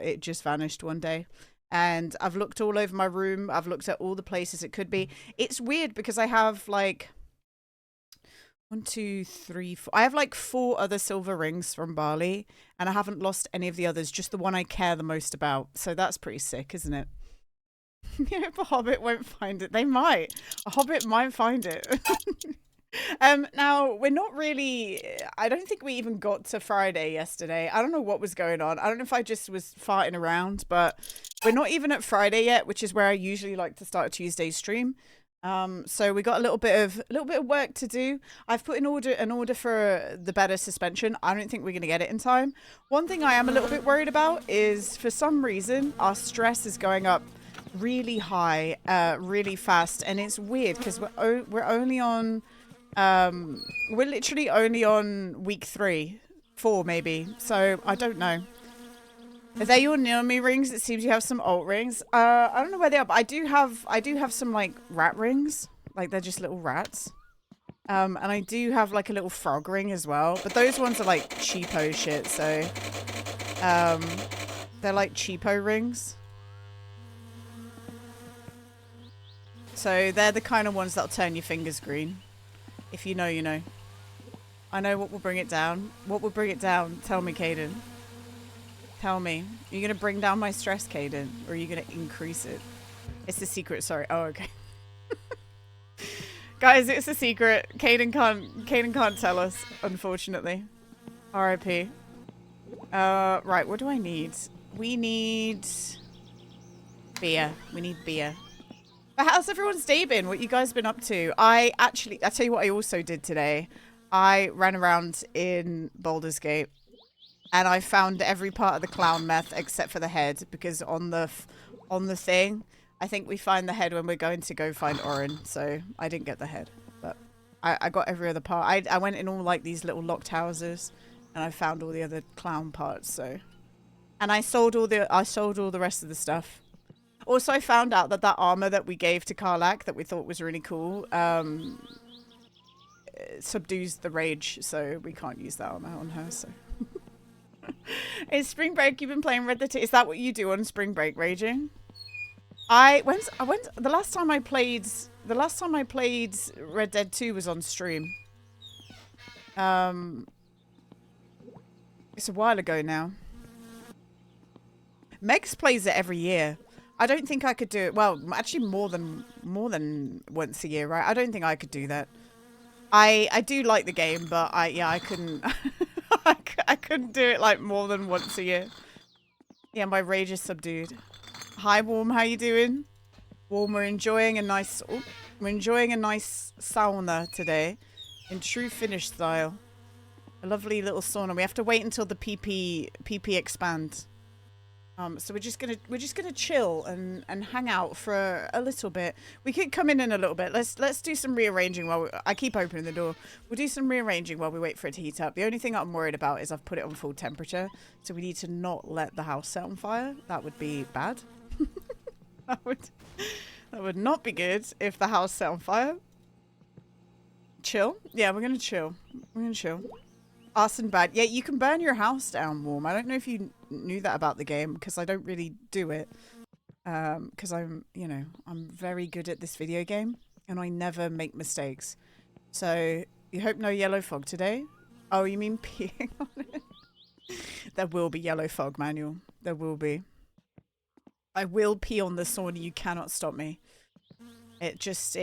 it just vanished one day. And I've looked all over my room. I've looked at all the places it could be. It's weird because I have like 1, 2, 3, 4. I have like 4 other silver rings from Bali, and I haven't lost any of the others, just the one I care the most about. So that's pretty sick, isn't it? If a hobbit won't find it, they might. A hobbit might find it. Now we're not really. I don't think we even got to Friday yesterday. I don't know what was going on. I don't know if I just was farting around, but we're not even at Friday yet, which is where I usually like to start a Tuesday stream. So we got a little bit of work to do. I've put in an order for the better suspension. I don't think we're gonna get it in time. One thing I am a little bit worried about is for some reason our stress is going up really high, really fast, and it's weird because we're only on. We're literally only on week 3, 4 maybe. So I don't know. Are they your Naomi rings? It seems you have some alt rings. I don't know where they are, but I do have some like rat rings. Like they're just little rats. And I do have like a little frog ring as well. But those ones are like cheapo shit, so they're like cheapo rings. So they're the kind of ones that'll turn your fingers green. If you know, you know. I know what will bring it down. What will bring it down? Tell me, Caden. Tell me. Are you going to bring down my stress, Caden? Or are you going to increase it? It's a secret, sorry. Oh, okay. Guys, it's a secret. Caden can't tell us, unfortunately. R.I.P. Right, what do I need? We need beer. We need beer. But how's everyone's day been? What you guys been up to? I tell you what I also did today. I ran around in Baldur's Gate and I found every part of the clown meth except for the head, because on the thing, I think we find the head when we're going to go find Orin. So I didn't get the head, but I got every other part. I went in all like these little locked houses and I found all the other clown parts. So, and I sold all the rest of the stuff. Also, I found out that armor that we gave to Karlak that we thought was really cool subdues the rage, so we can't use that armor on her. So, is spring break? You've been playing Red Dead 2? Is that what you do on spring break, raging? I went. The last time I played Red Dead 2 was on stream. It's a while ago now. Megs plays it every year. I don't think I could do it. Well, actually more than once a year, right? I don't think I could do that. I do like the game, but I couldn't I couldn't do it like more than once a year. Yeah, my rage is subdued. Hi Warm, how you doing? Warm, we're enjoying a nice sauna today in true Finnish style. A lovely little sauna. We have to wait until the PP expand. So we're just gonna chill and hang out for a little bit. We could come in a little bit. Let's do some rearranging while I keep opening the door. We'll do some rearranging while we wait for it to heat up. The only thing I'm worried about is I've put it on full temperature, so we need to not let the house set on fire. That would be bad. that would not be good if the house set on fire. Chill? Yeah, we're gonna chill. We're gonna chill. Arson bad. Yeah, you can burn your house down, Warm. I don't know if you knew that about the game, because I don't really do it. Because I'm very good at this video game and I never make mistakes. So, you hope no yellow fog today? Oh, you mean peeing on it? There will be yellow fog, Manuel. There will be. I will pee on the sauna. You cannot stop me. It just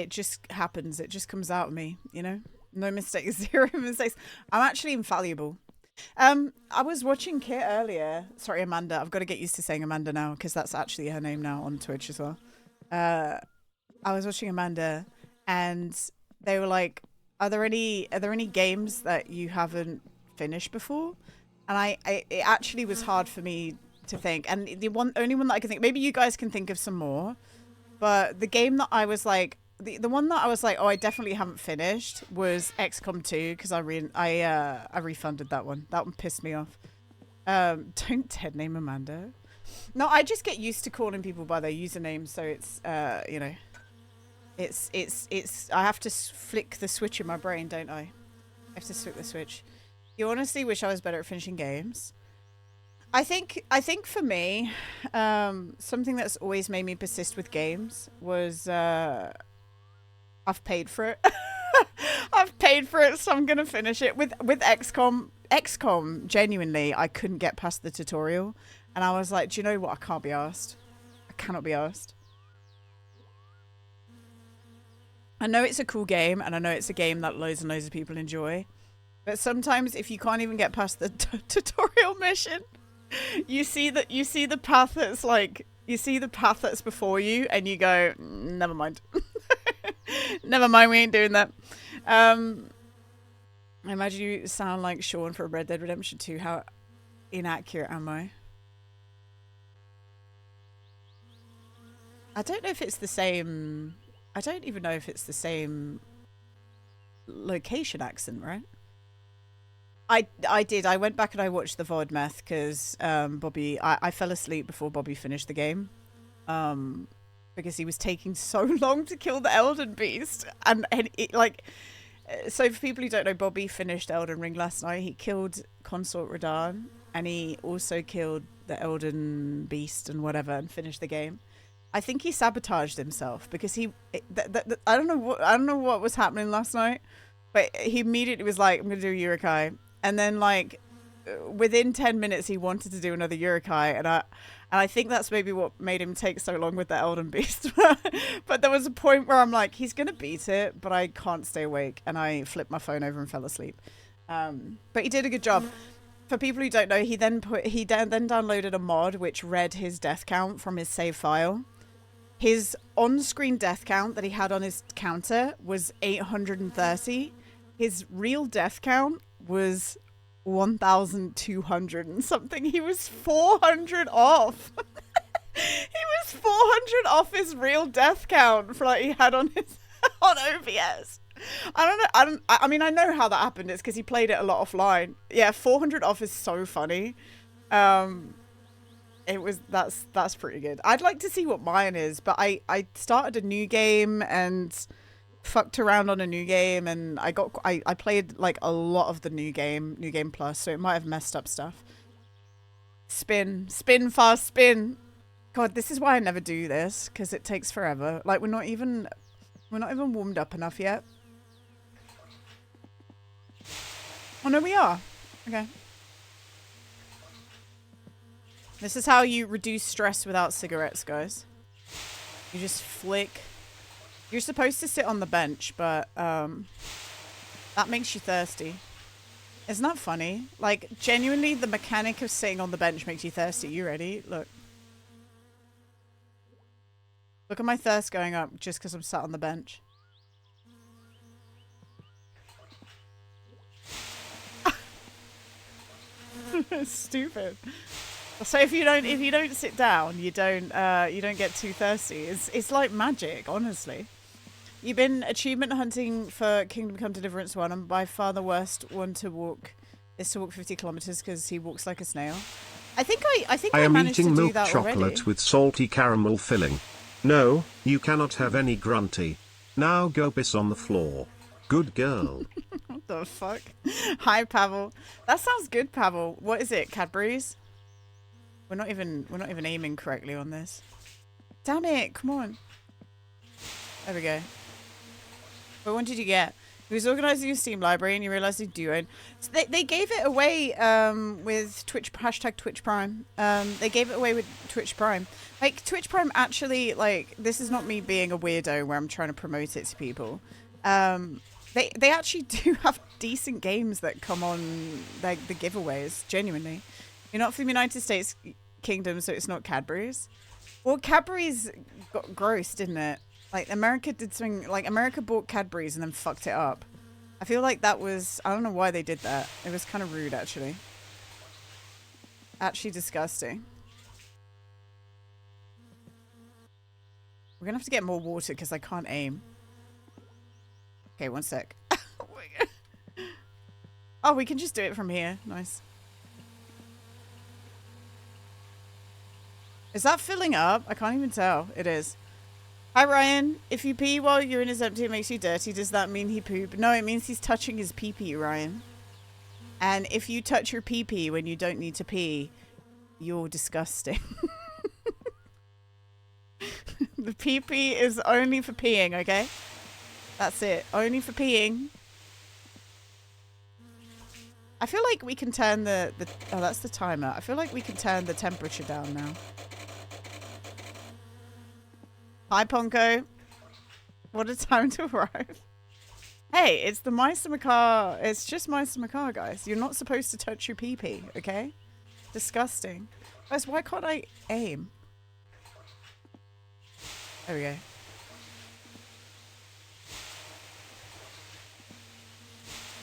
happens. It just comes out of me, you know? No mistakes, 0 mistakes. I'm actually infallible. I was watching Kit earlier. Sorry, Amanda. I've got to get used to saying Amanda now, because that's actually her name now on Twitch as well. I was watching Amanda, and they were like, "Are there any games that you haven't finished before?" And it actually was hard for me to think. And the only one that I can think, maybe you guys can think of some more, but the game that I was like. The one that I was like, oh, I definitely haven't finished was XCOM 2, because I refunded that one. That one pissed me off. Don't dead name Amanda. No, I just get used to calling people by their username, so it's you know, it's I have to flick the switch in my brain, don't I? I have to flick the switch. You honestly wish I was better at finishing games. I think for me, something that's always made me persist with games was I've paid for it. I've paid for it, so I'm gonna finish it. With XCOM. XCOM, genuinely, I couldn't get past the tutorial, and I was like, do you know what? I can't be asked. I cannot be asked. I know it's a cool game, and I know it's a game that loads and loads of people enjoy, but sometimes if you can't even get past the tutorial mission, you see the path that's like, you see the path that's before you, and you go, never mind. Never mind, we ain't doing that. I imagine you sound like Sean for Red Dead Redemption 2. How inaccurate am I? I don't know if it's the same. I don't even know if it's the same location accent, right? I did. I went back and I watched the VOD meth because Bobby. I fell asleep before Bobby finished the game. Because he was taking so long to kill the Elden Beast, and it, like, so for people who don't know, Bobby finished Elden Ring last night. He killed Consort Radahn, and he also killed the Elden Beast and whatever, and finished the game. I think he sabotaged himself because I don't know what was happening last night, but he immediately was like, I'm gonna do Yurkai, and then like within 10 minutes he wanted to do another Yurkai, and I think that's maybe what made him take so long with the Elden Beast. But there was a point where I'm like, he's gonna beat it, but I can't stay awake, and I flipped my phone over and fell asleep. But he did a good job. For people who don't know, he then downloaded a mod which read his death count from his save file. His on-screen death count that he had on his counter was 830. His real death count was 1,200 and something. He was 400 off. He was 400 off his real death count for like he had on his on OBS. I don't know. I mean, I know how that happened. It's because he played it a lot offline. Yeah, 400 off is so funny. That's pretty good. I'd like to see what mine is, but I started a new game and fucked around on a new game, and I played like a lot of the new game plus, so it might have messed up stuff. Spin fast spin. God, this is why I never do this, because it takes forever. Like we're not even warmed up enough yet. Oh no, we are. Okay. This is how you reduce stress without cigarettes, guys. You just flick. You're supposed to sit on the bench, but that makes you thirsty. Isn't that funny? Like, genuinely, the mechanic of sitting on the bench makes you thirsty. You ready? Look. Look at my thirst going up just because I'm sat on the bench. Stupid. So if you don't sit down, you don't get too thirsty. It's like magic, honestly. You've been achievement hunting for Kingdom Come Deliverance 1, and by far the worst one to walk is to walk 50 kilometers because he walks like a snail. I think I managed to do that already. I am eating milk chocolate with salty caramel filling. No, you cannot have any grunty. Now go piss on the floor. Good girl. What the fuck? Hi, Pavel. That sounds good, Pavel. What is it? Cadbury's? We're not even aiming correctly on this. Damn it! Come on. There we go. What one did you get? He was organising a Steam library and you realised they do own. So they gave it away with Twitch #Twitch Prime. They gave it away with Twitch Prime. Like Twitch Prime actually, like, this is not me being a weirdo where I'm trying to promote it to people. They actually do have decent games that come on like the giveaways. Genuinely, you're not from the United States Kingdom, so it's not Cadbury's. Well, Cadbury's got gross, didn't it? Like America did something. Like America bought Cadbury's and then fucked it up. I feel like that was. I don't know why they did that. It was kind of rude, actually. Actually disgusting. We're gonna have to get more water because I can't aim. Okay, one sec. Oh, we can just do it from here. Nice. Is that filling up? I can't even tell. It is. Hi, Ryan. If you pee while your urine is empty, it makes you dirty. Does that mean he pooped? No, it means he's touching his pee-pee, Ryan. And if you touch your pee-pee when you don't need to pee, You're disgusting. The pee-pee is only for peeing, okay? That's it. Only for peeing. I feel like we can turn the oh, that's the timer. I feel like we can turn the temperature down now. Hi, Ponko. What a time to arrive. Hey, it's the Meister. It's just Meister, guys. You're not supposed to touch your pee-pee, okay? Disgusting. Guys, why can't I aim? There we go.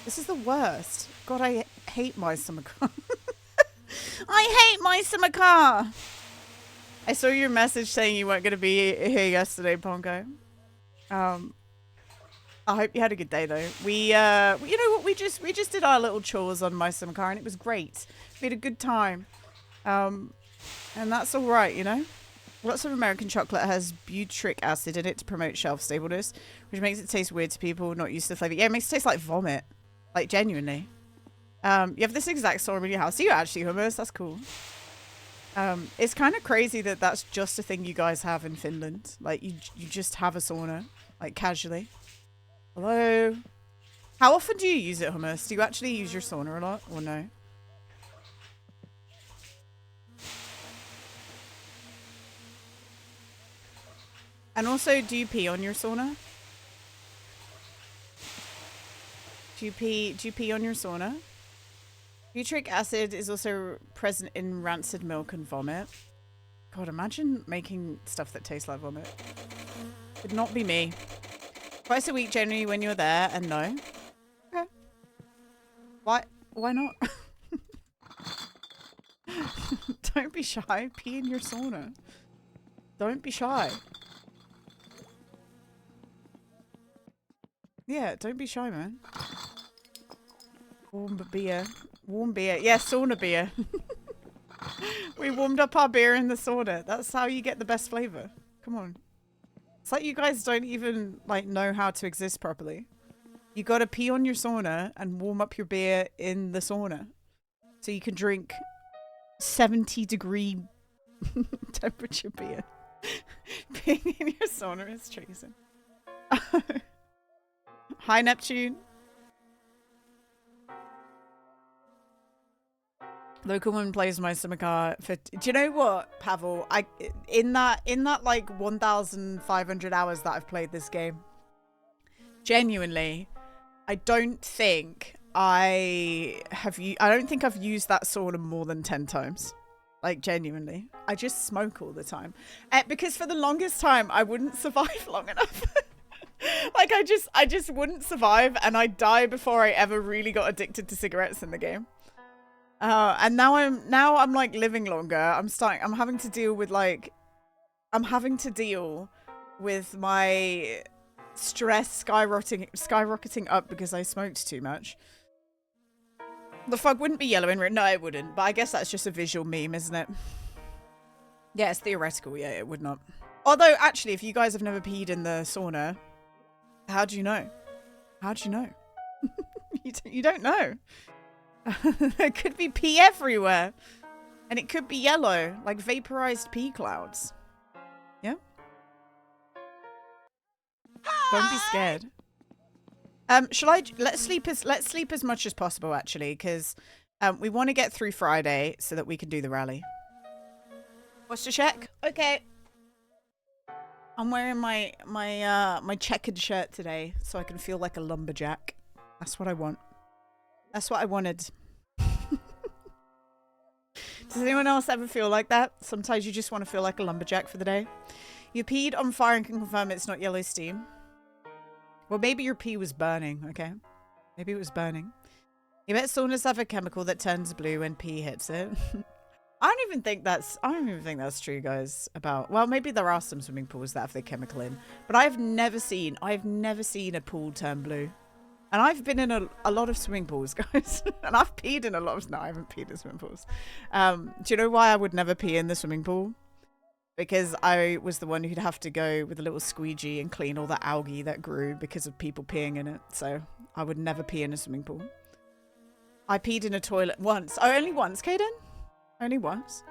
This is the worst. God, I hate Meister. I hate Meister. I saw your message saying you weren't going to be here yesterday, Ponko. I hope you had a good day though. You know what? We just did our little chores on Meister and it was great. We had a good time. And that's all right, you know. Lots of American chocolate has butyric acid in it to promote shelf stableness, which makes it taste weird to people not used to the flavor. Yeah, it makes it taste like vomit. Like, genuinely. You have this exact store in your house. Do you actually, Hummus? That's cool. It's kind of crazy that that's just a thing you guys have in Finland. Like, you just have a sauna. Like, casually. Hello? How often do you use it, Hummus? Do you actually use your sauna a lot, or no? And also, do you pee on your sauna? Do you pee on your sauna? Butyric acid is also present in rancid milk and vomit. God, imagine making stuff that tastes like vomit. Would not be me. Twice a week generally when you're there, and no. Okay. Why not? Don't be shy. Pee in your sauna. Don't be shy. Yeah, don't be shy, man. Warm beer. Warm beer. Yeah, sauna beer. We warmed up our beer in the sauna. That's how you get the best flavor. Come on. It's like you guys don't even, like, know how to exist properly. You gotta pee on your sauna and warm up your beer in the sauna. So you can drink 70-degree temperature beer. Peeing in your sauna is treason. Hi, Neptune. Local woman plays my stomach for. Do you know what, Pavel? In that like 1,500 hours that I've played this game, genuinely, I don't think I don't think I've used that sauna more than 10 times. Like, genuinely, I just smoke all the time, because for the longest time I wouldn't survive long enough. Like, I just wouldn't survive, and I'd die before I ever really got addicted to cigarettes in the game. And now I'm like living longer. I'm having to deal with my stress skyrocketing up because I smoked too much. The fog wouldn't be yellow in red. No, it wouldn't. But I guess that's just a visual meme, isn't it? Yeah, it's theoretical. Yeah, it would not. Although, actually, if you guys have never peed in the sauna, how do you know? How do you know? You don't know. There could be pee everywhere. And it could be yellow, like vaporized pee clouds. Yeah? Don't be scared. Let's sleep as much as possible, actually, because we want to get through Friday so that we can do the rally. What's to check? Okay. I'm wearing my checkered shirt today so I can feel like a lumberjack. That's what I want. That's what I wanted. Does anyone else ever feel like that? Sometimes you just want to feel like a lumberjack for the day. You peed on fire and can confirm it's not yellow steam. Well, maybe your pee was burning, okay? Maybe it was burning. You bet saunas have a chemical that turns blue when pee hits it. I don't even think that's true, guys. Well, maybe there are some swimming pools that have the chemical in, but I've never seen a pool turn blue. And I've been in a lot of swimming pools, guys. And I've peed in a lot of... No, I haven't peed in swimming pools. Do you know why I would never pee in the swimming pool? Because I was the one who'd have to go with a little squeegee and clean all the algae that grew because of people peeing in it. So I would never pee in a swimming pool. I peed in a toilet once. Oh, only once, Kaden? Only once.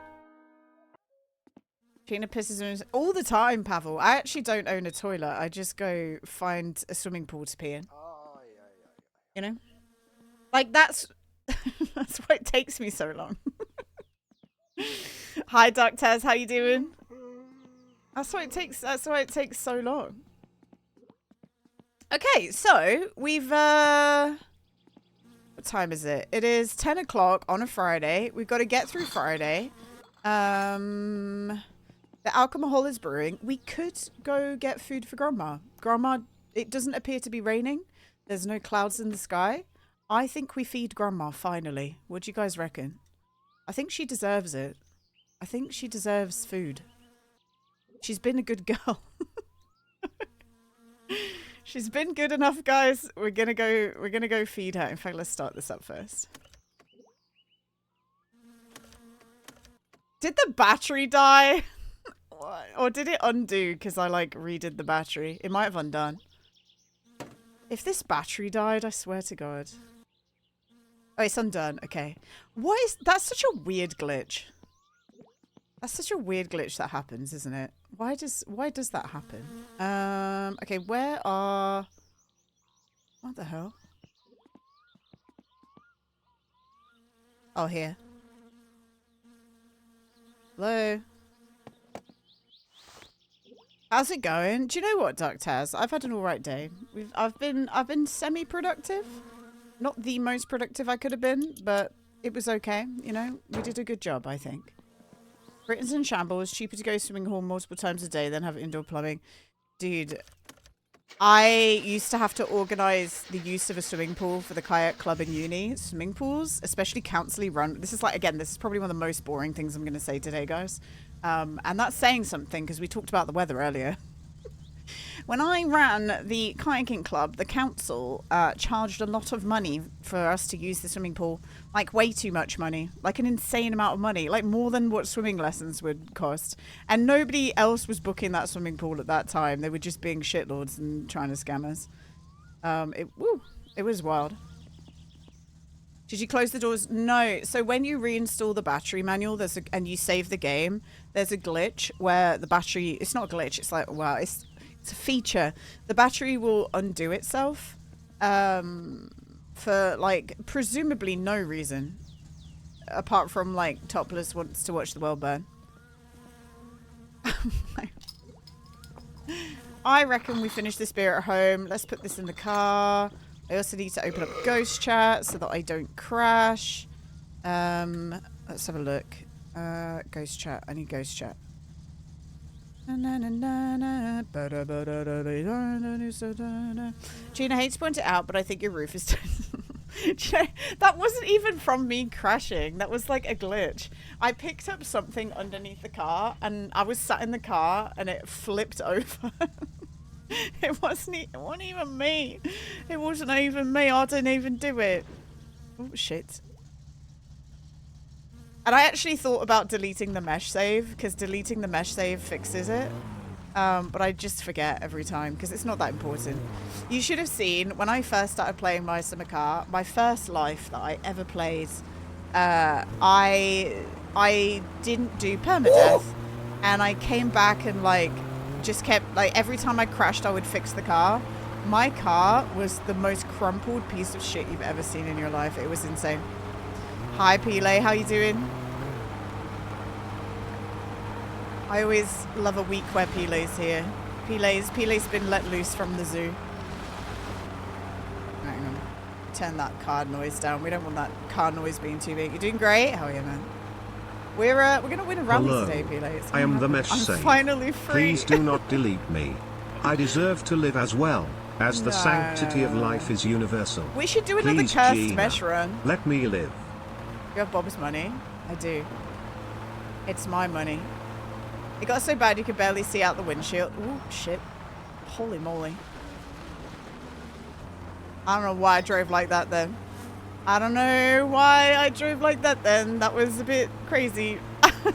Gina pisses me all the time, Pavel. I actually don't own a toilet. I just go find a swimming pool to pee in. Oh, yeah. You know? Like, that's... that's why it takes me so long. Hi, Doctors. How you doing? That's why it takes so long. Okay, so we've... What time is it? It is 10 o'clock on a Friday. We've got to get through Friday. The alcohol is brewing. We could go get food for Grandma. Grandma, it doesn't appear to be raining. There's no clouds in the sky. I think we feed Grandma, finally. What do you guys reckon? I think she deserves it. I think she deserves food. She's been a good girl. She's been good enough, guys. We're gonna go feed her. In fact, let's start this up first. Did the battery die? Or did it undo because I like redid the battery? It might have undone. If this battery died, I swear to God. Oh, it's undone. Okay. What is... That's such a weird glitch. That's such a weird glitch that happens, isn't it? Why does that happen? Okay, where are... What the hell? Oh, here. Hello? How's it going? Do you know what, Duck Taz? I've had an alright day. I've been semi-productive. Not the most productive I could have been, but it was okay. You know, we did a good job, I think. Britain's in shambles. Cheaper to go swimming hall multiple times a day than have indoor plumbing. Dude, I used to have to organise the use of a swimming pool for the kayak club in uni. Swimming pools, especially council run. This is like, again, this is probably one of the most boring things I'm going to say today, guys. And that's saying something because we talked about the weather earlier. When I ran the kayaking club, the council charged a lot of money for us to use the swimming pool. Like way too much money. Like an insane amount of money. Like more than what swimming lessons would cost. And nobody else was booking that swimming pool at that time. They were just being shitlords and trying to scam us. It was wild. Did you close the doors? No. So when you reinstall the battery manual and you save the game, there's a glitch where the battery... It's not a glitch. It's like, wow, it's a feature. The battery will undo itself for, like, presumably no reason. Apart from, like, Topless wants to watch the world burn. I reckon we finish this beer at home. Let's put this in the car. I also need to open up Ghost Chat so that I don't crash. Let's have a look. Ghost Chat. I need Ghost Chat. Gina hates to point it out, but I think your roof is... That wasn't even from me crashing. That was like a glitch. I picked up something underneath the car and I was sat in the car and it flipped over. It wasn't even me. It wasn't even me. I didn't even do it. Oh, shit. And I actually thought about deleting the mesh save, because deleting the mesh save fixes it. But I just forget every time, because it's not that important. You should have seen, when I first started playing my summer car, my first life that I ever played, I didn't do permadeath. And I came back and, like, just kept, like, every time I crashed, I would fix the car. My car was the most crumpled piece of shit you've ever seen in your life. It was insane. Hi, Pele. How you doing? I always love a week where Pele's here. Pele's been let loose from the zoo. Hang on. Turn that car noise down. We don't want that car noise being too big. You're doing great. Hell yeah, man. We're gonna win a rally today, Pele. I am the mesh I'm saint. finally free. Please do not delete me. I deserve to live as well, as the sanctity of life is universal. We should do another Please, cursed Gina, mesh run. let me live. You have Bob's money? I do. It's my money. It got so bad you could barely see out the windshield. Ooh, shit. Holy moly. I don't know why I drove like that then. I don't know why I drove like that then. That was a bit crazy.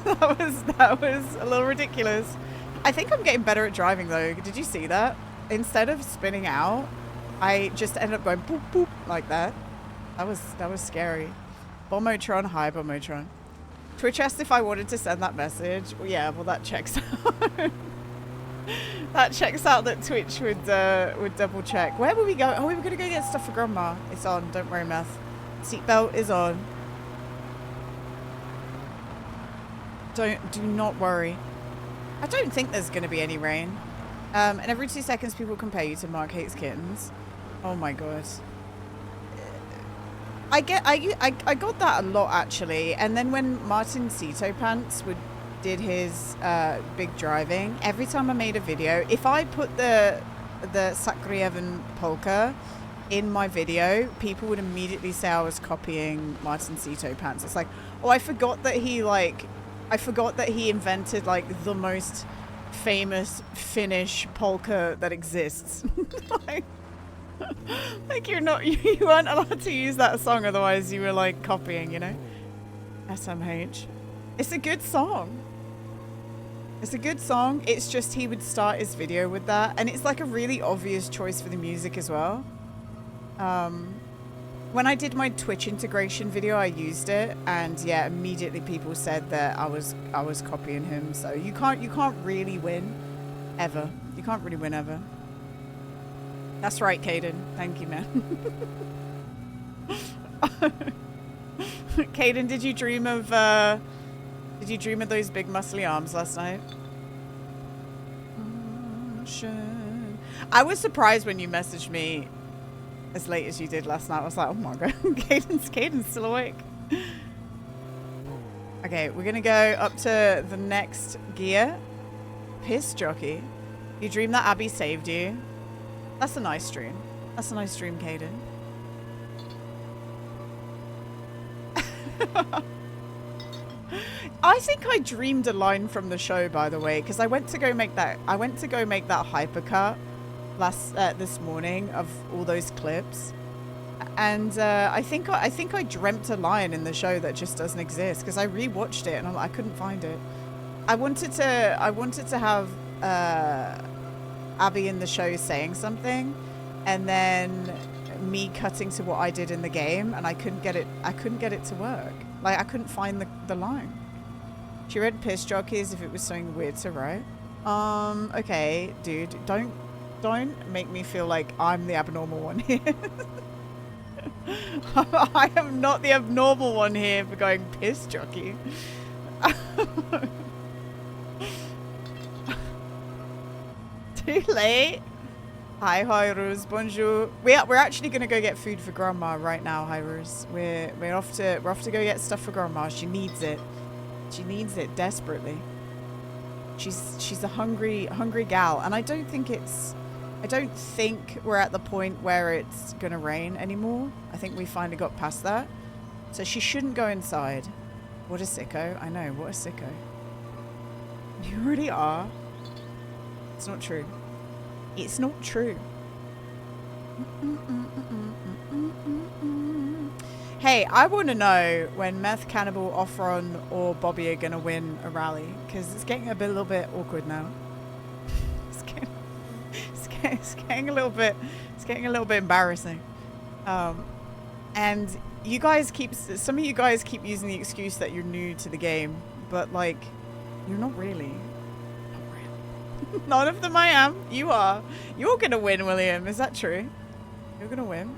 that was a little ridiculous. I think I'm getting better at driving though. Did you see that? Instead of spinning out, I just ended up going boop boop like that. That was scary. Bomotron, hi Bomotron. Twitch asked if I wanted to send that message. Well, yeah, well that checks out. That checks out that Twitch would double check. Where were we going? Oh, we were gonna go get stuff for Grandma. It's on. Don't worry, Meth. Seatbelt is on. Do not worry. I don't think there's gonna be any rain. And every 2 seconds, people compare you to Mark Hates Kittens. Oh my god. I got that a lot actually. And then when Martin Cito Pants did his big driving, every time I made a video, if I put the Sakrievan polka in my video, people would immediately say I was copying Martin Cito Pants. It's like, oh, I forgot that he invented like the most famous Finnish polka that exists. like you weren't allowed to use that song, otherwise you were like copying, you know? SMH. It's a good song. It's a good song. It's just he would start his video with that, and it's like a really obvious choice for the music as well. When I did my Twitch integration video, I used it, and yeah, immediately people said that I was copying him. So you can't really win ever. You can't really win ever. That's right, Caden. Thank you, man. Caden, did you dream of those big muscly arms last night? I was surprised when you messaged me as late as you did last night. I was like, oh my god, Caden's still awake. Okay, we're gonna go up to the next gear. Piss jockey. You dreamed that Abby saved you. That's a nice dream. That's a nice dream, Caden. I think I dreamed a line from the show, by the way, because I went to go make that hypercut this morning of all those clips, and I think I dreamt a line in the show that just doesn't exist, because I rewatched it and I couldn't find it. I wanted to have Abby in the show saying something, and then me cutting to what I did in the game, and I couldn't get it to work. Like, I couldn't find the line. She read piss jockey as if it was something weird to write. Okay, dude, don't make me feel like I'm the abnormal one here. I am not the abnormal one here for going piss jockey. Too late. Hi, Hyrus. Bonjour. We're actually gonna go get food for Grandma right now, Hyrus. We're off to go get stuff for Grandma. She needs it. She needs it desperately. She's a hungry gal, and I don't think we're at the point where it's gonna rain anymore. I think we finally got past that. So she shouldn't go inside. What a sicko. I know, what a sicko. You already are. It's not true. It's not true. Hey, I want to know when Meth, Cannibal, Offron, or Bobby are going to win a rally, because it's getting a little bit awkward now. It's getting a little bit embarrassing. And some of you guys keep using the excuse that you're new to the game, but like, you're not really. None of them I am. You are. You're gonna win, William. Is that true? You're gonna win.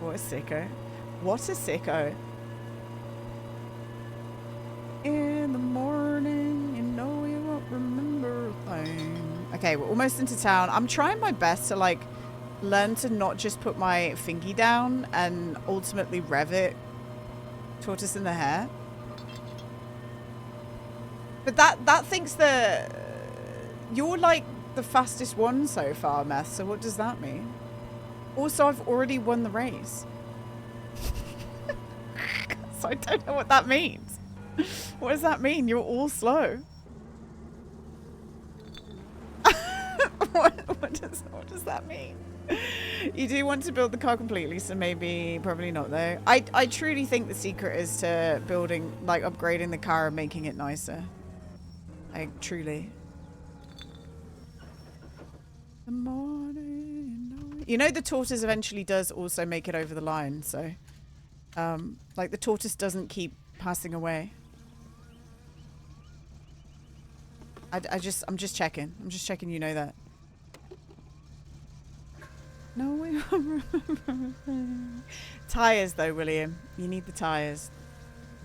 What a sicko. What a sicko. In the morning, you know you won't remember a thing. Okay, we're almost into town. I'm trying my best to like learn to not just put my fingy down and ultimately rev it. Tortoise in the hair. But that thinks that you're like the fastest one so far, Meth. So what does that mean? Also, I've already won the race. So I don't know what that means. What does that mean? You're all slow. What does that mean? You do want to build the car completely, so probably not though. I truly think the secret is to upgrading the car and making it nicer. Like, truly. The morning. You know the tortoise eventually does also make it over the line, so like the tortoise doesn't keep passing away. I'm just checking. I'm just checking you know that. No way. Tires though, William. You need the tires.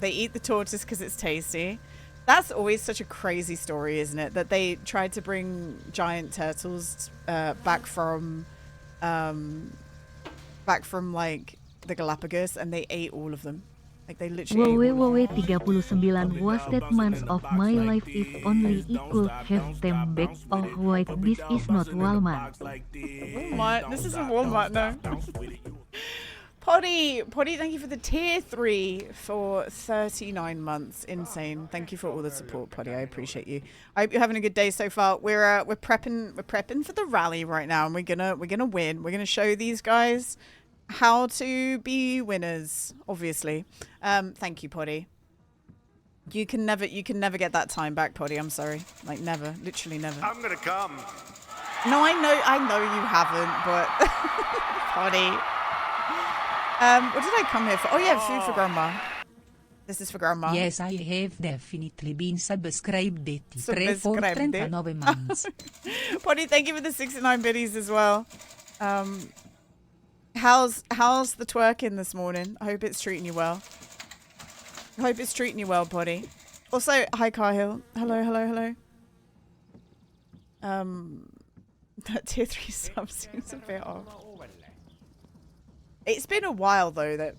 They eat the tortoise because it's tasty. That's always such a crazy story, isn't it? That they tried to bring giant turtles back from like the Galapagos, and they ate all of them. Like they literally ate all of them. 39 was that months of my life if only I could have them back. Oh wait, this is not Walmart. Walmart? This isn't Walmart, no. Poddy, thank you for the tier 3 for 39 months. Insane. Thank you for all the support, Poddy. I appreciate you. I hope you're having a good day so far. We're prepping for the rally right now, and we're gonna win. We're gonna show these guys how to be winners, obviously. Thank you, Poddy. You can never get that time back, Poddy. I'm sorry. Like never. Literally never. I'm gonna come. No, I know you haven't, but Poddy. What did I come here for? Oh yeah, food for Grandma. This is for Grandma. Yes, I have definitely been subscribed for 39 months. Poddy, thank you for the 69 biddies as well. How's the twerking this morning? I hope it's treating you well. I hope it's treating you well, Poddy. Also, hi Cahill. Hello. That tier 3 sub seems a bit off. It's been a while though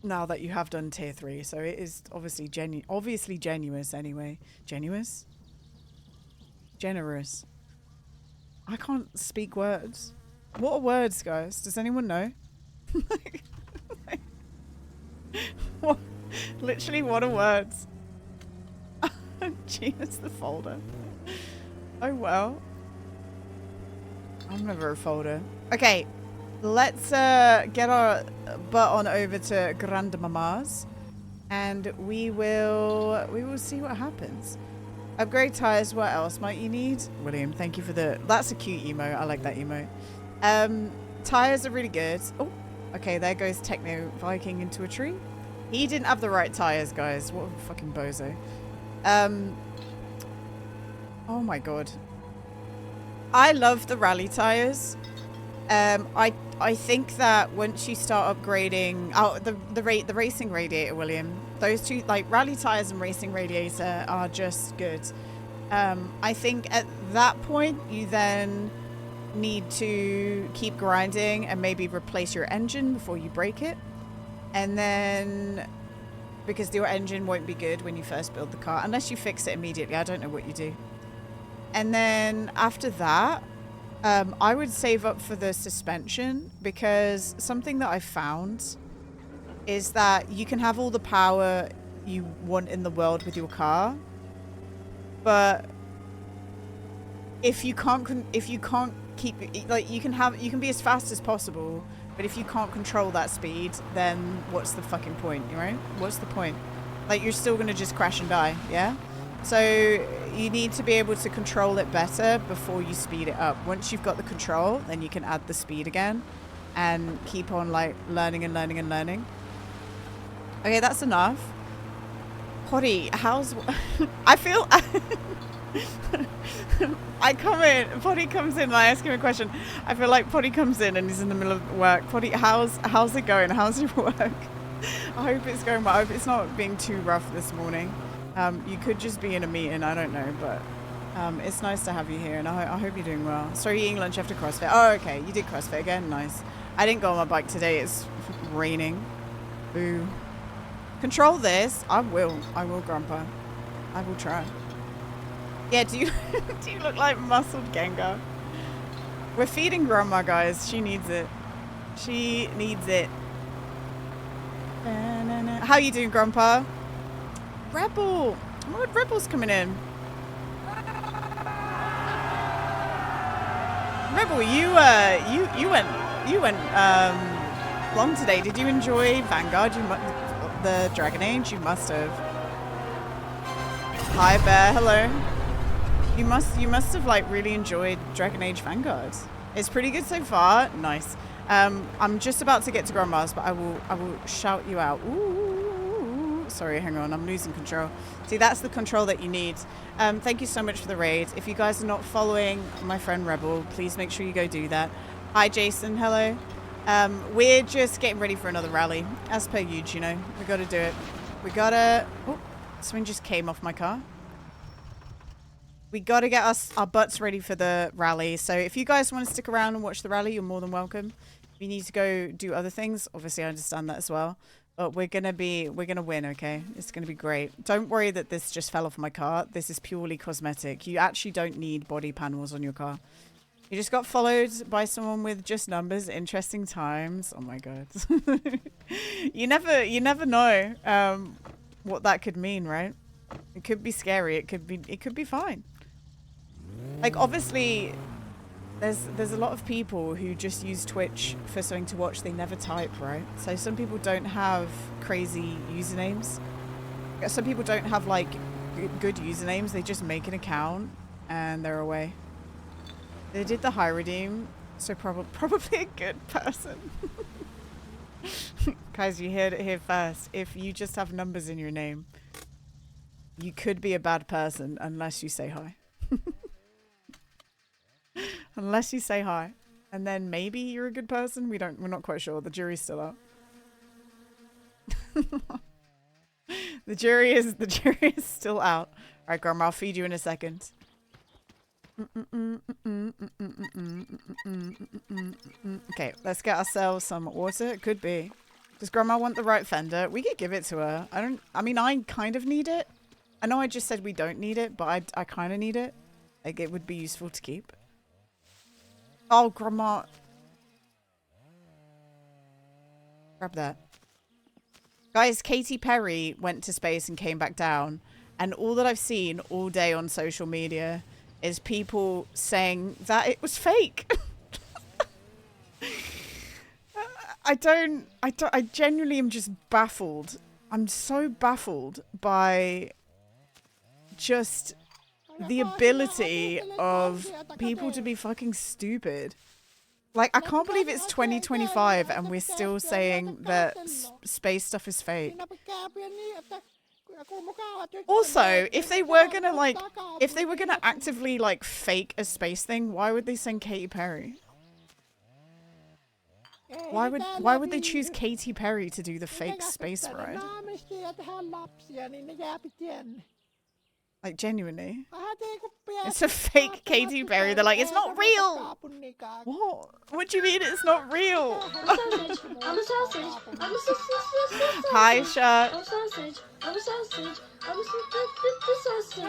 now that you have done tier 3, so it is obviously generous anyway. Generous. I can't speak words. What are words, guys? Does anyone know? What? Literally, what are words? Gee, it's the folder. Oh well. I'm never a folder. Okay. Let's get our butt on over to Grandmama's, and we will see what happens. Upgrade tires. What else might you need? William, thank you for that's a cute emote. I like that emote. Tires are really good. Oh, okay, there goes Techno Viking into a tree. He didn't have the right tires, guys. What a fucking bozo. Oh my god. I love the rally tires. I think that once you start upgrading the racing radiator, William, those two, like rally tires and racing radiator, are just good. I think at that point you then need to keep grinding and maybe replace your engine before you break it, and then because your engine won't be good when you first build the car unless you fix it immediately. I don't know what you do. And then after that, I would save up for the suspension, because something that I found is that you can have all the power you want in the world with your car, but if you can't keep, like, you can be as fast as possible, but if you can't control that speed, then what's the fucking point, right? What's the point? Like, you're still gonna just crash and die, yeah? So you need to be able to control it better before you speed it up. Once you've got the control, then you can add the speed again and keep on like learning. Okay, that's enough. Poddy, how's... I feel... Poddy comes in and I ask him a question. I feel like Poddy comes in and he's in the middle of work. Poddy, how's it going? How's your work? I hope it's going well. I hope it's not being too rough this morning. You could just be in a meeting, I don't know, but it's nice to have you here, and I hope you're doing well. So you're eating lunch after CrossFit. Oh, okay, you did CrossFit again, nice. I didn't go on my bike today, it's raining. Boo. Control this. I will, Grandpa. I will try. Yeah, do you look like muscled Gengar? We're feeding Grandma, guys. She needs it. She needs it. How you doing, Grandpa? Rebel! Oh my god, Rebel's coming in. Rebel, you went long today. Did you enjoy Vanguard? The Dragon Age? You must have. Hi Bear, hello. You must have like really enjoyed Dragon Age Vanguard. It's pretty good so far. Nice. I'm just about to get to Grandma's, but I will shout you out. Ooh. sorry, hang on. I'm losing control. See, that's the control that you need. Thank you so much for the raid. If you guys are not following my friend Rebel, please make sure you go do that. Hi, Jason. Hello. We're just getting ready for another rally. As per usual, you know. We got to do it. We got to... Oh, something just came off my car. We got to get our butts ready for the rally. So if you guys want to stick around and watch the rally, you're more than welcome. If you need to go do other things, obviously I understand that as well. But we're going to win, okay? It's going to be great. Don't worry that this just fell off my car. This is purely cosmetic. You actually don't need body panels on your car. You just got followed by someone with just numbers. Interesting times. Oh my god. You never know what that could mean, right? It could be scary. It could be fine. Like, obviously, there's a lot of people who just use Twitch for something to watch. They never type, right? So some people don't have crazy usernames. Some people don't have, like, good usernames. They just make an account and they're away. They did the high redeem, so probably a good person. Guys, you heard it here first. If you just have numbers in your name, you could be a bad person unless you say hi. Unless you say hi. And then maybe you're a good person. We're not quite sure. The jury's still out. The jury is still out. Alright, Grandma, I'll feed you in a second. Okay, let's get ourselves some water. It could be. Does Grandma want the right fender? We could give it to her. I mean, I kind of need it. I know I just said we don't need it, but I kind of need it. Like, it would be useful to keep. Oh, Grandma. Grab that. Guys, Katy Perry went to space and came back down. And all that I've seen all day on social media is people saying that it was fake. I genuinely am just baffled. I'm so baffled by just the ability of people to be fucking stupid. Like, I can't believe it's 2025 and we're still saying that space stuff is fake. Also, if they were gonna actively, like, fake a space thing, why would they send Katy Perry? Why would they choose Katy Perry to do the fake space ride? Like, genuinely. It's a fake Katy Perry. They're like, it's not real! What? What do you mean it's not real? I'm a sausage. I'm a sausage. I'm a sausage. Hi, Shut. I'm a sausage. I'm a sausage. I'm a sausage.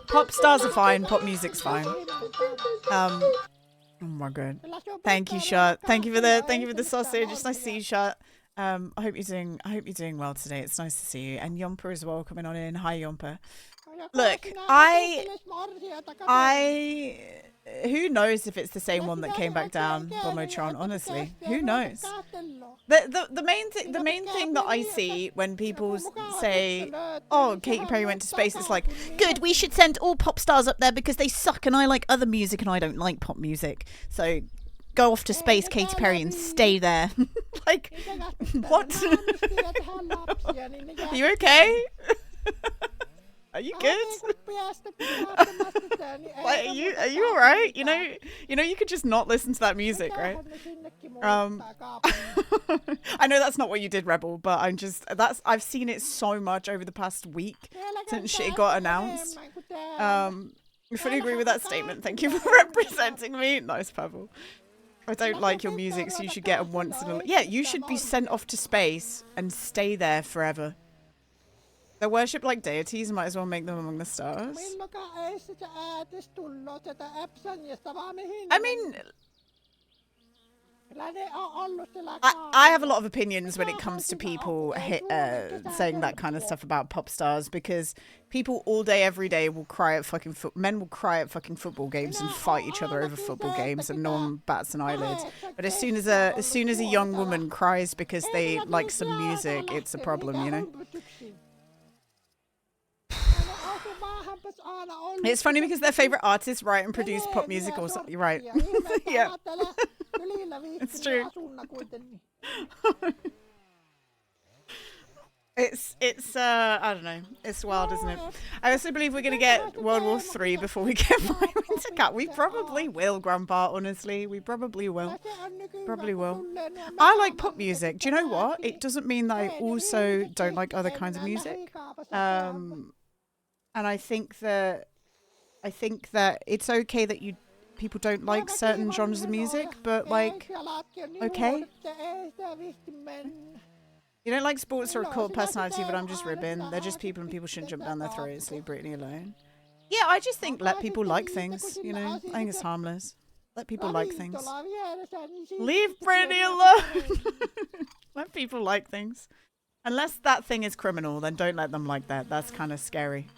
Pop stars are fine. Pop music's fine. Oh my god. Thank you, Shut. Thank you for the sausage. It's nice to see you, Shut. I hope you're doing well today. It's nice to see you. And Yompa as well coming on in. Hi, Yompa. Look, who knows if it's the same one that came back down, Bomotron, honestly. Who knows? The main thing that I see when people say, oh, Katy Perry went to space, it's like, good, we should send all pop stars up there because they suck and I like other music and I don't like pop music. So go off to space, Katy Perry, and stay there. Like, what? Are you okay? Are you good? Like, are you all right? You know, you could just not listen to that music, right? I know that's not what you did, Rebel, but I've seen it so much over the past week since shit got announced. I fully agree with that statement. Thank you for representing me. Nice, Pavel. I don't like your music, so you should get a once in a... Yeah, you should be sent off to space and stay there forever. They're worshipped like deities, might as well make them among the stars. I mean... I have a lot of opinions when it comes to people saying that kind of stuff about pop stars, because people all day, every day will cry at fucking men will cry at fucking football games and fight each other over football games, and no one bats an eyelid. But as soon as a young woman cries because they like some music, it's a problem, you know. It's funny because their favorite artists write and produce pop music, or something. Right? Yeah. It's true. It's I don't know. It's wild, isn't it? I also believe we're gonna get World War III before we get My Winter Cat. We probably will, Grandpa, honestly. We probably will. Probably will. I like pop music. Do you know what? It doesn't mean that I also don't like other kinds of music. And I think that it's okay that people don't like certain genres of music, but like, okay. You don't like sports or a cult personality, but I'm just ribbing. They're just people and people shouldn't jump down their throats. Leave Britney alone. Yeah, I just think let people like things, you know? I think it's harmless. Let people like things. Leave Britney alone! Let people like things. Unless that thing is criminal, then don't let them like that. That's kind of scary.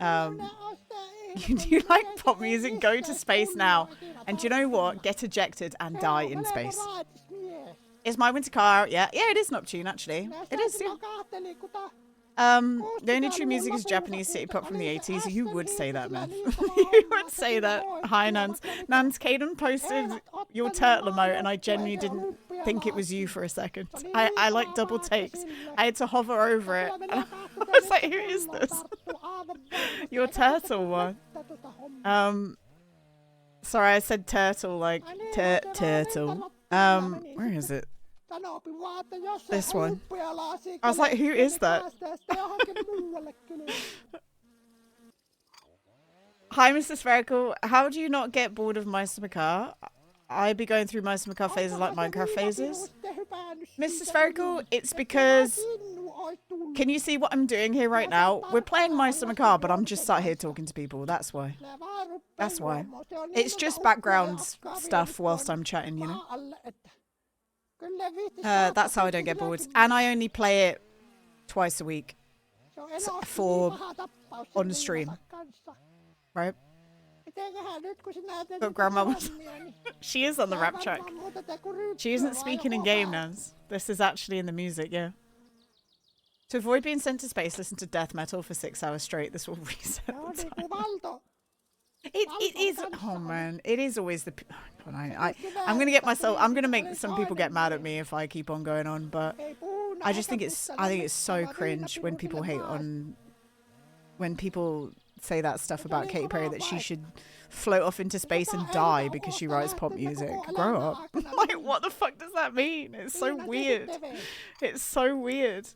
You do like pop music? Go to space now. And do you know what? Get ejected and die in space. Is My Winter Car? Yeah, it is Neptune actually. It is. Yeah. The only true music is Japanese city pop from the 80s. You would say that, man. You would say that. Hi, Nans. Nans, Caden posted your turtle emote, and I genuinely didn't think it was you for a second. I like double takes. I had to hover over it. And I was like, who is this? Your turtle one. Sorry, I said turtle like turtle. Where is it? This one. I was like, who is that? Hi, Mr. Spherical. How do you not get bored of My Summer Car? I be going through My Summer Car phases like Minecraft phases. Mr. Spherical, it's because... Can you see what I'm doing here right now? We're playing My Summer Car, but I'm just sat here talking to people. That's why. That's why. It's just background stuff whilst I'm chatting, you know? That's how I don't get bored. And I only play it twice a week on the stream. Right? But Grandma was... She is on the rap track. She isn't speaking in game now. This is actually in the music, yeah. To avoid being sent to space, listen to death metal for 6 hours straight. This will reset the time. It is... Oh, man. It is always the... I'm going to get myself... I'm going to make some people get mad at me if I keep on going on, but I just think it's... I think it's so cringe when people hate on... When people say that stuff about Katy Perry, that she should float off into space and die because she writes pop music. Grow up. Like, what the fuck does that mean? It's so weird. It's so weird.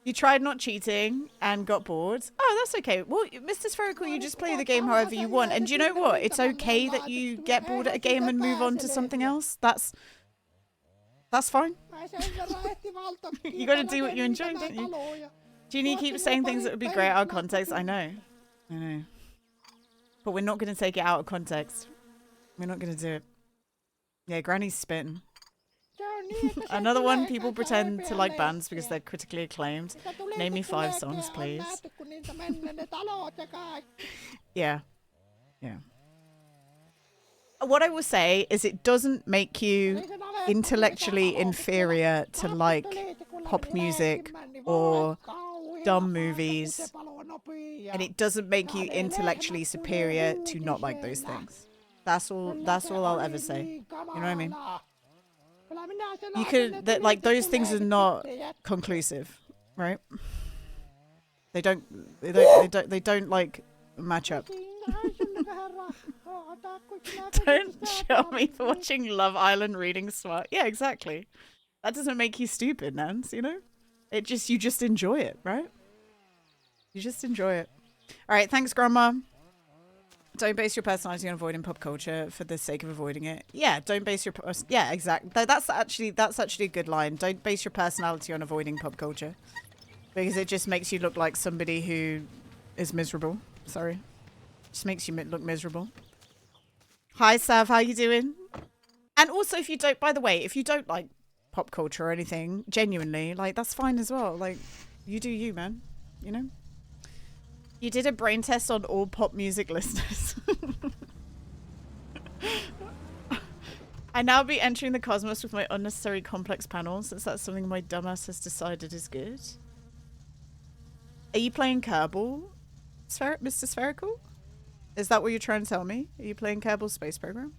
You tried not cheating and got bored. Oh, that's okay. Well, Mr. Spherical, you just play the game however you want. And do you know what? It's okay that you get bored at a game and move on to something else. That's fine. You got to do what you enjoy, don't you? Jeannie keeps saying things that would be great out of context. I know. But we're not going to take it out of context. We're not going to do it. Yeah, Granny's spitting. Another one, people pretend to like bands because they're critically acclaimed. Name me 5 songs, please. Yeah. What I will say is it doesn't make you intellectually inferior to like pop music or dumb movies. And it doesn't make you intellectually superior to not like those things. That's all I'll ever say. You know what I mean? You could like those things are not conclusive, right? They don't like match up. Don't show me for watching Love Island reading smart. Yeah, exactly. That doesn't make you stupid, Nance, you know? You just enjoy it, right? You just enjoy it. All right, thanks, Grandma. Don't base your personality on avoiding pop culture for the sake of avoiding it. Yeah, don't base your... Yeah, exactly. That's actually a good line. Don't base your personality on avoiding pop culture. Because it just makes you look like somebody who is miserable. Sorry. Just makes you look miserable. Hi, Sav. How you doing? And also, if you don't... By the way, if you don't like pop culture or anything, genuinely, like, that's fine as well. Like, you do you, man. You know? You did a brain test on all pop music listeners. I now be entering the cosmos with my unnecessary complex panel, since that's something my dumbass has decided is good. Are you playing Kerbal, Mr. Spherical? Is that what you're trying to tell me? Are you playing Kerbal Space Program?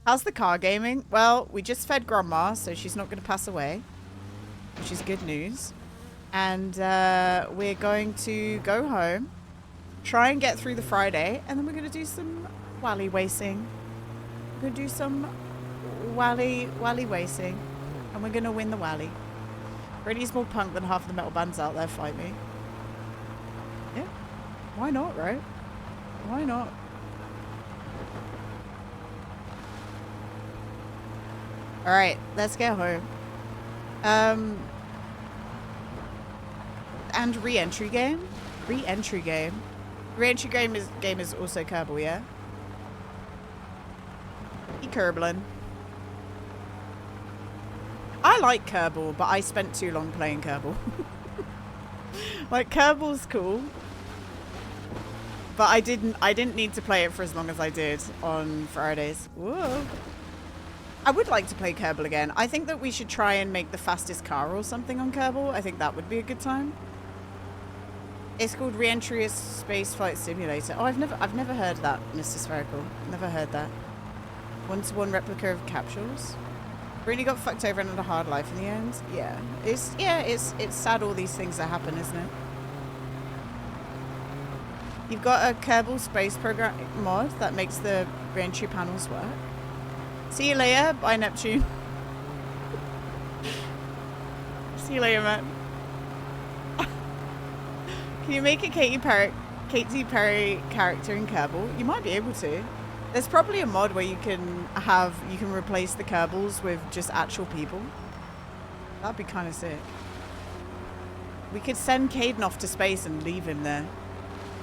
How's the car gaming? Well, we just fed Grandma, so she's not going to pass away, which is good news. And we're going to go home, try and get through the Friday, and then we're going to do some wally racing. We're going to do some wally racing, and we're going to win the wally. Brady's more punk than half the metal bands out there. Fight me. Yeah. Why not, right? Why not? Alright, let's get home. And re-entry game? Re-entry game. Re-entry game is also Kerbal, yeah? Kerbling. I like Kerbal, but I spent too long playing Kerbal. Like, Kerbal's cool. But I didn't need to play it for as long as I did on Fridays. Whoa. I would like to play Kerbal again. I think that we should try and make the fastest car or something on Kerbal. I think that would be a good time. It's called Re-entry Space Flight Simulator. Oh, I've never heard that, Mr. Spherical. Never heard that. One-to-one replica of capsules. Really got fucked over and had a hard life in the end. Yeah. It's sad all these things that happen, isn't it? You've got a Kerbal Space Program mod that makes the re-entry panels work. See you later. Bye, Neptune. See you later, man. Can you make a Katy Perry character in Kerbal? You might be able to. There's probably a mod where you can replace the Kerbals with just actual people. That'd be kind of sick. We could send Caden off to space and leave him there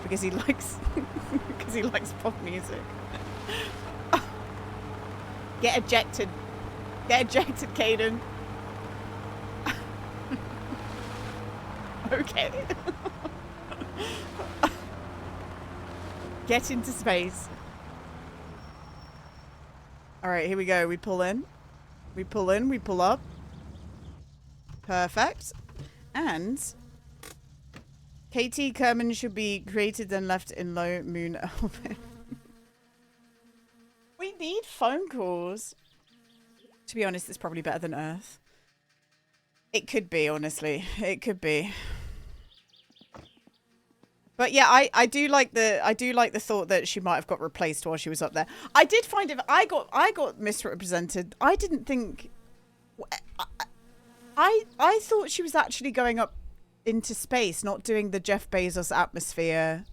because he likes pop music. Get ejected. Get ejected, Caden. Okay. Get into space. Alright, here we go. We pull in. We pull in. We pull up. Perfect. And KT Kerman should be created and left in low moon orbit. We need phone calls. To be honest, it's probably better than Earth. It could be, honestly. It could be. But yeah, I do like the thought that she might have got replaced while she was up there. I did find it. I got misrepresented. I didn't think. I thought she was actually going up into space, not doing the Jeff Bezos atmosphere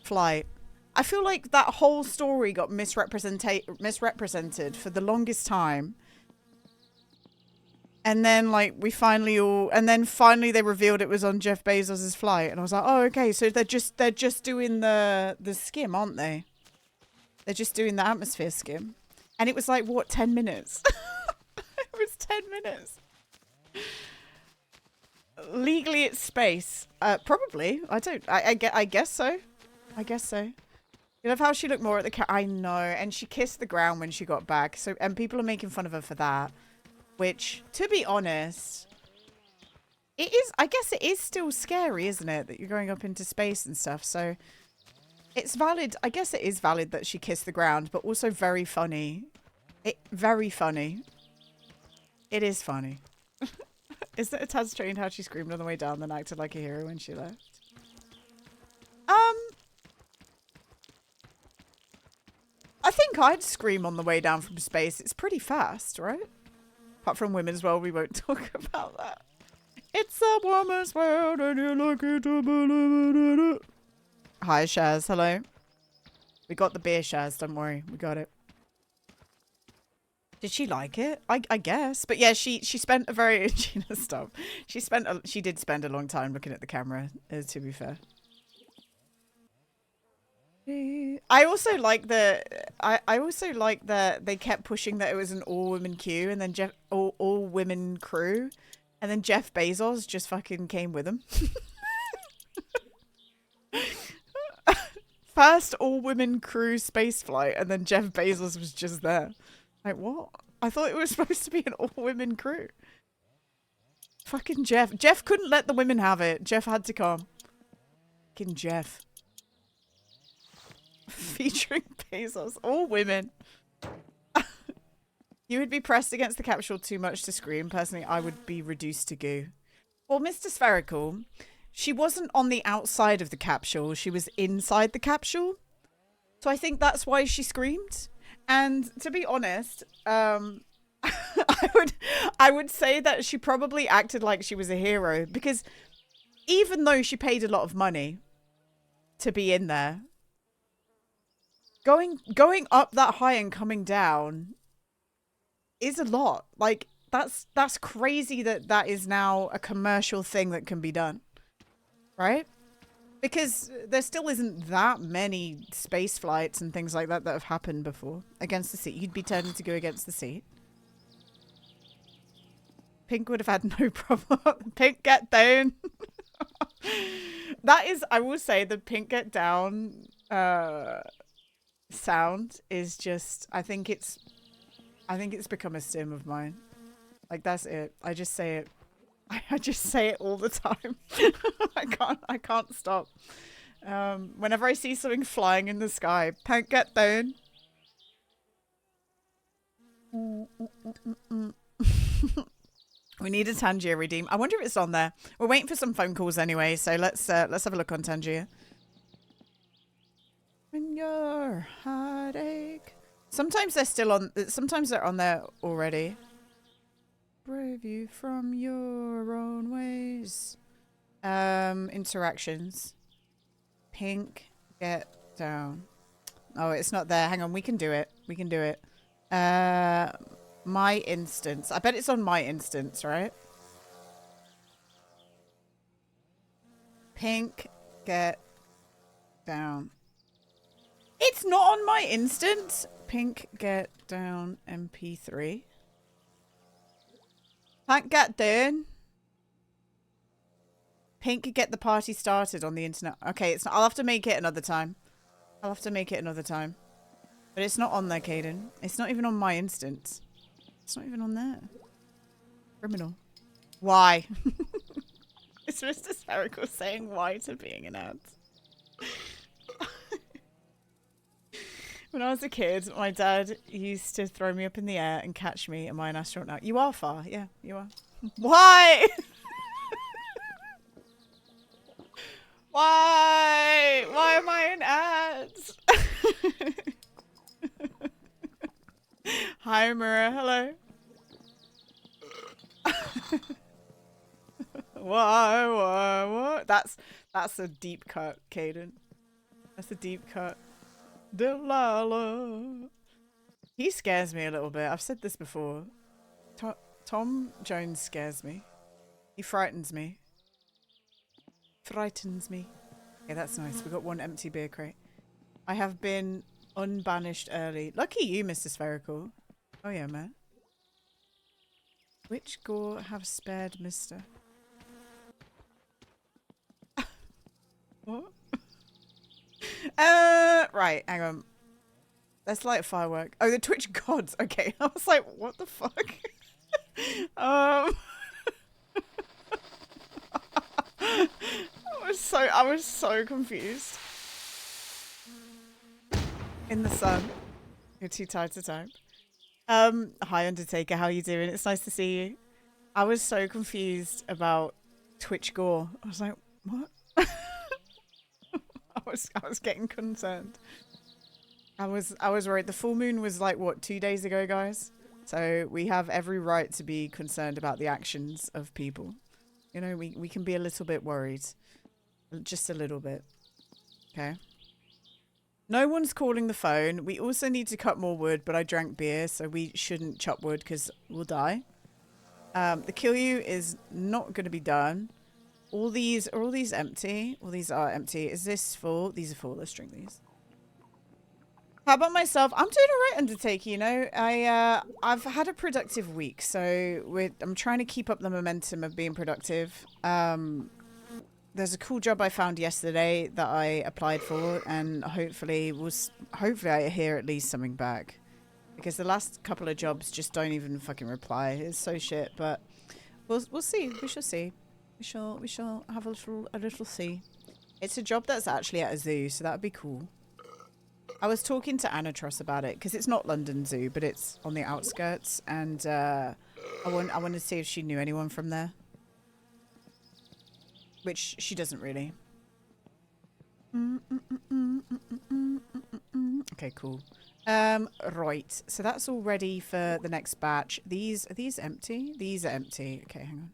flight. I feel like that whole story got misrepresented for the longest time. And then, like, finally they revealed it was on Jeff Bezos's flight, and I was like, oh, okay, so they're just doing the skim, aren't they? They're just doing the atmosphere skim, and it was like, what, 10 minutes? It was 10 minutes. Legally, it's space. Probably. I guess so. I guess so. You love how she looked more at the I know, and she kissed the ground when she got back. So, and people are making fun of her for that. Which, to be honest, it is. I guess it is still scary, isn't it? That you're going up into space and stuff. So it's valid. I guess it is valid that she kissed the ground, but also very funny. Very funny. It is funny. Isn't it a tad strange how she screamed on the way down, then acted like a hero when she left? I think I'd scream on the way down from space. It's pretty fast, right? Apart from women's world, we won't talk about that. It's a woman's world and you're lucky to believe in it. Hi, Shaz. Hello. We got the beer, Shaz. Don't worry. We got it. Did she like it? I guess. But yeah, she spent a very... Stop. She did spend a long time looking at the camera, to be fair. I also like that they kept pushing that it was an all-women queue and then all-women crew, and then Jeff Bezos just fucking came with them. First all-women crew space flight, and then Jeff Bezos was just there. Like, what? I thought it was supposed to be an all-women crew. Fucking Jeff. Jeff couldn't let the women have it. Jeff had to come. Fucking Jeff. Featuring Bezos. All women. You would be pressed against the capsule too much to scream. Personally, I would be reduced to goo. Well, Mr. Spherical, she wasn't on the outside of the capsule. She was inside the capsule. So I think that's why she screamed. And to be honest, I would say that she probably acted like she was a hero, because even though she paid a lot of money to be in there, going up that high and coming down is a lot. Like, that's crazy that is now a commercial thing that can be done, right? Because there still isn't that many space flights and things like that have happened before. Against the seat. You'd be turning to go against the seat. Pink would have had no problem. Pink, get down. That is, I will say, the Pink get down sound is just, I think it's become a sim of mine. Like, that's it. I just say it. I just say it all the time. I can't stop. Whenever I see something flying in the sky, Pink, get down. We need a Tangier redeem. I wonder if it's on there. We're waiting for some phone calls anyway, so let's have a look on Tangier. When your heartache. Sometimes they're still on. Sometimes they're on there already. Brave you from your own ways. Interactions. Pink, get down. Oh, it's not there. Hang on, we can do it. We can do it. My instance. I bet it's on my instance, right? Pink, get down. It's not on my instance. Pink, get down, MP3. Pink, get down. Pink, get the party started on the internet. Okay, it's not, I'll have to make it another time. I'll have to make it another time. But it's not on there, Caden. It's not even on my instance. It's not even on there. Criminal. Why? It's Mr. Spherical saying why to being an ad. When I was a kid, my dad used to throw me up in the air and catch me. Am I an astronaut now? You are far. Yeah, you are. Why? Why? Why am I in ads? Hi, Mira. Hello. Why? What? That's a deep cut, Caden. That's a deep cut. Delilah. He scares me a little bit. I've said this before. Tom Jones scares me. He frightens me. Frightens me. Okay, that's nice. We got one empty beer crate. I have been unbanished early. Lucky you, Mr. Spherical. Oh yeah, man. Which gore have spared Mister? What? Right, hang on. Let's light a firework. Oh, the Twitch gods. Okay, I was like, what the fuck? I was so confused. In the sun. You're too tired to type. Hi Undertaker, how you doing? It's nice to see you. I was so confused about Twitch gore. I was like, what? I was getting concerned. I was worried. The full moon was like, what, 2 days ago, guys? So we have every right to be concerned about the actions of people. You know, we can be a little bit worried. Just a little bit. Okay. No one's calling the phone. We also need to cut more wood, but I drank beer, so we shouldn't chop wood because we'll die. The kill you is not going to be done. Are all these empty? All these are empty. Is this full? These are full. Let's drink these. How about myself? I'm doing all right, Undertaker. You know, I've had a productive week, so I'm trying to keep up the momentum of being productive. There's a cool job I found yesterday that I applied for, and hopefully I hear at least something back, because the last couple of jobs just don't even fucking reply. It's so shit, but we'll see. We shall see. We shall have a little see. It's a job that's actually at a zoo, so that'd be cool. I was talking to Anatros about it because it's not London Zoo, but it's on the outskirts, and I wanted to see if she knew anyone from there. which she doesn't really. Okay, cool. Right. So that's all ready for the next batch. Are these empty? These are empty. Okay, hang on.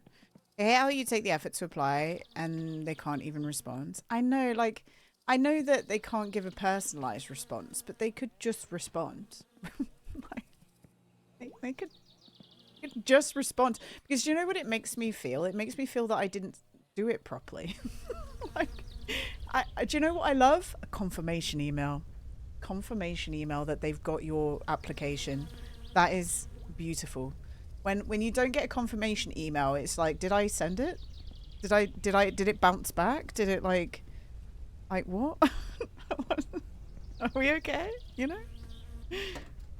I hate how you take the effort to apply and they can't even respond. I know, like, I know that they can't give a personalized response, but they could just respond. Like, they could just respond. Because do you know what it makes me feel? It makes me feel that I didn't do it properly. Like, do you know what I love? A confirmation email. Confirmation email that they've got your application. That is beautiful. When you don't get a confirmation email, it's like, did I send it? Did it bounce back? Did it like what? Are we okay? You know?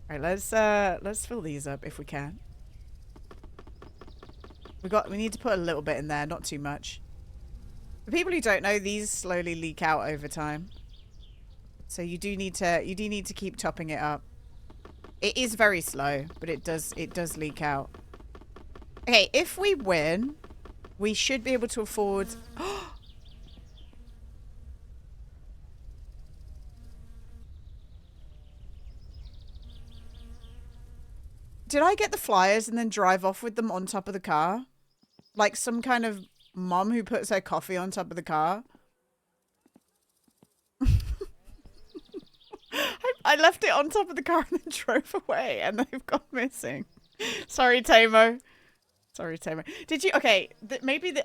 All right, let's fill these up if we can. We need to put a little bit in there, not too much. For people who don't know, these slowly leak out over time. So you do need to keep topping it up. It is very slow, but it does leak out. Okay, if we win, we should be able to afford. Did I get the flyers and then drive off with them on top of the car? Like some kind of mom who puts her coffee on top of the car? I left it on top of the car and then drove away and they've gone missing. Sorry, Tamo. Sorry, Tamo. Did you... Okay,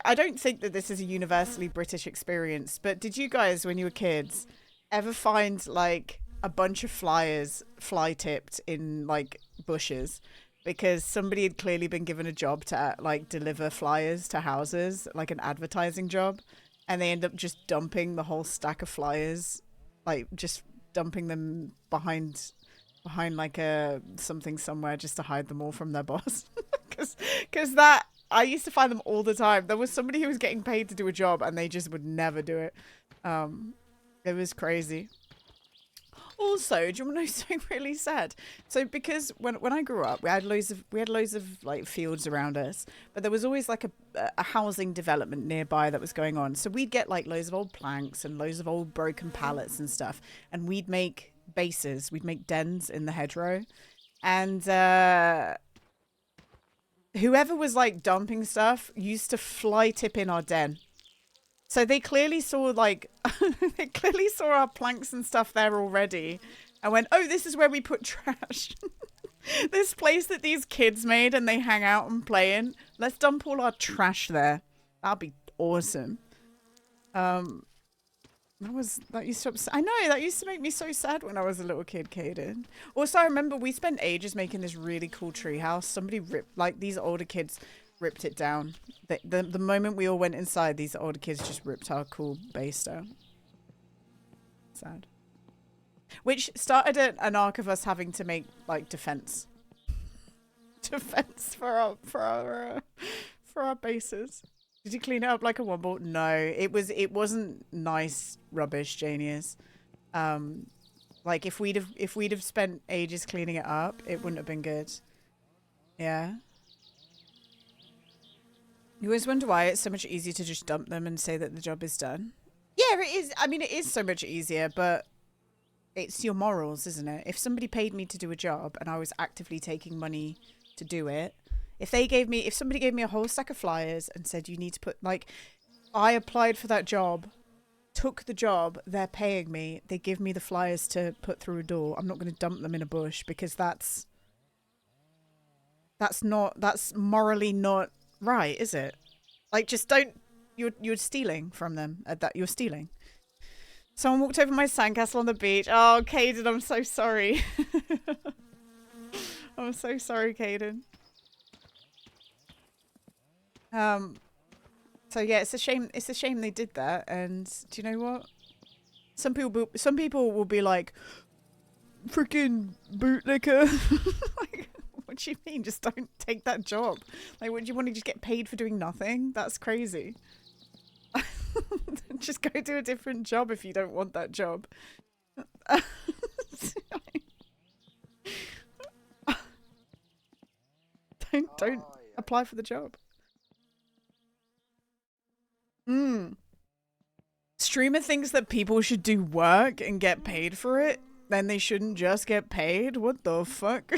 I don't think that this is a universally British experience, but did you guys, when you were kids, ever find, like, a bunch of flyers fly-tipped in, like, bushes? Because somebody had clearly been given a job to, like, deliver flyers to houses, like an advertising job, and they end up just dumping the whole stack of flyers, like, just dumping them behind like a something somewhere just to hide them all from their boss. Because that, I used to find them all the time. There was somebody who was getting paid to do a job and they just would never do it. It was crazy. Also, do you want to know something really sad? So because when I grew up, we had loads of like fields around us, but there was always like a housing development nearby that was going on. So we'd get like loads of old planks and loads of old broken pallets and stuff, and we'd make bases, we'd make dens in the hedgerow, and whoever was like dumping stuff used to fly tip in our den. So they clearly saw like they clearly saw our planks and stuff there already and went, oh, this is where we put trash. This place that these kids made and they hang out and play in. Let's dump all our trash there. That'd be awesome. That used to make me so sad when I was a little kid, Caden. Also, I remember we spent ages making this really cool tree house. Somebody ripped, like, these older kids ripped it down. The moment we all went inside, these older kids just ripped our cool base down. Sad. Which started an arc of us having to make, like, defense for our bases. Did you clean it up like a womble? No, it wasn't nice rubbish, Janius. Like if we'd have spent ages cleaning it up, it wouldn't have been good. Yeah. You always wonder why it's so much easier to just dump them and say that the job is done. Yeah, it is. I mean, it is so much easier, but it's your morals, isn't it? If somebody paid me to do a job and I was actively taking money to do it, if somebody gave me a whole stack of flyers and said you need to put, like, I applied for that job, took the job, they're paying me, they give me the flyers to put through a door, I'm not going to dump them in a bush because that's morally not right, is it? Like, just don't, you're stealing from them at that, you're stealing. Someone walked over my sandcastle on the beach. Oh, Caden, I'm so sorry. I'm so sorry, Caden. So yeah, it's a shame they did that. And do you know what? Some people will be like, freaking bootlicker. Like, what do you mean? Just don't take that job. Like, what do you want to just get paid for doing nothing? That's crazy. Just go do a different job if you don't want that job. Don't apply for the job. Streamer thinks that people should do work and get paid for it. Then they shouldn't just get paid? What the fuck?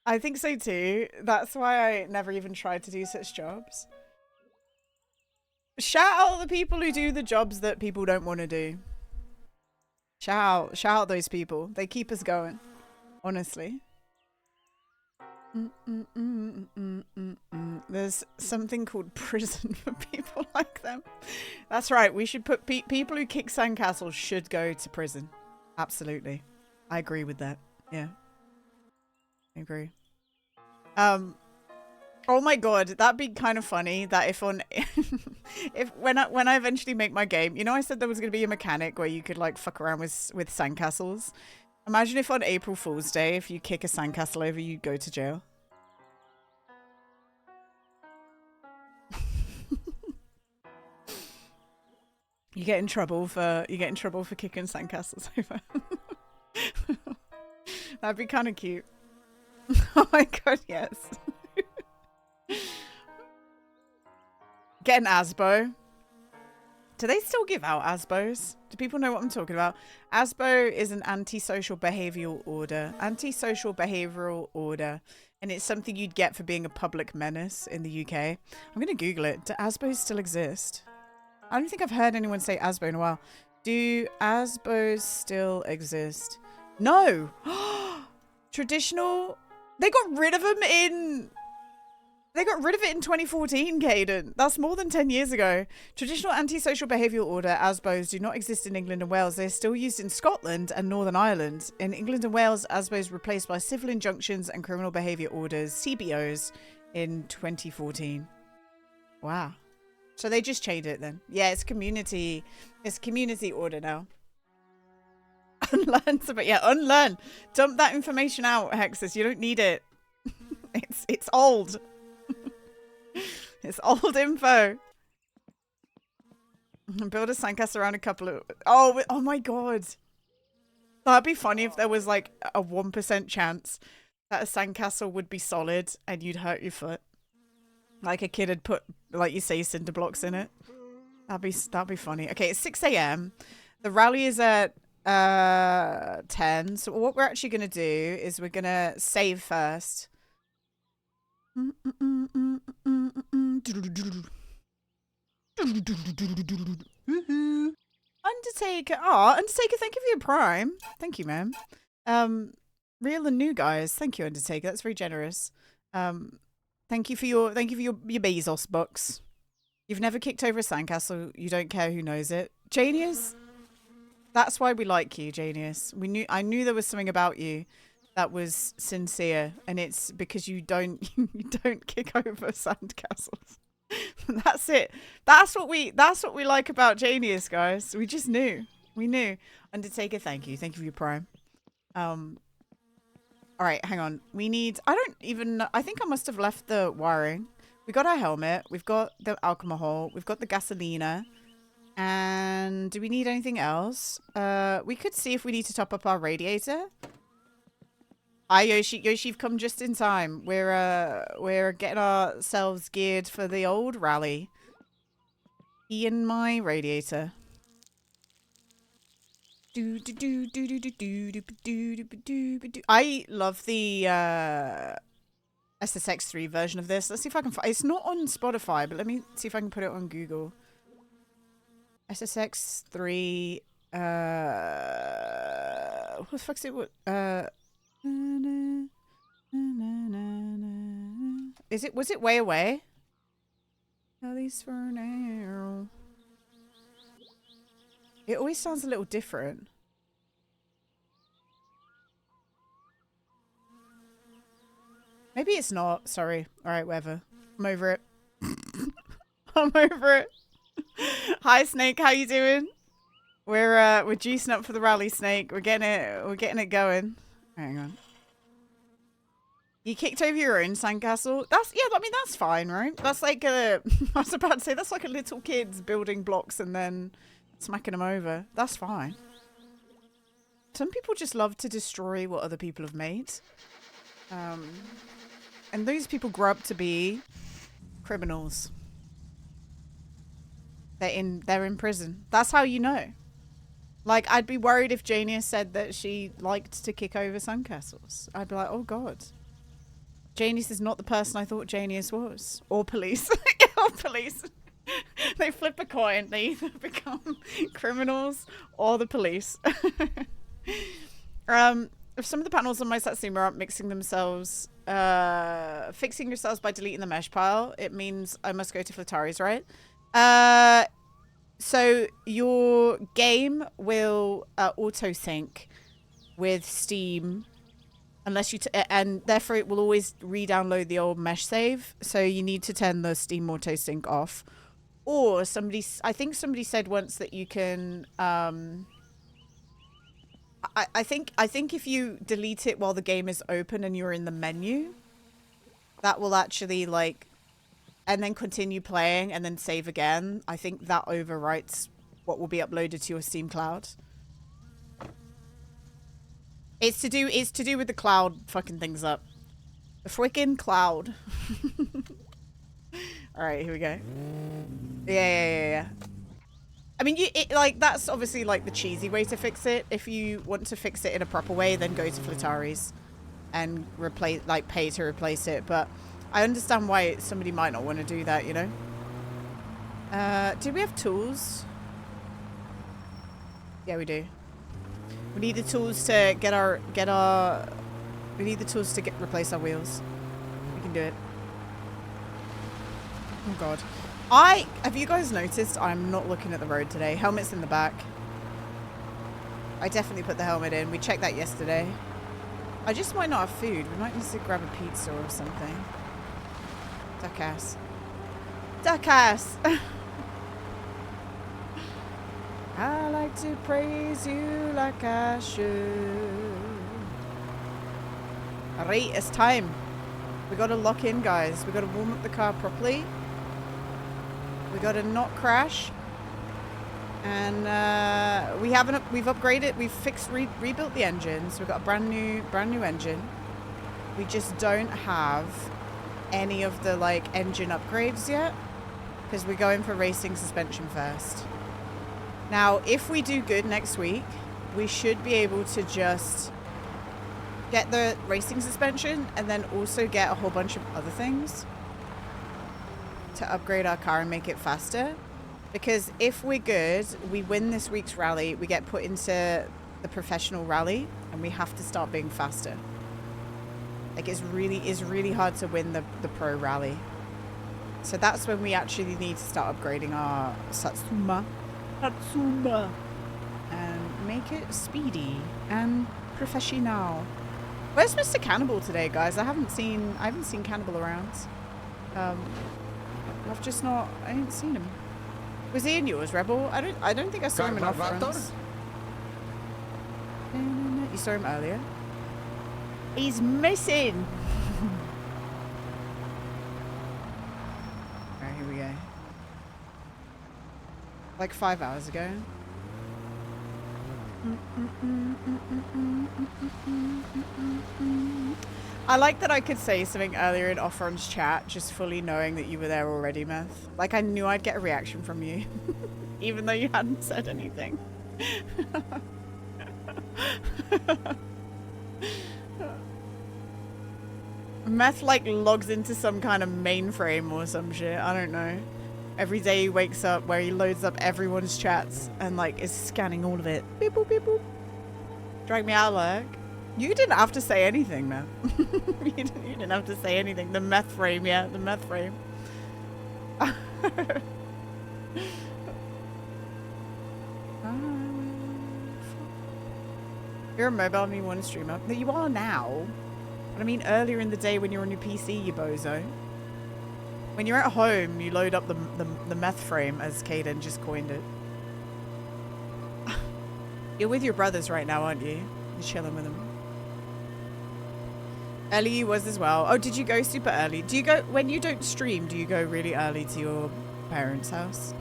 I think so too. That's why I never even tried to do such jobs. Shout out the people who do the jobs that people don't want to do. Shout out those people. They keep us going. Honestly. There's something called prison for people like them. That's right. We should put people who kick sandcastles should go to prison. Absolutely. I agree with that. Yeah. I agree. Oh my god, that'd be kind of funny that if on when I eventually make my game, you know, I said there was going to be a mechanic where you could like fuck around with sandcastles. Imagine if on April Fool's Day, if you kick a sandcastle over, you go to jail. You get in trouble for kicking sandcastles over. That'd be kind of cute. Oh my god, yes. Get an ASBO. Do they still give out ASBOs? Do people know what I'm talking about? ASBO is an antisocial behavioral order. Antisocial behavioral order. And it's something you'd get for being a public menace in the UK. I'm going to Google it. Do ASBOs still exist? I don't think I've heard anyone say ASBO in a while. Do ASBOs still exist? No! Traditional... They got rid of them in... They got rid of it in 2014, Caden. That's more than 10 years ago. Traditional antisocial behavioural order, ASBOs, do not exist in England and Wales. They're still used in Scotland and Northern Ireland. In England and Wales, ASBOs replaced by civil injunctions and criminal behaviour orders, CBOs, in 2014. Wow. So they just changed it then. Yeah, it's community order now. Unlearn, but yeah, unlearn. Dump that information out, Hexus. You don't need it. It's old. It's old info. Build a sandcastle around a couple of... Oh my god. That'd be funny if there was like a 1% chance that a sandcastle would be solid and you'd hurt your foot. Like a kid had put, like you say, cinder blocks in it. That'd be funny. Okay, it's 6 a.m. The rally is at 10. So what we're actually going to do is we're going to save first. Undertaker. Oh, Undertaker, thank you for your prime. Thank you, man. Real and new guys. Thank you, Undertaker. That's very generous. Thank you for your Bezos bucks. You've never kicked over a sandcastle. You don't care who knows it. Janius. That's why we like you, Janius. I knew there was something about you that was sincere, and it's because you don't kick over sandcastles. That's it. That's what we like about Janius, guys. We just knew. We knew. Undertaker, thank you. Thank you for your prime. All right, hang on. We need... I think I must have left the wiring. We got our helmet. We've got the alcohol. We've got the gasolina. And do we need anything else? We could see if we need to top up our radiator. Hi, Yoshi. Yoshi, you've come just in time. We're getting ourselves geared for the old rally. In my radiator. I love the SSX3 version of this. Let's see if I can find... It's not on Spotify, but let me see if I can put it on Google. SSX3... what the fuck's it? Was it Way Away? At least for now. It always sounds a little different. Maybe it's not. Sorry. Alright, whatever. I'm over it. I'm over it. Hi, Snake. How you doing? We're juicing up for the rally, Snake. We're getting it going. Hang on. You kicked over your own sandcastle? That's fine, right? That's like I was about to say, that's like a little kid's building blocks and then smacking them over. That's fine. Some people just love to destroy what other people have made. And those people grow up to be criminals. They're in prison. That's how you know. Like, I'd be worried if Jania said that she liked to kick over sandcastles. I'd be like, oh god. Janice is not the person I thought Janice was. Or police. Or police. They flip a coin. They either become criminals or the police. If some of the panels on my Satsuma aren't mixing themselves, fixing yourselves by deleting the mesh pile, it means I must go to Flatari's, right? So your game will auto-sync with Steam, unless you and therefore it will always re-download the old mesh save. So you need to turn the Steam auto-sync off. Or I think somebody said once that you can. I think if you delete it while the game is open and you're in the menu, that will actually like. And then continue playing and then save again. I think that overwrites what will be uploaded to your Steam cloud. It's to do with the cloud fucking things up. The freaking cloud. Alright, here we go. Yeah. I mean, that's obviously like the cheesy way to fix it. If you want to fix it in a proper way, then go to Flatari's and pay to replace it. But I understand why somebody might not want to do that, you know? Do we have tools? Yeah, we do. We need the tools to replace our wheels. We can do it. Oh god. Have you guys noticed I'm not looking at the road today? Helmet's in the back. I definitely put the helmet in. We checked that yesterday. I just might not have food. We might need to grab a pizza or something. Duck ass. Duck ass! I like to praise you like I should. Alright, it's time. We gotta lock in, guys. We gotta warm up the car properly. We gotta not crash. And we've upgraded, rebuilt the engine. So we've got a brand new engine. We just don't have any of the like engine upgrades yet because we're going for racing suspension first. Now if we do good next week, we should be able to just get the racing suspension and then also get a whole bunch of other things to upgrade our car and make it faster. Because if we're good, we win this week's rally, we get put into the professional rally and we have to start being faster. Like it's really hard to win the pro rally. So that's when we actually need to start upgrading our Satsuma. And make it speedy and professional. Where's Mr. Cannibal today, guys? I haven't seen Cannibal around. I haven't seen him. Was he in yours, Rebel? I don't think I saw him in Off-Runs. You saw him earlier. He's missing. Alright, here we go. Like 5 hours ago. I like that I could say something earlier in Offron's chat, just fully knowing that you were there already, Meth. Like I knew I'd get a reaction from you, even though you hadn't said anything. Meth like logs into some kind of mainframe or some shit. I don't know. Every day he wakes up where he loads up everyone's chats and like is scanning all of it. Beep boop beep boop. Drag me out like. You didn't have to say anything, Meth. you didn't have to say anything. The meth frame, yeah, the meth frame. You're a mobile and you want to stream up. No, you are now. But I mean earlier in the day when you're on your PC, you bozo. When you're at home, you load up the meth frame, as Kaden just coined it. You're with your brothers right now, aren't you? You're chilling with them. Ellie was as well. Oh, did you go super early? Do you go, when you don't stream, do you go really early to your parents' house?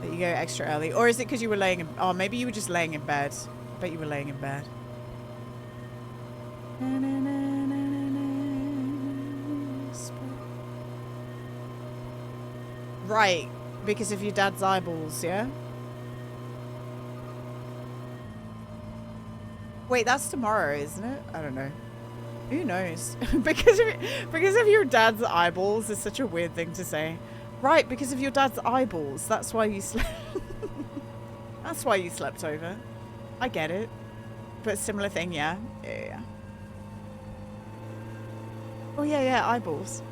That you go extra early? Or is it because you were laying in, oh, maybe you were just laying in bed. I bet you were laying in bed. Right, because of your dad's eyeballs, yeah? Wait, that's tomorrow, isn't it? I don't know. Who knows? because of your dad's eyeballs is such a weird thing to say. Right, because of your dad's eyeballs. That's why you slept. That's why you slept over. I get it. But similar thing, yeah. Yeah. Oh yeah, eyeballs.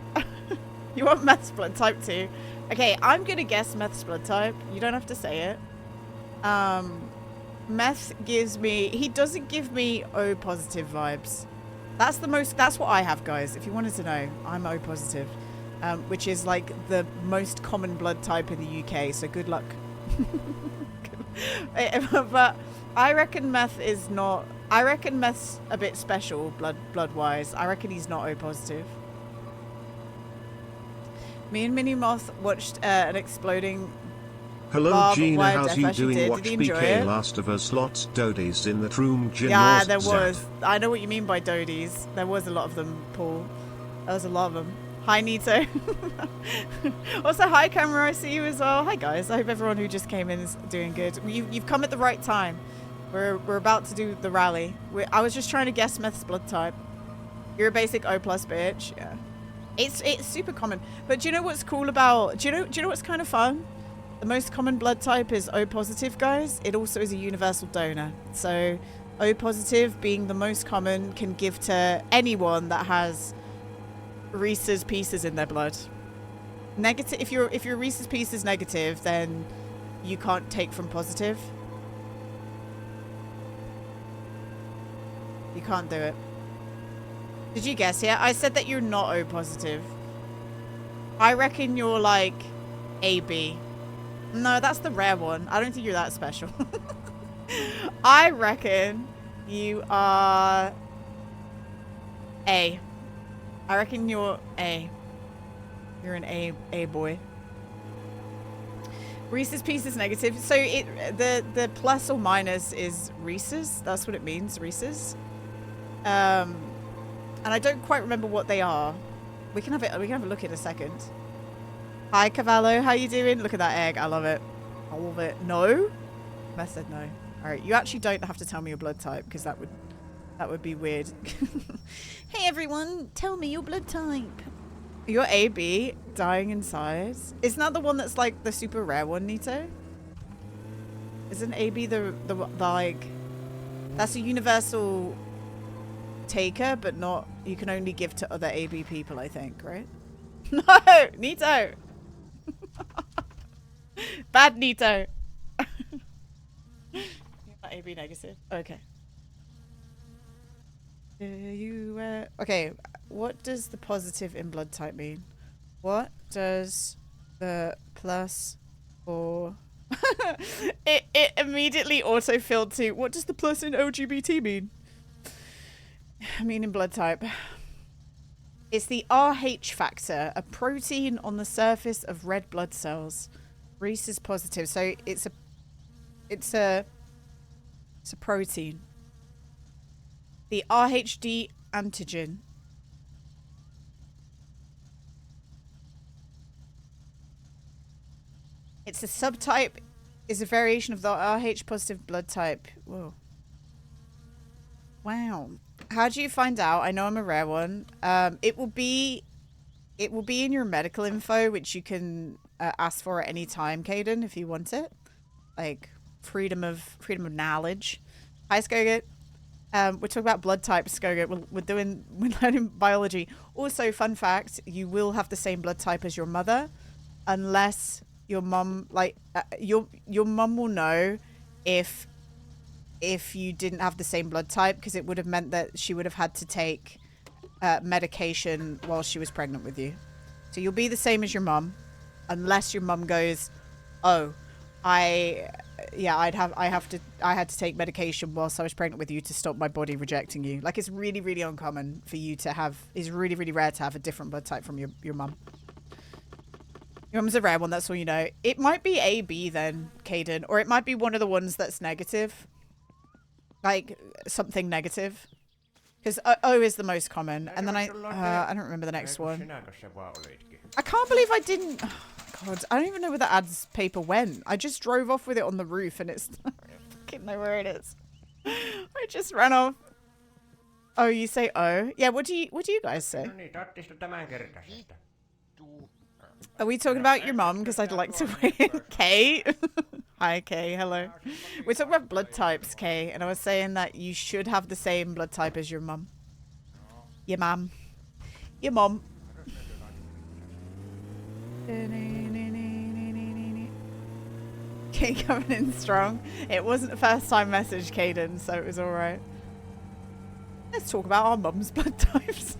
You want meth's blood type too? Okay, I'm gonna guess meth's blood type. You don't have to say it. Meth gives me... He doesn't give me O positive vibes. That's what I have, guys. If you wanted to know, I'm O positive. Which is like the most common blood type in the UK, so good luck. But I reckon meth is not... I reckon meth's a bit special, blood-wise. I reckon he's not O positive. Me and Minnie Moth watched an exploding... Hello Gina, how's you doing? Did Watch he enjoy BK it? Last of Us lots Dodies in the room. Yeah, there was. I know what you mean by Dodies. There was a lot of them, Paul. There was a lot of them. Hi, Nito. Also, hi, Camera. I see you as well. Hi, guys. I hope everyone who just came in is doing good. You've come at the right time. We're about to do the rally. I was just trying to guess Meth's blood type. You're a basic O plus bitch. Yeah. It's super common. But do you know what's cool about... Do you know what's kind of fun? The most common blood type is O positive, guys. It also is a universal donor. So O positive, being the most common, can give to anyone that has Reese's Pieces in their blood. Negative. If your Reese's Pieces negative, then you can't take from positive. You can't do it. Did you guess? Yeah, I said that you're not O positive. I reckon you're like AB. No, that's the rare one. I don't think you're that special. I reckon you are A. I reckon you're A. You're an A boy. Reese's Pieces negative. So the plus or minus is Reese's. That's what it means, Reese's. And I don't quite remember what they are. We can have a look in a second. Hi, Cavallo. How you doing? Look at that egg. I love it. I love it. No? Meth said no. All right. You actually don't have to tell me your blood type because that would be weird. Hey, everyone. Tell me your blood type. You're AB. Dying inside. Isn't that the one that's like the super rare one, Nito? Isn't AB the like... That's a universal taker, but not... You can only give to other AB people, I think, right? No! Nito! Bad Nito. You're not AB negative. Okay. Okay. What does the positive in blood type mean? What does the plus or it immediately auto-filled to what does the plus in LGBT mean? I mean in blood type. It's the Rh factor, a protein on the surface of red blood cells. Reese is positive, so it's a protein. The RhD antigen. It's a subtype, is a variation of the Rh positive blood type. Whoa. Wow. How do you find out? I know I'm a rare one. It will be in your medical info, which you can ask for at any time, Caden, if you want it. Like freedom of knowledge. Hi, Skoget. We're talking about blood types, Skoget. We're learning biology. Also, fun fact: you will have the same blood type as your mother, unless your mum, like your mum, will know if you didn't have the same blood type, because it would have meant that she would have had to take medication while she was pregnant with you. So you'll be the same as your mum, unless your mum goes, oh, I had to take medication whilst I was pregnant with you to stop my body rejecting you. Like, it's really, really uncommon for you to have, it's really, really rare to have a different blood type from your mum. Your mum's a rare one, that's all you know. It might be AB then, Caden, or it might be one of the ones that's negative. Like, something negative. Because O is the most common, and then I don't remember the next one. I can't believe I didn't God, I don't even know where the ads paper went. I just drove off with it on the roof and it's... I fucking know where it is. I just ran off. Oh, you say oh? Yeah, what do you guys say? Are we talking about your mum? Because I'd like to wait. Kay? Hi, Kay. Hello. We're talking about blood types, Kay. And I was saying that you should have the same blood type as your mum. Your mum. Your mum. Kay coming in strong. It wasn't a first time message, Caden, so it was alright. Let's talk about our mum's blood types.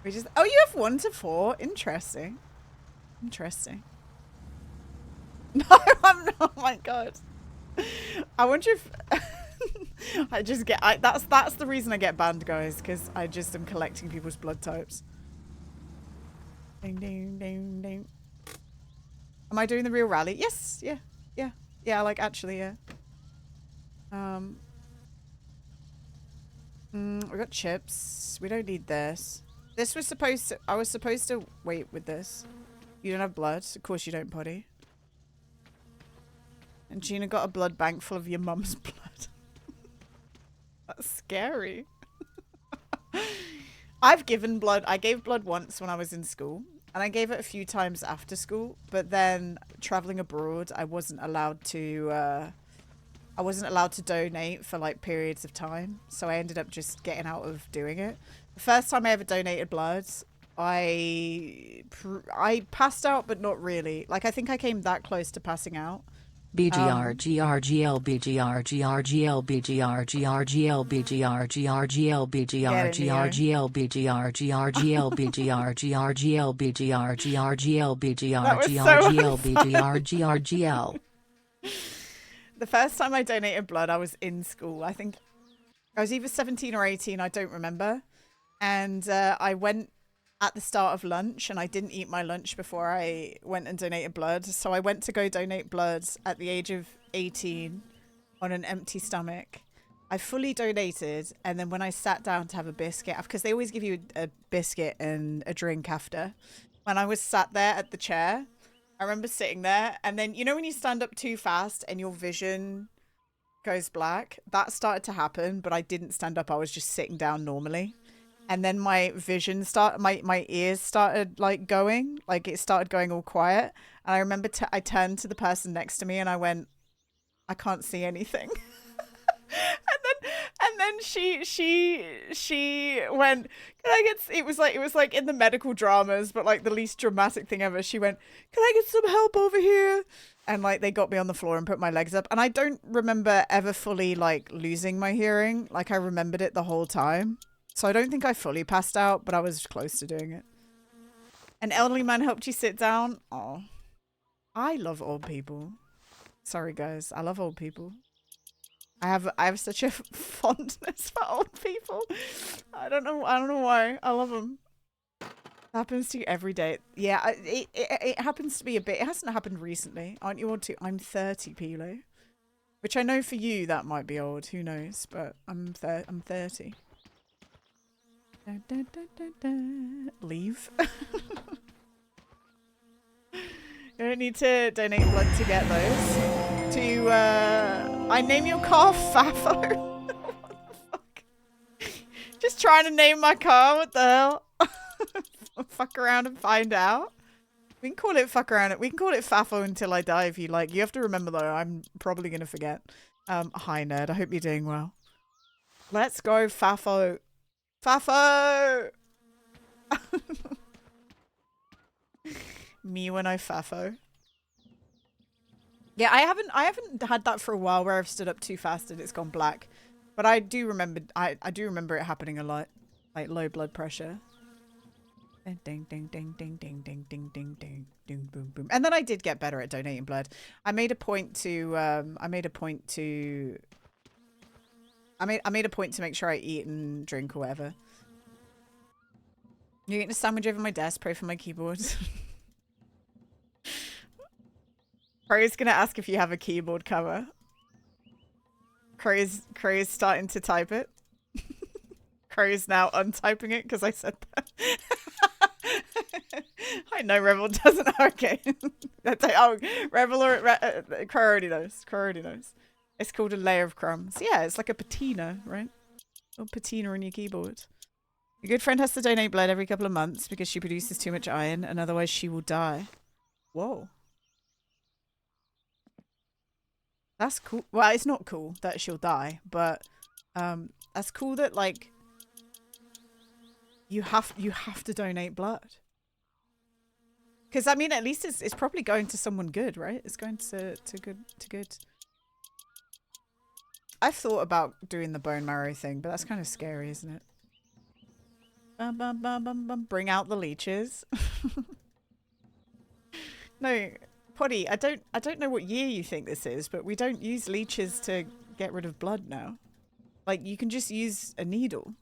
We just... Oh, you have 1 to 4. Interesting. Interesting. No, I'm not. Oh my god. I wonder if... I just get... That's the reason I get banned, guys, because I just am collecting people's blood types. Ding, ding, ding, ding. Am I doing the real rally? Yes. Yeah. Yeah. Yeah, like, actually, yeah. We got chips. We don't need this. This was supposed to... I was supposed to wait with this. You don't have blood. Of course you don't, potty. And Gina got a blood bank full of your mum's blood. That's scary. I've given blood. I gave blood once when I was in school. And I gave it a few times after school. But then, traveling abroad, I wasn't allowed to... I wasn't allowed to donate for like periods of time. So I ended up just getting out of doing it. The first time I ever donated blood, I passed out, but not really. Like, I think I came that close to passing out. BGRGRGL BGRGRGL BGRGRGL BGRGRGL BGRGRGL BGRGRGL BGRGRGL BGRGRGL BGRGRGL BGRGRGL. The first time I donated blood, I was in school. I think I was either 17 or 18. I don't remember. And I went at the start of lunch and I didn't eat my lunch before I went and donated blood. So I went to go donate blood at the age of 18 on an empty stomach. I fully donated. And then when I sat down to have a biscuit, because they always give you a biscuit and a drink after. When I was sat there at the chair, I remember sitting there, and then, you know when you stand up too fast and your vision goes black? That started to happen, but I didn't stand up. I was just sitting down normally. And then my vision my ears started like going, like it started going all quiet. And I remember I turned to the person next to me and I went, I can't see anything. And then she went, can I get, it was like in the medical dramas, but like the least dramatic thing ever. She went, can I get some help over here? And like they got me on the floor and put my legs up. And I don't remember ever fully like losing my hearing. Like I remembered it the whole time. So I don't think I fully passed out, but I was close to doing it. An elderly man helped you sit down. Oh, I love old people. Sorry guys, I love old people. I have such a fondness for old people. I don't know why. I love them. It happens to you every day. Yeah, it happens to be a bit. It hasn't happened recently. Aren't you old too? I'm 30, Pilo. Which I know for you that might be old. Who knows? But I'm 30. Leave. You don't need to donate blood to get those. I name your car Fafo. What the fuck? Just trying to name my car. What the hell? Fuck around and find out. We can call it fuck around. We can call it Fafo until I die if you like. You have to remember though, I'm probably gonna forget. Hi nerd. I hope you're doing well. Let's go Fafo. Fafo. Me when I Fafo. Yeah, I haven't had that for a while where I've stood up too fast and it's gone black. But I do remember I do remember it happening a lot. Like low blood pressure. Ding ding ding ding ding ding ding ding ding ding boom boom. And then I did get better at donating blood. I made a point to make sure I eat and drink or whatever. You're eating a sandwich over my desk, pray for my keyboard. Crow's gonna ask if you have a keyboard cover. Crow's starting to type it. Crow's now untyping it because I said that. I know Rebel doesn't. Okay. Oh, Rebel or Crow already knows. Crow already knows. It's called a layer of crumbs. Yeah, it's like a patina, right? A patina on your keyboard. Your good friend has to donate blood every couple of months because she produces too much iron and otherwise she will die. Whoa. That's cool. Well, it's not cool that she'll die, but that's cool that like you have to donate blood. Because I mean, at least it's probably going to someone good, right? It's going to good. I've thought about doing the bone marrow thing, but that's kind of scary, isn't it? Bring out the leeches. No, Poddy, I don't know what year you think this is, but we don't use leeches to get rid of blood now. Like you can just use a needle.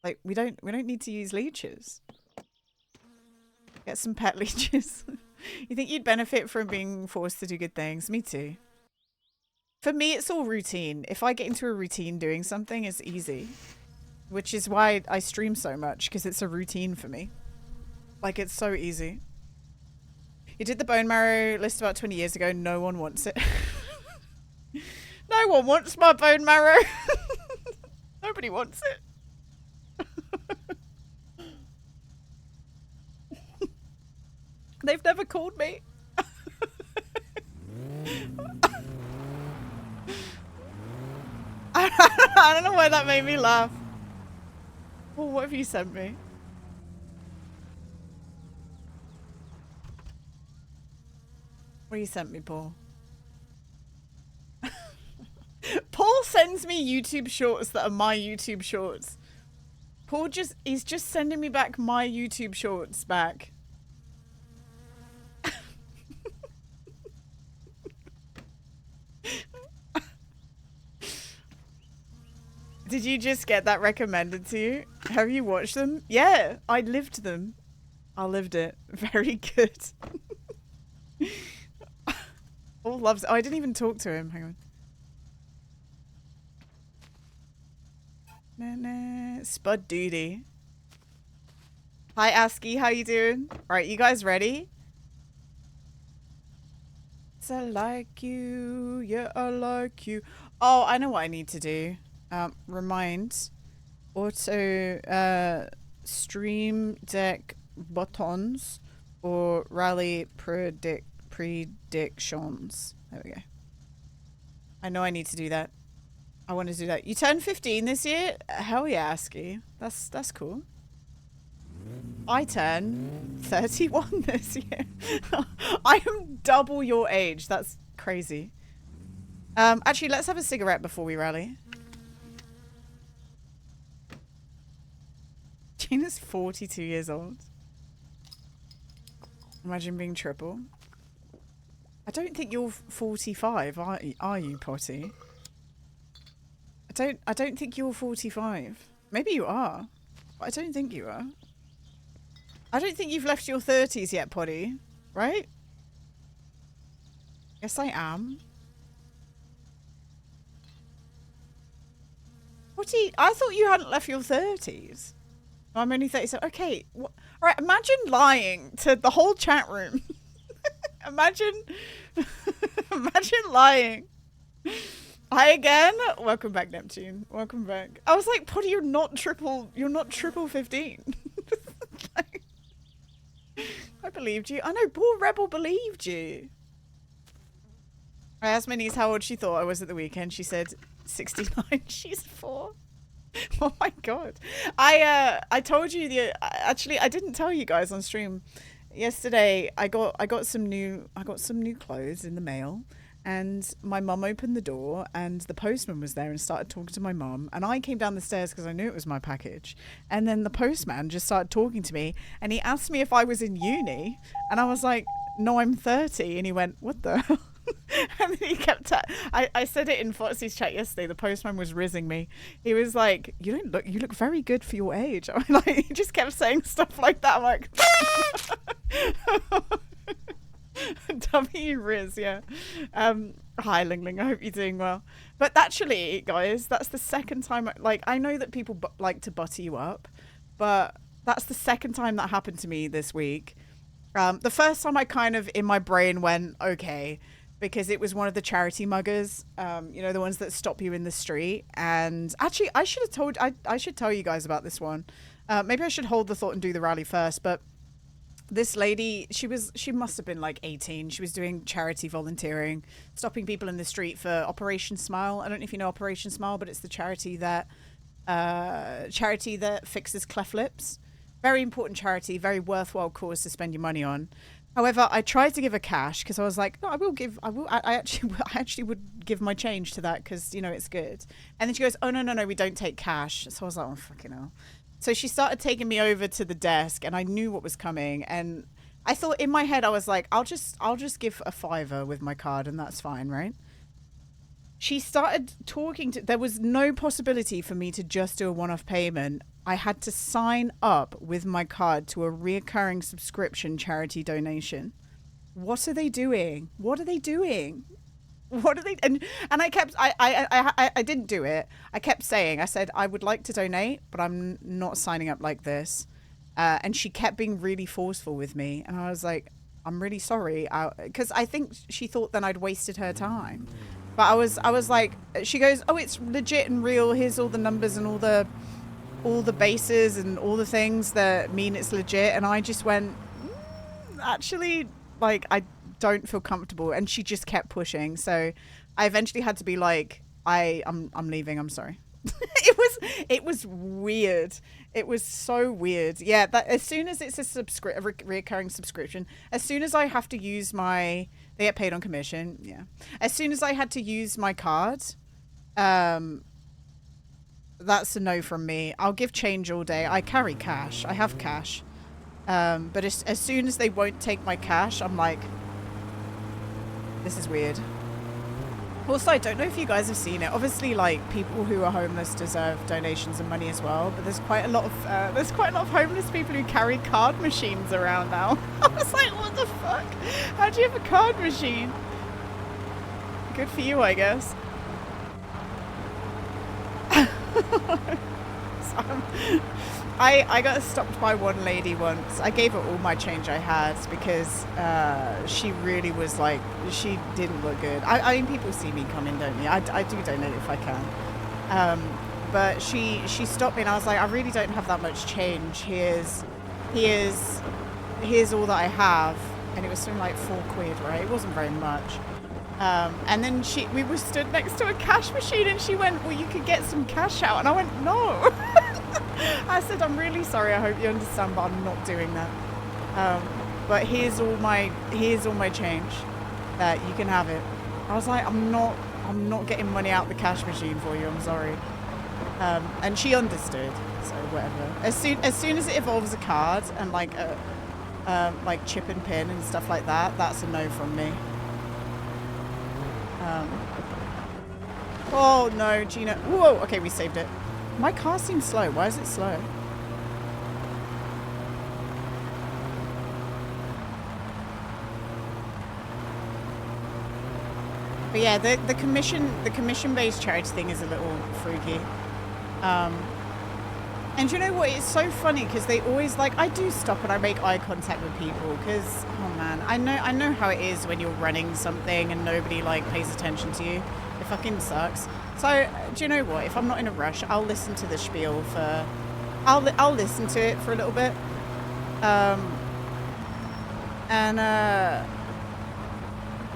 Like we don't need to use leeches. Get some pet leeches. You think you'd benefit from being forced to do good things? Me too. For me, it's all routine. If I get into a routine doing something, it's easy. Which is why I stream so much, because it's a routine for me. Like, it's so easy. You did the bone marrow list about 20 years ago. No one wants it. No one wants my bone marrow. Nobody wants it. They've never called me. I don't know why that made me laugh. Oh, what have you sent me? What have you sent me, Paul? Paul sends me YouTube shorts that are my YouTube shorts. Paul he's just sending me back my YouTube shorts back. Did you just get that recommended to you? Have you watched them? Yeah, I lived them. I lived it. Very good. Paul loves it. Oh, I didn't even talk to him. Hang on. Spud Duty. Hi, ASCII. How you doing? All right, you guys ready? I like you. Yeah, I like you. Oh, I know what I need to do. Remind auto stream deck buttons or rally predictions. There we go. I know I need to do that. I want to do that. You turned 15 this year? Hell yeah, ASCII. That's cool. I turn 31 this year. I am double your age. That's crazy. Actually, let's have a cigarette before we rally. Gina's 42 years old. Imagine being triple. I don't think you're 45, are you, Potty? I don't think you're 45. Maybe you are, but I don't think you are. I don't think you've left your 30s yet, Potty. Right? Yes, I am. Potty, I thought you hadn't left your 30s. I'm only 37. Okay. All right. Imagine lying to the whole chat room. Imagine lying. Hi again. Welcome back, Neptune. Welcome back. I was like, Potty, you're not triple 15. Like, I believed you. I know, poor Rebel believed you. I asked Minnie's how old she thought I was at the weekend. She said 69. She's 4. Oh my god. I told you actually I didn't tell you guys on stream. Yesterday I got some new clothes in the mail, and my mum opened the door and the postman was there and started talking to my mum, and I came down the stairs because I knew it was my package, and then the postman just started talking to me and he asked me if I was in uni, and I was like, no, I'm 30, and he went, what the hell? And then he kept I said it in Foxy's chat yesterday. The postman was rizzing me. He was like, you look very good for your age. I'm like, he just kept saying stuff like that. I'm like W Riz, yeah. Hi, Ling Ling. I hope you're doing well. But actually, guys, that's the second time. Like, I know that people like to butter you up, but that's the second time that happened to me this week. The first time I kind of in my brain went okay, because it was one of the charity muggers, you know, the ones that stop you in the street. And actually, I should have told. I should tell you guys about this one. Maybe I should hold the thought and do the rally first, but. This lady, she must have been like 18. She was doing charity volunteering, stopping people in the street for Operation Smile. I don't know if you know Operation Smile, but it's the charity that fixes cleft lips. Very important charity, very worthwhile cause to spend your money on. However, I tried to give her cash because I was like, no, I actually would give my change to that because, you know, it's good. And then she goes, oh, no, we don't take cash. So I was like, oh, fucking hell. So she started taking me over to the desk and I knew what was coming. And I thought in my head, I was like, I'll just give a $5 with my card and that's fine, right? She started talking to, there was no possibility for me to just do a one-off payment. I had to sign up with my card to a reoccurring subscription charity donation. What are they doing? What are they doing? What are they? And I kept, I didn't do it. I kept saying, I said, I would like to donate, but I'm not signing up like this. And she kept being really forceful with me. And I was like, I'm really sorry. Because I think she thought then I'd wasted her time. But I was like, she goes, oh, it's legit and real. Here's all the numbers and all the bases and all the things that mean it's legit. And I just went, actually, like, I don't feel comfortable. And she just kept pushing. So I eventually had to be like, I'm leaving. I'm sorry. It was weird. It was so weird. Yeah. That as soon as it's a recurring subscription, as soon as I have to use they get paid on commission. Yeah. As soon as I had to use my card, that's a no from me. I'll give change all day. I carry cash. I have cash. But as soon as they won't take my cash, I'm like, this is weird. Also, I don't know if you guys have seen it. Obviously, like, people who are homeless deserve donations and money as well. But there's quite a lot of homeless people who carry card machines around now. I was like, what the fuck? How do you have a card machine? Good for you, I guess. I got stopped by one lady once. I gave her all my change I had because she really was like, she didn't look good. I mean, people see me come in, don't you? I do donate if I can. But she stopped me and I was like, I really don't have that much change. Here's all that I have. And it was something like £4, right? It wasn't very much. And then we were stood next to a cash machine and she went, well, you could get some cash out. And I went, no. I said, I'm really sorry. I hope you understand, but I'm not doing that. But here's all my change. That you can have it. I was like, I'm not getting money out the cash machine for you. I'm sorry. And she understood. So whatever. As soon as it involves a card and like like chip and pin and stuff like that, that's a no from me. Oh no, Gina. Whoa. Okay, we saved it. My car seems slow. Why is it slow? But yeah, the commission-based charity thing is a little freaky. And you know what? It's so funny because they always like, I do stop and I make eye contact with people because, oh man, I know how it is when you're running something and nobody like pays attention to you. It fucking sucks. So, do you know what? If I'm not in a rush, I'll listen to the spiel for... I'll listen to it for a little bit.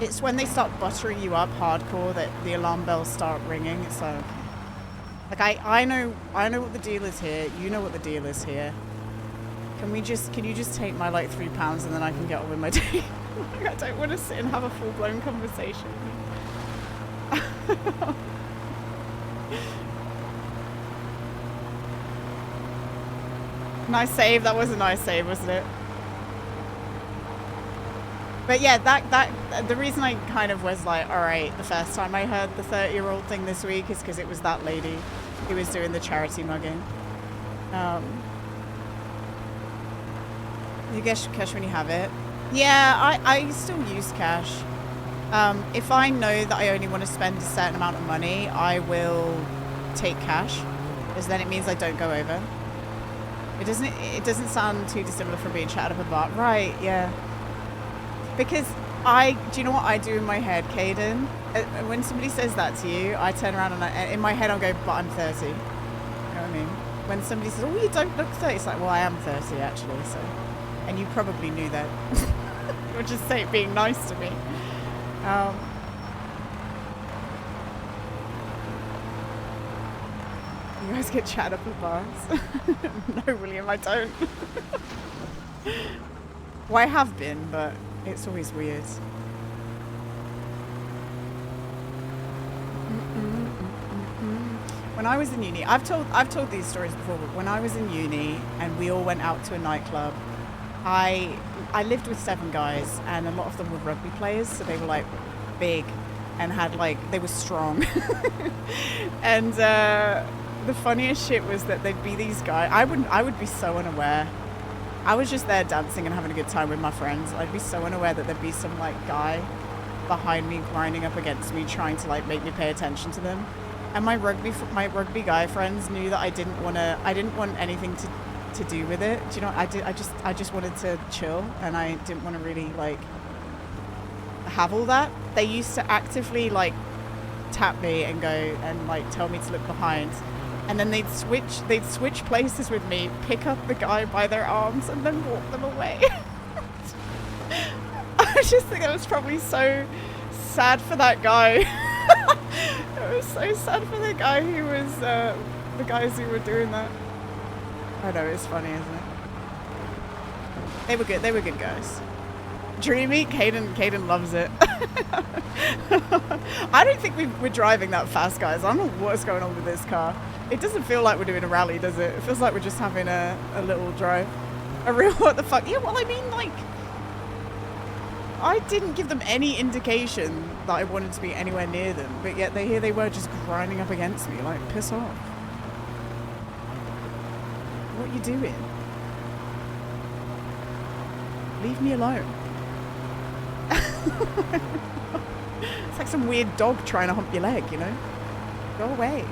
It's when they start buttering you up hardcore that the alarm bells start ringing. It's like I know what the deal is here. You know what the deal is here. Can you just take my like £3 and then I can get on with my day? Like, I don't want to sit and have a full-blown conversation. Nice save. That was a nice save, wasn't it? But yeah, that the reason I kind of was like, all right, the first time I heard the 30-year-old thing this week is because it was that lady who was doing the charity mugging. You guess cash when you have it. Yeah, I still use cash. If I know that I only want to spend a certain amount of money, I will take cash, because then it means I don't go over. It doesn't sound too dissimilar from being chatted up about. Right, yeah. Because do you know what I do in my head, Caden? When somebody says that to you, I turn around and in my head I'll go, but I'm 30. You know what I mean? When somebody says, oh, you don't look 30, it's like, well, I am 30 actually, so. And you probably knew that. You're just being nice to me. You guys get chat up at bars? No, William, I don't. Well, I have been, but it's always weird. When I was in uni, I've told these stories before, but when I was in uni and we all went out to a nightclub, I lived with 7 guys, and a lot of them were rugby players, so they were like big and had they were strong. And the funniest shit was that they'd be these guys. I would be so unaware. I was just there dancing and having a good time with my friends. I'd be so unaware that there'd be some guy behind me grinding up against me, trying to make me pay attention to them. And my rugby guy friends knew that I didn't want anything to do with it. Do you know? I just wanted to chill, and I didn't want to really have all that. They used to actively tap me and go and tell me to look behind, and then they'd switch places with me, pick up the guy by their arms, and then walk them away. I just think it was probably so sad for that guy. It was so sad for the guy who was the guys who were doing that. I know, it's funny, isn't it? They were good. They were good guys. Dreamy, Caden loves it. I don't think we're driving that fast, guys. I don't know what's going on with this car. It doesn't feel like we're doing a rally, does it? It feels like we're just having a little drive. A real what the fuck? Yeah, well, I mean, I didn't give them any indication that I wanted to be anywhere near them, but yet here they were just grinding up against me, piss off. What are you doing? Leave me alone. It's like some weird dog trying to hump your leg, you know? Go away.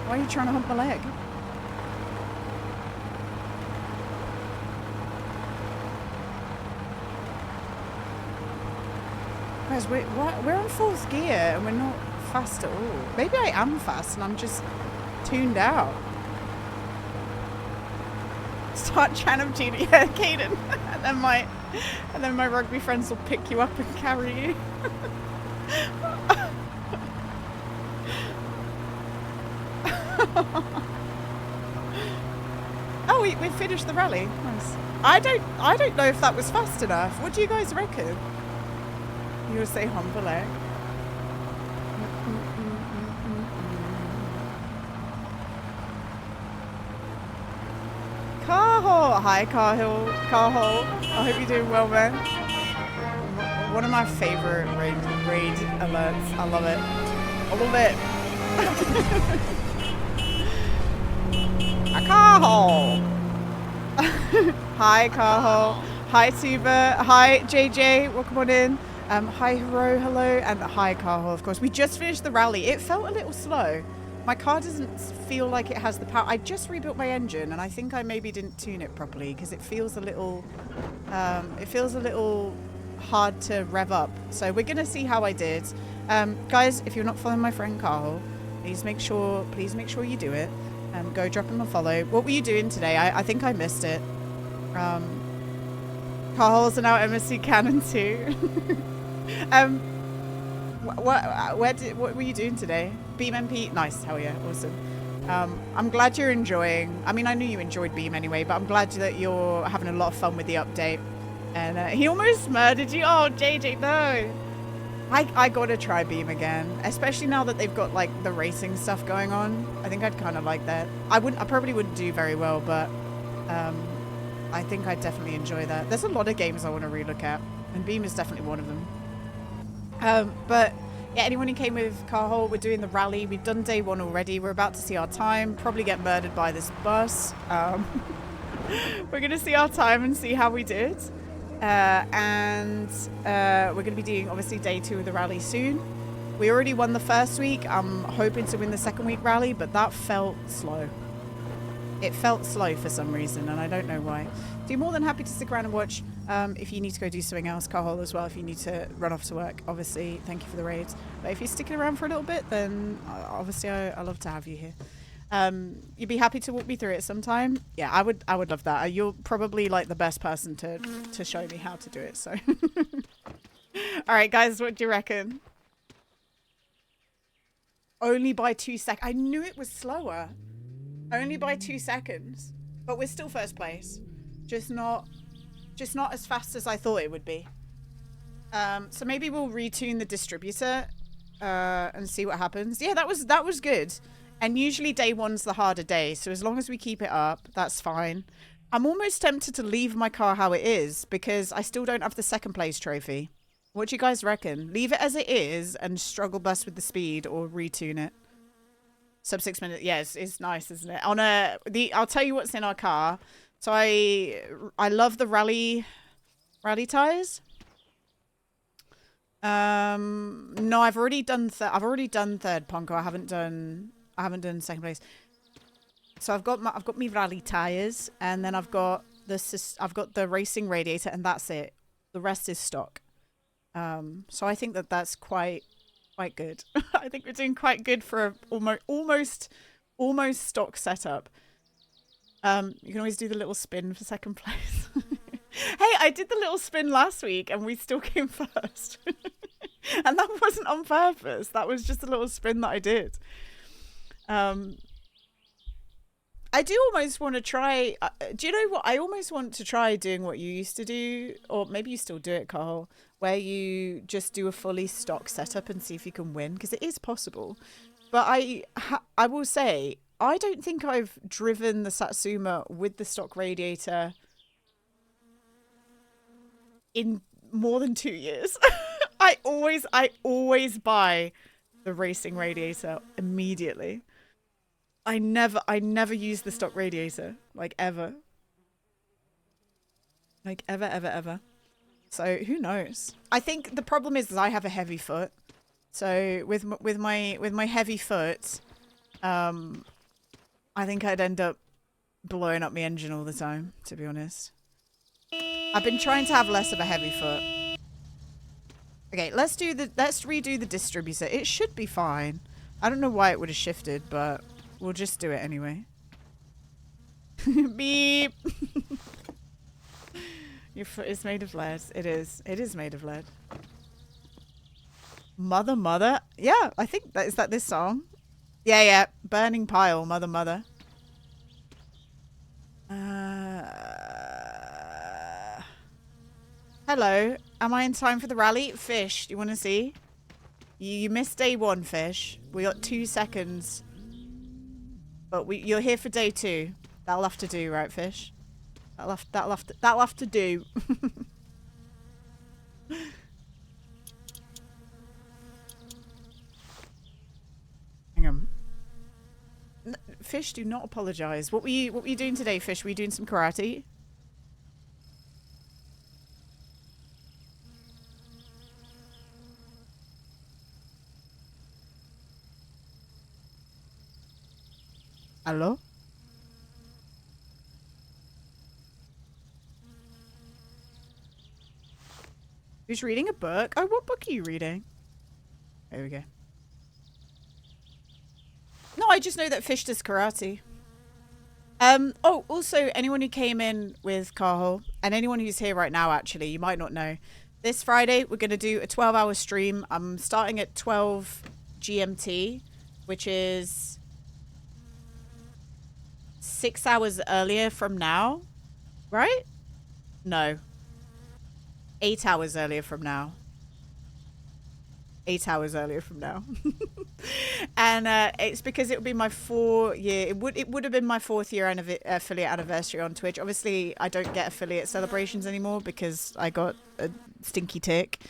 Why are you trying to hump my leg? Guys, we're on 4th gear and we're not fast at all. Maybe I am fast and I'm just tuned out. Start Chanham Genie, yeah, Caden. and then my rugby friends will pick you up and carry you. Oh, we finished the rally. Nice. I don't know if that was fast enough. What do you guys reckon? You would say hump a leg. Carhol! Hi, Carhol. I hope you're doing well, man. One of my favorite raid alerts. I love it. I love it. Carhol! Hi, Carhol. Hi, Tuba. Hi, JJ. Welcome on in. Hi, Hero. Hello. And hi, Carhol, of course. We just finished the rally. It felt a little slow. My car doesn't feel like it has the power. I just rebuilt my engine, and I think I maybe didn't tune it properly because it feels a little hard to rev up. So we're gonna see how I did. Guys, if you're not following my friend Carl, please make sure you do it. Go drop him a follow. What were you doing today? I think I missed it. Carl's an out MSC Canon too. What were you doing today? Beam MP? Nice, hell yeah, awesome. I'm glad you're enjoying. I mean, I knew you enjoyed Beam anyway, but I'm glad that you're having a lot of fun with the update. And he almost murdered you. Oh, JJ, no. I gotta try Beam again, especially now that they've got like the racing stuff going on. I think I'd kind of like that. I probably wouldn't do very well, but I think I'd definitely enjoy that. There's a lot of games I want to relook at, and Beam is definitely one of them. But yeah, anyone who came with Carhol, we're doing the rally. We've done day 1 already. We're about to see our time. Probably get murdered by this bus. We're gonna see our time and see how we did. And we're going to be doing, obviously, day 2 of the rally soon. We already won the first week. I'm hoping to win the second week rally, but that felt slow. It felt slow for some reason, and I don't know why. So you're more than happy to stick around and watch. If you need to go do something else, Carl as well, if you need to run off to work, obviously, thank you for the raids. But if you're sticking around for a little bit, then obviously I love to have you here. You'd be happy to walk me through it sometime? Yeah, I would love that. You're probably like the best person to show me how to do it, so. All right, guys, what do you reckon? Only by 2 seconds. I knew it was slower. Only by 2 seconds. But we're still first place. Just not as fast as I thought it would be. So maybe we'll retune the distributor and see what happens. Yeah, that was good. And usually day 1's the harder day, so as long as we keep it up, that's fine. I'm almost tempted to leave my car how it is because I still don't have the second place trophy. What do you guys reckon? Leave it as it is and struggle bus with the speed, or retune it? Sub 6 minutes. Yeah, it's nice, isn't it? I'll tell you what's in our car. So I love the rally tires. No, I've already done third, Ponko. I haven't done second place. So I've got me rally tires, and then I've got the racing radiator, and that's it. The rest is stock. So I think that's quite good. I think we're doing quite good for a almost stock setup. You can always do the little spin for second place. Hey, I did the little spin last week and we still came first. And that wasn't on purpose. That was just a little spin that I did. I do almost want to try. Do you know what? I almost want to try doing what you used to do, or maybe you still do it, Carl, where you just do a fully stock setup and see if you can win, because it is possible. But I will say, I don't think I've driven the Satsuma with the stock radiator in more than 2 years. I always buy the racing radiator immediately. I never use the stock radiator, like ever. Like ever. So who knows? I think the problem is that I have a heavy foot. So with my heavy foot, I think I'd end up blowing up my engine all the time, to be honest. I've been trying to have less of a heavy foot. Okay, let's redo the distributor. It should be fine. I don't know why it would have shifted, but we'll just do it anyway. Beep. Your foot is made of lead. It is. It is made of lead. Mother. Yeah, I think that is that this song. Yeah. Burning pile, mother. Hello. Am I in time for the rally? Fish, do you want to see? You missed day 1, Fish. We got 2 seconds. But you're here for day 2. That'll have to do, right, Fish? That'll have to do. Hang on. Fish, do not apologize. What were you doing today, Fish? Were you doing some karate? Hello? Who's reading a book? Oh, what book are you reading? There we go. No, I just know that Fish does karate. Oh, also, anyone who came in with Carl, and anyone who's here right now, actually, you might not know. This Friday, we're going to do a 12-hour stream. I'm starting at 12 GMT, which is 6 hours earlier from now, right? No. 8 hours earlier from now. 8 hours earlier from now. And it's because it would be my 4-year, it would have been my 4th year affiliate anniversary on Twitch. Obviously, I don't get affiliate celebrations anymore because I got a stinky tick.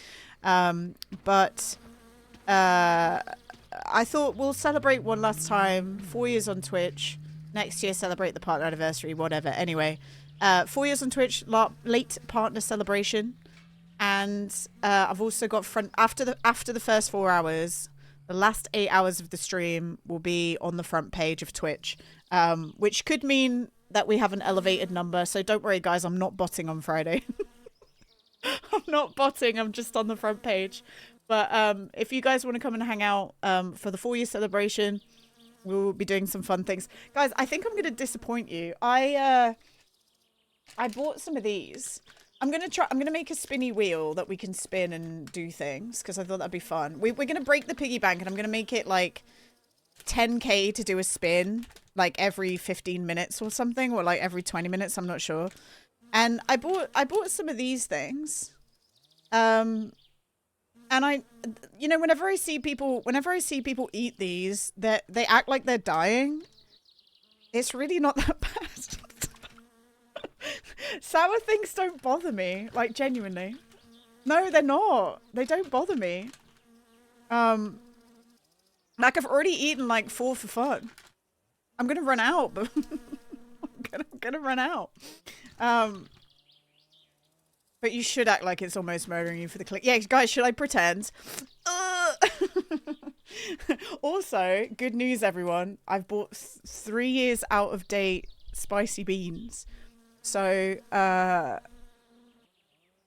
But I thought we'll celebrate one last time. 4 years on Twitch. Next year, celebrate the partner anniversary, whatever. Anyway, 4 years on Twitch, late partner celebration. And I've also got after the first 4 hours, the last 8 hours of the stream will be on the front page of Twitch, which could mean that we have an elevated number. So don't worry, guys. I'm not botting on Friday. I'm not botting. I'm just on the front page. But if you guys want to come and hang out for the 4-year celebration, we'll be doing some fun things. Guys, I think I'm going to disappoint you. I bought some of these. I'm going to make a spinny wheel that we can spin and do things because I thought that'd be fun. We're going to break the piggy bank and I'm going to make it like 10k to do a spin like every 15 minutes or something, or like every 20 minutes. I'm not sure. And I bought some of these things. And you know, whenever I see people eat these, they act like they're dying. It's really not that bad. Sour things don't bother me, like genuinely. No, they're not. They don't bother me. Like I've already eaten like 4 for fun. I'm gonna run out, but I'm gonna run out. But you should act like it's almost murdering you for the click. Yeah, guys, should I pretend? Also, good news, everyone. I've bought 3 years out of date spicy beans. So,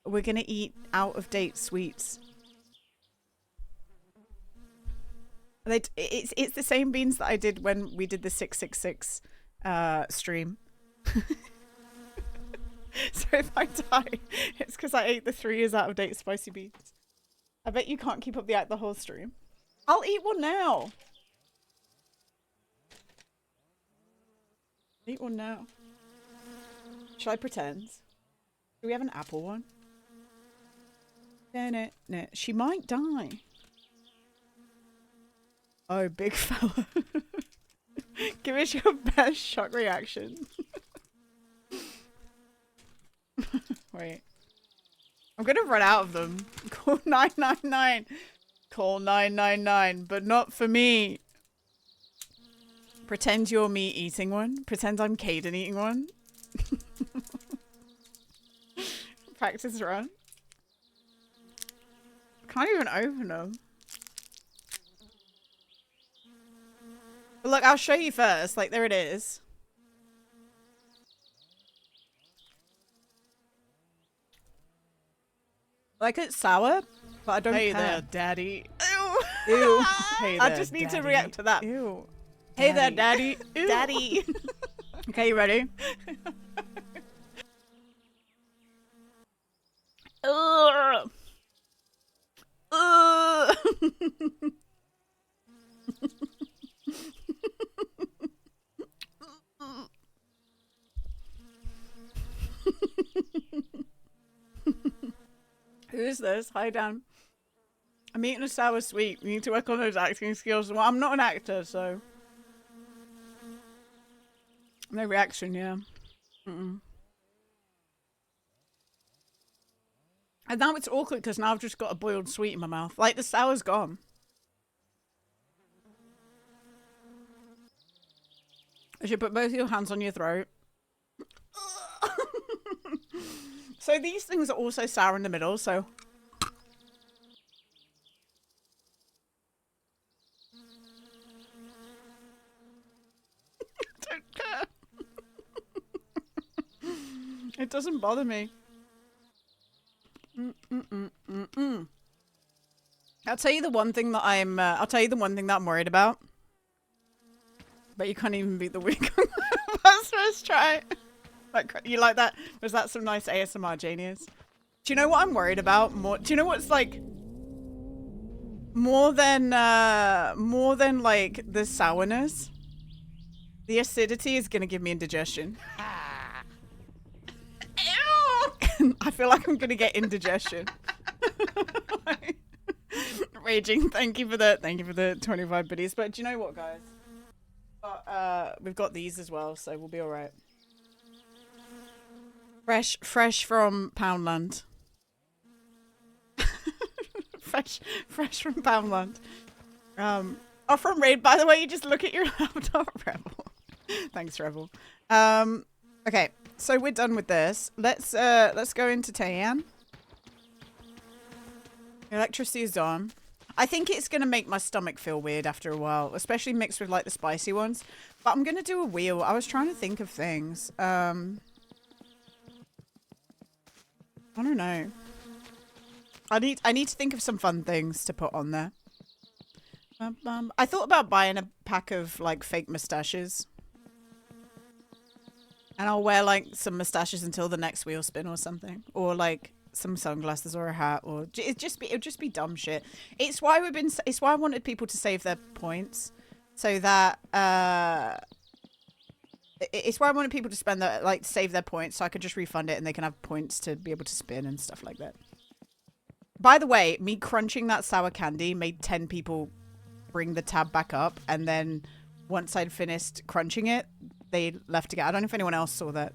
we're gonna eat out of date sweets. It's the same beans that I did when we did the 666 stream. So if I die, it's because I ate the 3 years out of date spicy beans. I bet you can't keep up the whole stream. I'll eat one now. Eat one now. Should I pretend? Do we have an apple one? No. She might die. Oh, big fella. Give us your best shock reaction. Wait. I'm gonna run out of them. Call 999. Call 999, but not for me. Pretend you're me eating one. Pretend I'm Caden eating one. Practice run. Can't even open them. But look, I'll show you first. Like, there it is. Like, it's sour, but I don't care. Hey there, daddy. Ew. Ew. Hey there, I just need to react to that. Ew. Hey there, daddy. Ew. Daddy. Okay, you ready? Ugh. Ugh. Who is this? Hi, Dan. I'm eating a sour sweet. You need to work on those acting skills. Well, I'm not an actor, so... No reaction, yeah. And now it's awkward because now I've just got a boiled sweet in my mouth. Like, the sour's gone. I should put both your hands on your throat. So these things are also sour in the middle, so... I don't care. It doesn't bother me. I'll tell you the one thing that I'm worried about. But you can't even beat the week on first try. Like, you like that? Was that some nice ASMR, Janius? Do you know what I'm worried about? Do you know what's like more than like the sourness? The acidity is gonna give me indigestion. Ew! I feel like I'm gonna get indigestion. Raging. Thank you for the 25 biddies. But do you know what, guys? We've got these as well, so we'll be all right. Fresh from Poundland. fresh from Poundland. Oh, from Raid, by the way, you just look at your laptop, Rebel. Thanks, Rebel. Okay, So we're done with this. Let's go into Tayan. Electricity is on. I think it's gonna make my stomach feel weird after a while, especially mixed with like the spicy ones. But I'm gonna do a wheel. I was trying to think of things. I don't know. I need to think of some fun things to put on there. I thought about buying a pack of like fake mustaches. And I'll wear like some mustaches until the next wheel spin or something. Or like some sunglasses or a hat, or it'll just be dumb shit. It's why I wanted people to save their points, so that it's why I wanted people to spend their save their points, so I could just refund it and they can have points to be able to spin and stuff like that. By the way, me crunching that sour candy made 10 people bring the tab back up, and then once I'd finished crunching it, they left again. I don't know if anyone else saw that.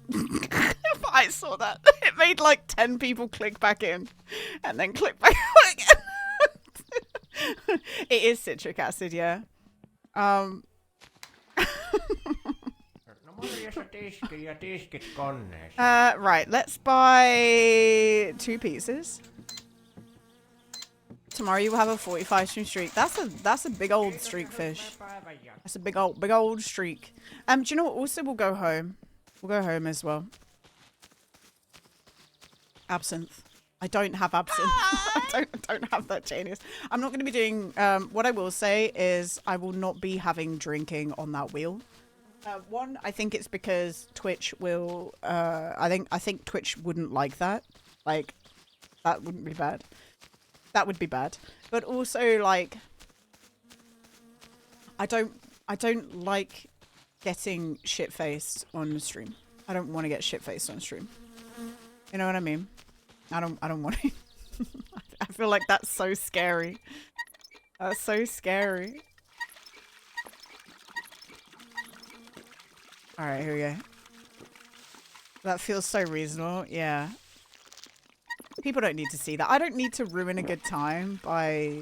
But I saw that. It made like 10 people click back in and then click back out again. It is citric acid, yeah. Right, let's buy 2 pieces. Tomorrow you will have a 45 stream streak. That's a big old streak, fish. That's a big old streak. Do you know what? Also, we'll go home. We'll go home as well. Absinthe. I don't have absinthe. I don't have that, genius. I'm not going to be doing. What I will say is I will not be having drinking on that wheel. One, I think it's because Twitch will. I think Twitch wouldn't like that. Like, that wouldn't be bad. That would be bad. But also, like, I don't like getting shit-faced on the stream. I don't want to get shit-faced on stream. You know what I mean? I don't want to. I feel like that's so scary. That's so scary. Alright, here we go. That feels so reasonable. Yeah. People don't need to see that. I don't need to ruin a good time by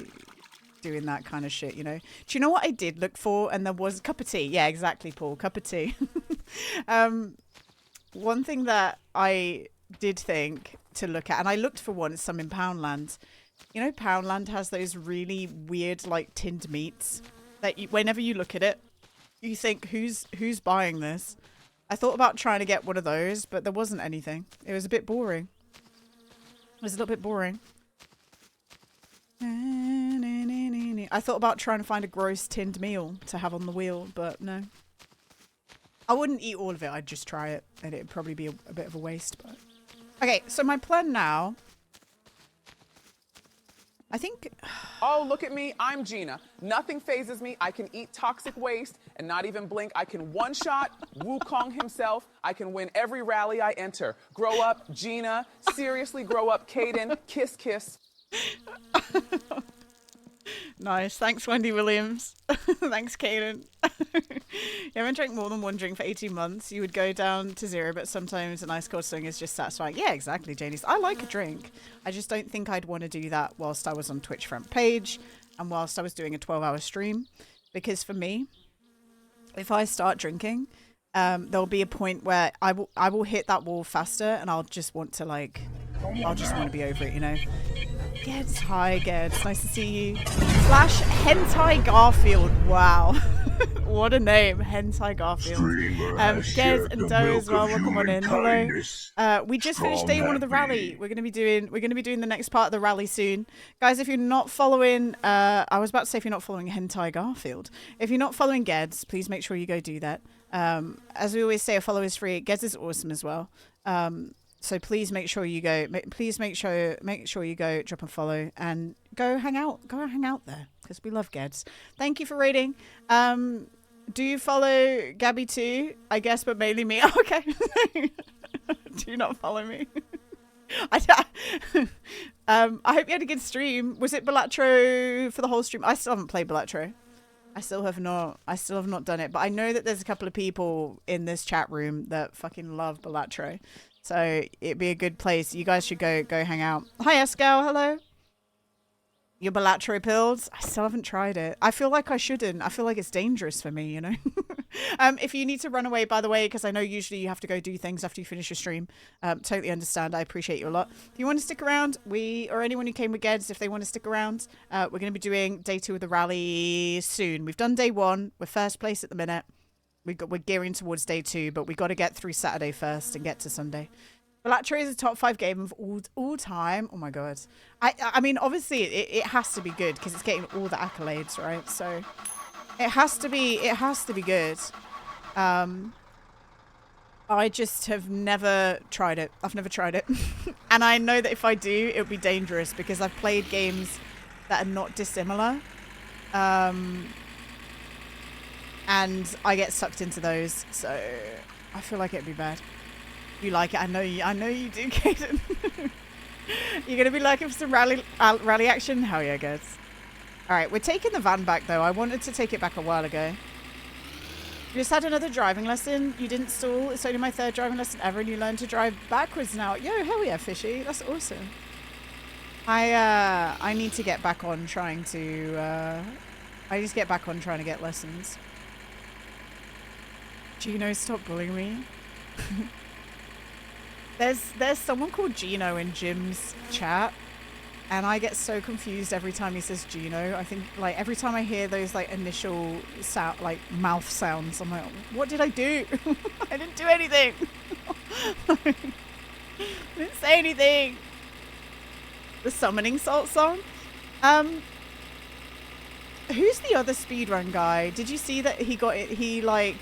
doing that kind of shit, you know? Do you know what I did look for? And there was a cup of tea. Yeah, exactly, Paul. Cup of tea. One thing that I did think to look at, and I looked for one, some in Poundland. You know, Poundland has those really weird, like, tinned meats that whenever you look at it, you think, who's buying this? I thought about trying to get one of those, but there wasn't anything. It was a bit boring. It was a little bit boring. I thought about trying to find a gross tinned meal to have on the wheel, but no. I wouldn't eat all of it. I'd just try it, and it'd probably be a bit of a waste. But okay, so my plan now. I think. Oh, look at me. I'm Gina. Nothing phases me. I can eat toxic waste and not even blink. I can one-shot Wukong himself. I can win every rally I enter. Grow up, Gina. Seriously, grow up, Kaden. Kiss, kiss. Nice. Thanks, Wendy Williams. Thanks, Kaden. You haven't drank more than one drink for 18 months. You would go down to 0, but sometimes an ice cold swing is just satisfying. Yeah, exactly, Janie. I like a drink. I just don't think I'd want to do that whilst I was on Twitch front page and whilst I was doing a 12-hour stream. Because for me, if I start drinking, there'll be a point where I will hit that wall faster, and I'll just want to be over it, you know. Geds, hi Geds, nice to see you. Slash Hentai Garfield, wow. What a name, Hentai Garfield. Geds and Doe as well, welcome on in. Hello. We just finished day 1 of the rally. We're gonna be doing the next part of the rally soon. Guys, if you're not following I was about to say if you're not following Hentai Garfield. If you're not following Geds, please make sure you go do that. As we always say, a follow is free. Geds is awesome as well. So please make sure you go. Please make sure you go drop a follow and go hang out. Go hang out there because we love Geds. Thank you for raiding. Do you follow Gabby too? I guess, but mainly me. Okay. Do you not follow me? I hope you had a good stream. Was it Balatro for the whole stream? I still haven't played Balatro. I still have not done it. But I know that there's a couple of people in this chat room that fucking love Balatro. So it'd be a good place. You guys should go hang out. Hi, Escal. Hello. Your Balatro pills? I still haven't tried it. I feel like I shouldn't. I feel like it's dangerous for me, you know? If you need to run away, by the way, because I know usually you have to go do things after you finish your stream, totally understand. I appreciate you a lot. If you want to stick around, or anyone who came with Geds, if they want to stick around, we're going to be doing day 2 of the rally soon. We've done day 1. We're first place at the minute. We're gearing towards day 2, but we got to get through Saturday first and get to Sunday. Balatro is a top 5 game of all time. Oh my god. I mean, obviously it has to be good because it's getting all the accolades, right? So it has to be good. I just have never tried it. I've never tried it. And I know that if I do, it would be dangerous because I've played games that are not dissimilar. And I get sucked into those. So I feel like it'd be bad. You like it? I know you do, Kaden. You're going to be liking for some rally action? Hell yeah, guys. Alright, we're taking the van back though. I wanted to take it back a while ago. You just had another driving lesson. You didn't stall. It's only my 3rd driving lesson ever and you learned to drive backwards now. Yo, hell yeah, Fishy. That's awesome. I need to get back on trying to get lessons. Gino, stop bullying me. There's someone called Gino in Jim's chat. And I get so confused every time he says Gino. I think, like, every time I hear those, like, initial sound, like, mouth sounds, I'm like, what did I do? I didn't do anything. I didn't say anything. The Summoning Salt song? Who's the other speedrun guy? Did you see that he, like,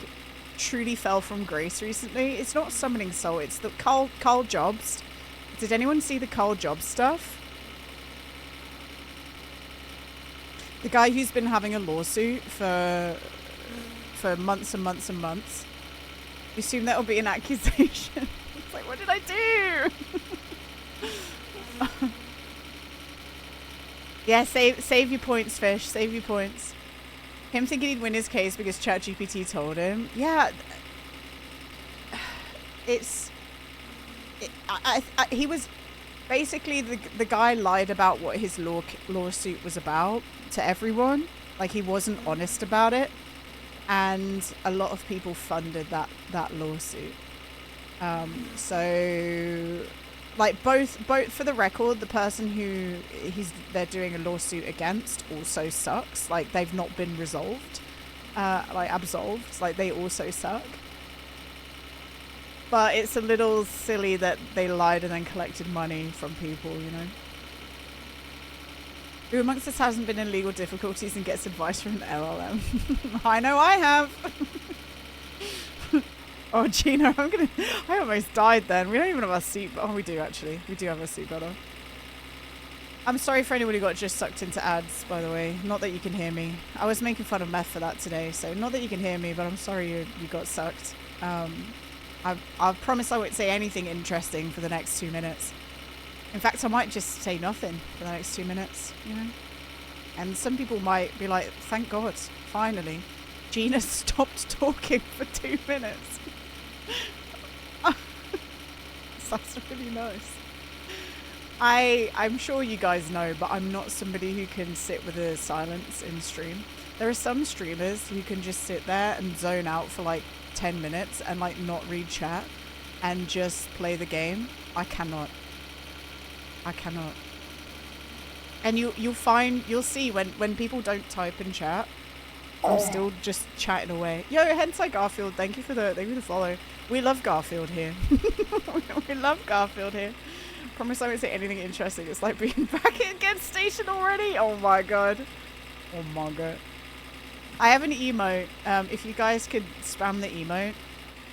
truly fell from grace recently? It's not Summoning Salt, it's the Carl Jobs. Did anyone see the Carl Jobs stuff? The guy who's been having a lawsuit for months and months and months. You assume that'll be an accusation. It's like, what did I do? Yeah, save your points, Fish. Save your points. Him thinking he'd win his case because ChatGPT told him. Yeah. He was... Basically, the guy lied about what his lawsuit was about to everyone. Like, he wasn't honest about it. And a lot of people funded that lawsuit. So, like, both for the record, the person who they're doing a lawsuit against also sucks. Like, they've not been resolved. Like, absolved. Like, they also suck. But it's a little silly that they lied and then collected money from people, you know. Who amongst us hasn't been in legal difficulties and gets advice from an LLM? I know I have. Oh, Gina, I almost died then. We don't even have our seatbelt. Oh, we do actually. We do have our seatbelt on. I'm sorry for anyone who got just sucked into ads, by the way. Not that you can hear me. I was making fun of Meth for that today, so not that you can hear me, but I'm sorry you got sucked. I promise I won't say anything interesting for the next 2 minutes. In fact, I might just say nothing for the next 2 minutes, you know? And some people might be like, thank God, finally. Gina stopped talking for 2 minutes. Sounds really nice. I'm sure you guys know, but I'm not somebody who can sit with a silence in stream. There are some streamers who can just sit there and zone out for like 10 minutes and like not read chat and just play the game. I cannot. And you'll see when people don't type in chat, I'm still just chatting away. Yo, Hentai Garfield, thank you for the follow. We love Garfield here. We love Garfield here. Promise I won't say anything interesting. It's like being back at Get Station already. Oh my god. Oh my god. I have an emote. If you guys could spam the emote.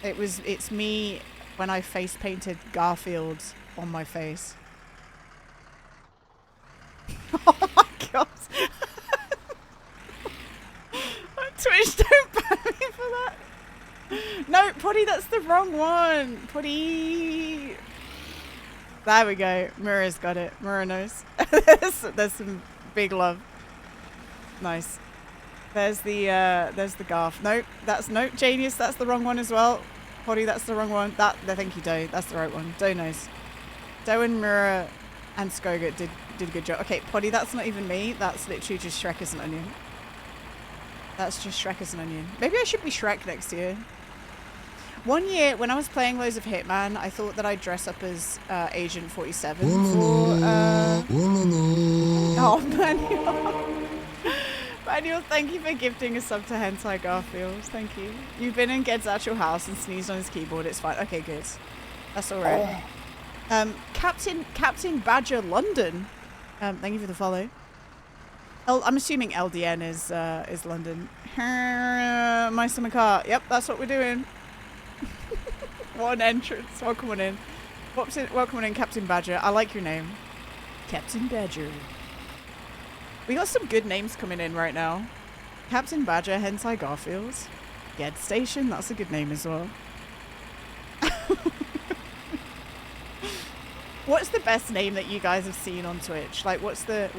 It's me when I face painted Garfield on my face. Oh my god. Twitch, don't ban me for that. No, Potty, that's the wrong one. Potty. There we go. Mira's got it. Mira knows. There's some big love. Nice. There's the Garf. Nope, nope, Genius, that's the wrong one as well. Potty, that's the wrong one. Thank you, Doe. That's the right one. Doe knows. Doe and Mira and Skoga did a good job. Okay, Potty, that's not even me. That's literally just Shrek as an onion. That's just Shrek as an onion. Maybe I should be Shrek next year. One year, when I was playing loads of Hitman, I thought that I'd dress up as Agent 47 for... Oh, Manuel. Manuel, thank you for gifting a sub to Hentai Garfield. Thank you. You've been in Ged's actual house and sneezed on his keyboard. It's fine. Okay, good. That's all right. Captain Badger London. Thank you for the follow. I'm assuming LDN is London. My summer car. Yep, that's what we're doing. One entrance. Welcome on in. Welcome on in, Captain Badger. I like your name. Captain Badger. We got some good names coming in right now. Captain Badger, Hentai Garfield. Ged Station, that's a good name as well. What's the best name that you guys have seen on Twitch? Like, what's the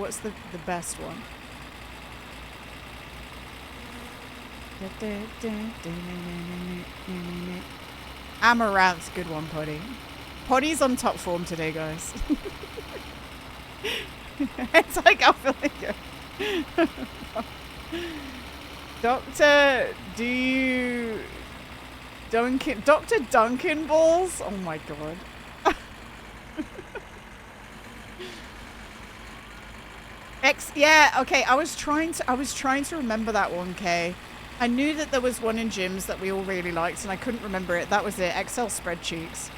best one? Amaranth, good one, Poddy. Poddy's on top form today, guys. It's like I feel like Doctor, do you Dr. Duncan Balls? Oh my god. Yeah, okay, I was trying to remember that one, Kay. I knew that there was one in gyms that we all really liked and I couldn't remember it. That was it. Excel spreadsheets.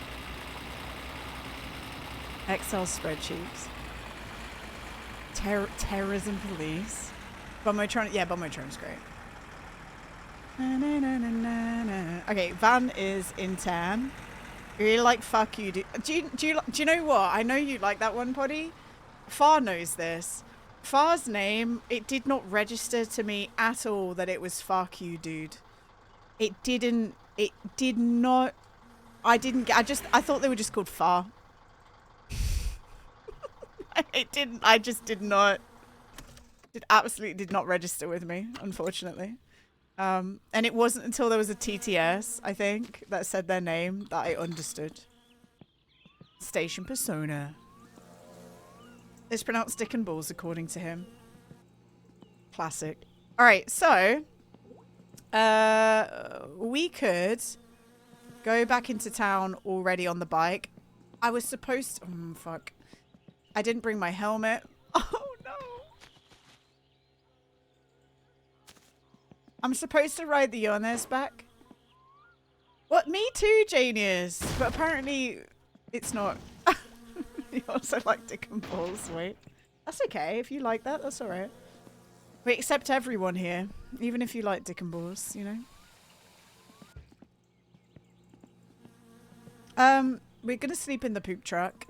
Excel spreadsheets. Terrorism police. Bombotron, yeah, Bombotron's great. Okay, Van is in town. You really like fuck you, dude. Do you know what? I know you like that one, Poddy. Far knows this. Far's name, it did not register to me at all that it was fuck you, dude. It did not. I thought they were just called Far. I just did not. It absolutely did not register with me, unfortunately. And it wasn't until there was a TTS, I think, that said their name that I understood. Station Persona. It's pronounced Dick and Balls, according to him. Classic. Alright, so... we could go back into town already on the bike. I was supposed to... Oh, fuck. I didn't bring my helmet. Oh, no. I'm supposed to ride the Yones back. What? Me too, Janius. But apparently, it's not... You also like Dick and Balls, wait. That's okay, if you like that, that's alright. We accept everyone here, even if you like Dick and Balls, you know? We're gonna sleep in the poop truck.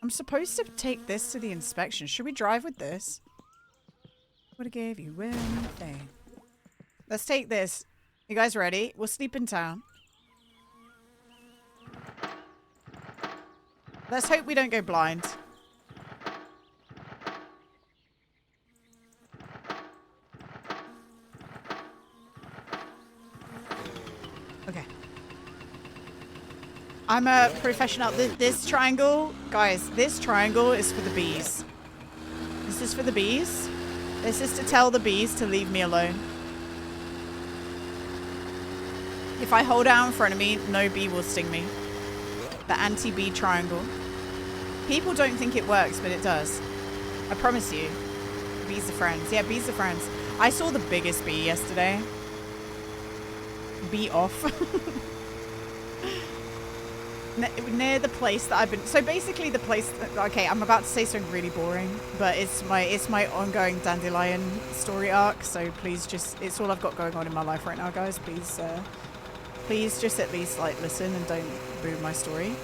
I'm supposed to take this to the inspection. Should we drive with this? Would've gave you anything. Let's take this. You guys ready? We'll sleep in town. Let's hope we don't go blind. Okay. I'm a professional. This triangle, guys, this triangle is for the bees. This is for the bees. This is to tell the bees to leave me alone. If I hold out in front of me, no bee will sting me. The anti-bee triangle. People don't think it works, but it does. I promise you. Bees are friends. Yeah, bees are friends. I saw the biggest bee yesterday. Bee off. Near the place that I've been... So basically the place... Okay, I'm about to say something really boring, but it's my ongoing dandelion story arc, so please just... It's all I've got going on in my life right now, guys. Please, please just at least, like, listen and don't boo my story.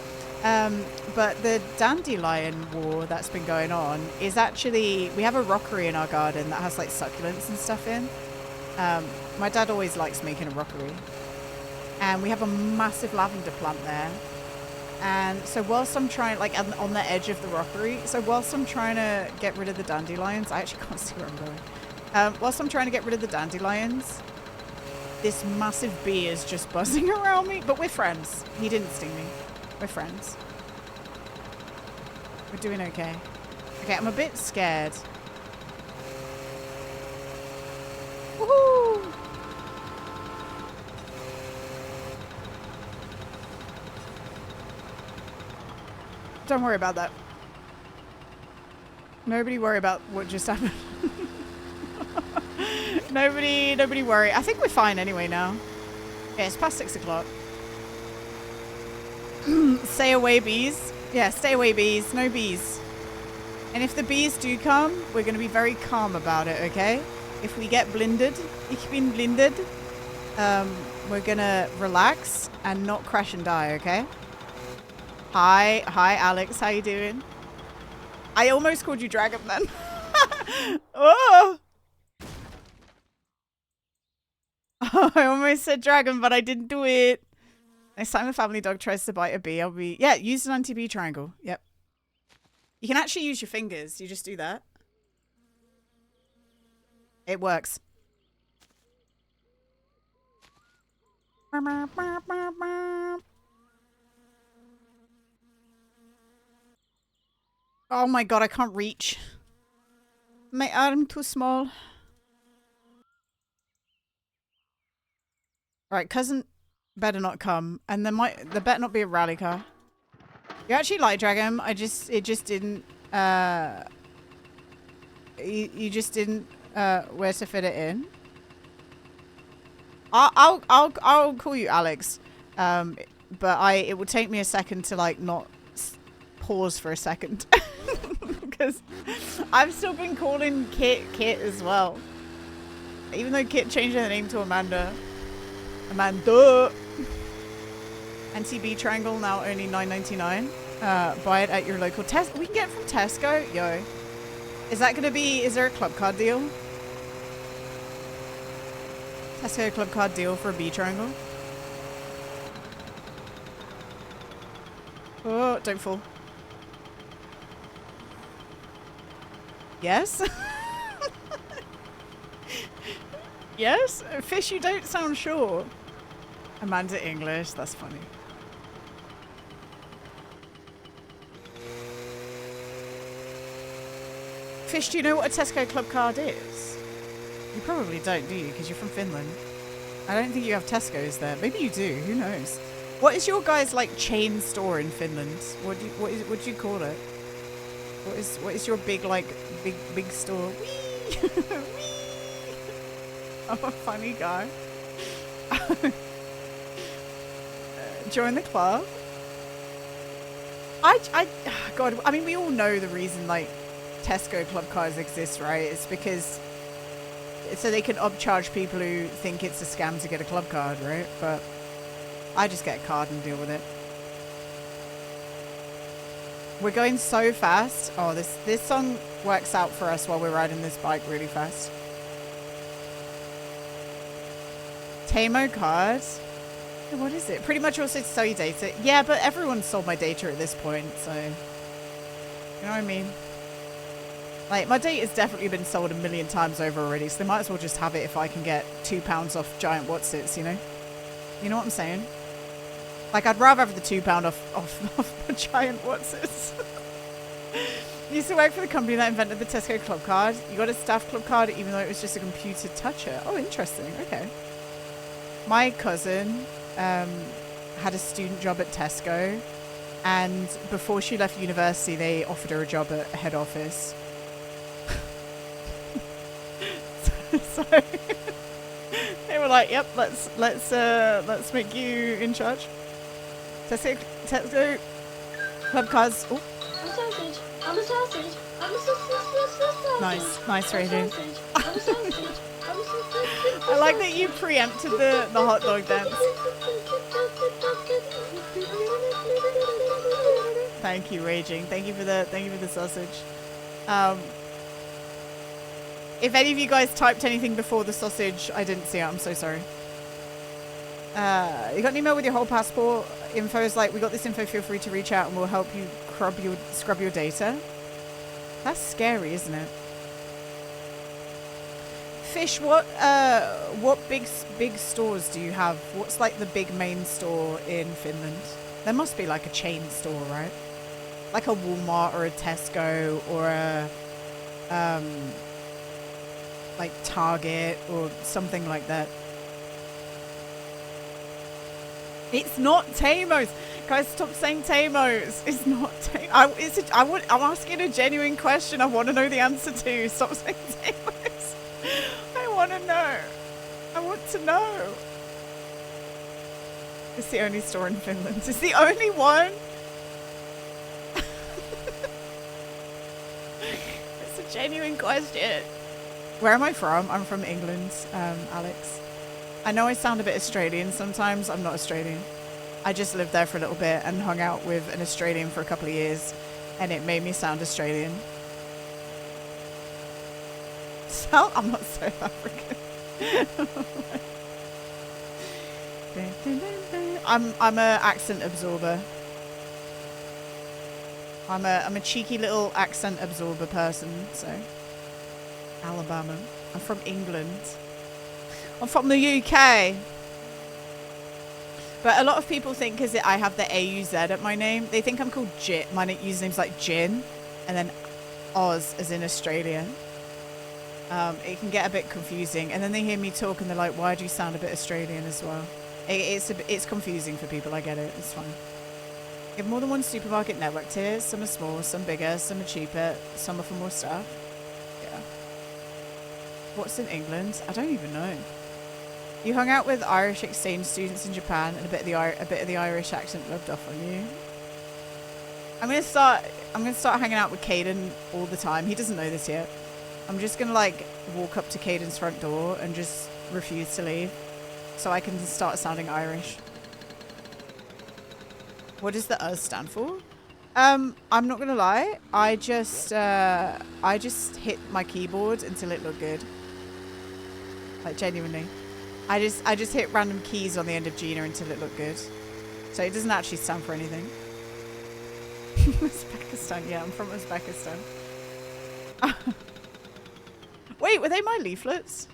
But the dandelion war that's been going on is actually... We have a rockery in our garden that has, like, succulents and stuff in. My dad always likes making a rockery. And we have a massive lavender plant there. And so whilst I'm trying, like, on the edge of the rockery, so whilst I'm trying to get rid of the dandelions, I actually can't see where I'm going. Whilst I'm trying to get rid of the dandelions, this massive bee is just buzzing around me. But we're friends. He didn't sting me. We're friends. We're doing okay. Okay, I'm a bit scared. Woohoo! Don't worry about that. Nobody worry about what just happened. Nobody worry. I think we're fine anyway now. Yeah, it's past 6 o'clock. Stay away, bees. Yeah, stay away, bees. No bees. And if the bees do come, we're going to be very calm about it, okay? If we get blinded, ich bin blinded, we're going to relax and not crash and die, okay? Hi, Alex. How you doing? I almost called you Dragon then. Oh! I almost said dragon, but I didn't do it. Next time a family dog tries to bite a bee, I'll be... Yeah, use an anti-bee triangle. Yep. You can actually use your fingers. You just do that. It works. Oh my god, I can't reach. My arm too small. Right, cousin better not come. And there better not be a rally car. You actually like Dragon. It just didn't you just didn't where to fit it in. I'll call you Alex. But it will take me a second to like not pause for a second. Because I've still been calling Kit as well. Even though Kit changed her name to Amanda. Amanda. Anti-bee triangle now only $9.99. Buy it at your local Tesco. We can get it from Tesco. Yo. Is there a club card deal? Tesco club card deal for a bee triangle. Oh, don't fall. Yes? Yes? Fish, you don't sound sure. Amanda English, that's funny. Fish, do you know what a Tesco club card is? You probably don't, do you? Because you're from Finland. I don't think you have Tesco's there. Maybe you do. Who knows? What is your guys' like chain store in Finland? What do you call it? What is your big big store? Whee! Whee! I'm a funny guy. Join the club. God, I mean, we all know the reason like Tesco club cards exist, right? It's because so they can upcharge people who think it's a scam to get a club card, right? But I just get a card and deal with it. We're going so fast. Oh, this song works out for us while we're riding this bike really fast. Tamo card. What is it? Pretty much also to sell your data. Yeah, but everyone's sold my data at this point, so you know what I mean? Like, my data's definitely been sold a million times over already, so they might as well just have it if I can get £2 off giant Watsits, you know? You know what I'm saying? Like, I'd rather have the £2 off a giant Watsits. Used to work for the company that invented the Tesco club card. You got a staff club card even though it was just a computer toucher. Oh, interesting. Okay. My cousin had a student job at Tesco, and before she left university, they offered her a job at head office. So they were like, "Yep, let's make you in charge." Tesco club cards. Oh. I'm a sausage. I'm a sausage. I'm a sausage. Nice, Raven. I'm a sausage. I like that you preempted the hot dog dance. Thank you, Raging. Thank you for the sausage. If any of you guys typed anything before the sausage, I didn't see it. I'm so sorry. You got an email with your whole passport. Info is like, we got this info. Feel free to reach out and we'll help you scrub your data. That's scary, isn't it? Fish, what big stores do you have? What's like the big main store in Finland? There must be like a chain store, right? Like a Walmart or a Tesco or a like Target or something like that. It's not Tamos. Guys, stop saying Tamos. It's not Tamos. I'm asking a genuine question I want to know the answer to. Stop saying Tamos. I want to know. I want to know. It's the only store in Finland. It's the only one. It's a genuine question. Where am I from? I'm from England, Alex. I know I sound a bit Australian sometimes. I'm not Australian. I just lived there for a little bit and hung out with an Australian for a couple of years, and it made me sound Australian. So I'm not South African. I'm a accent absorber. I'm a cheeky little accent absorber person. So Alabama. I'm from England. I'm from the UK. But a lot of people think because I have the AUZ at my name, they think I'm called Jit. My username's like Jin, and then Oz as in Australia. It can get a bit confusing, and then they hear me talk and they're like, "Why do you sound a bit Australian as well?" It's confusing for people. I get it. It's fine. We have more than one supermarket network here. Some are small, some bigger, some are cheaper, some are for more stuff. Yeah. What's in England? I don't even know. You hung out with Irish exchange students in Japan, and a bit of the Irish accent rubbed off on you. I'm gonna start hanging out with Caden all the time. He doesn't know this yet. I'm just gonna like walk up to Caden's front door and just refuse to leave, so I can start sounding Irish. What does the US stand for? I'm not gonna lie. I just hit my keyboard until it looked good. Like genuinely. I just hit random keys on the end of Gina until it looked good. So it doesn't actually stand for anything. Uzbekistan, yeah, I'm from Uzbekistan. Wait, were they my leaflets?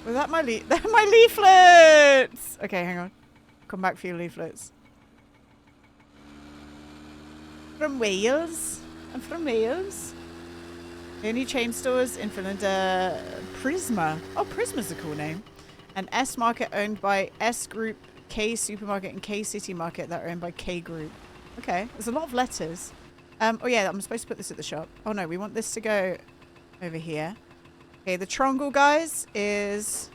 Was that my they're my leaflets! Okay, hang on. Come back for your leaflets. From Wales? I'm from Wales. The only chain stores in Finland are Prisma. Oh, Prisma's a cool name. An S Market owned by S Group, K Supermarket, and K City Market that are owned by K Group. Okay, there's a lot of letters. Oh yeah, I'm supposed to put this at the shop. Oh no, we want this to go over here. Okay, the Trongle, guys, is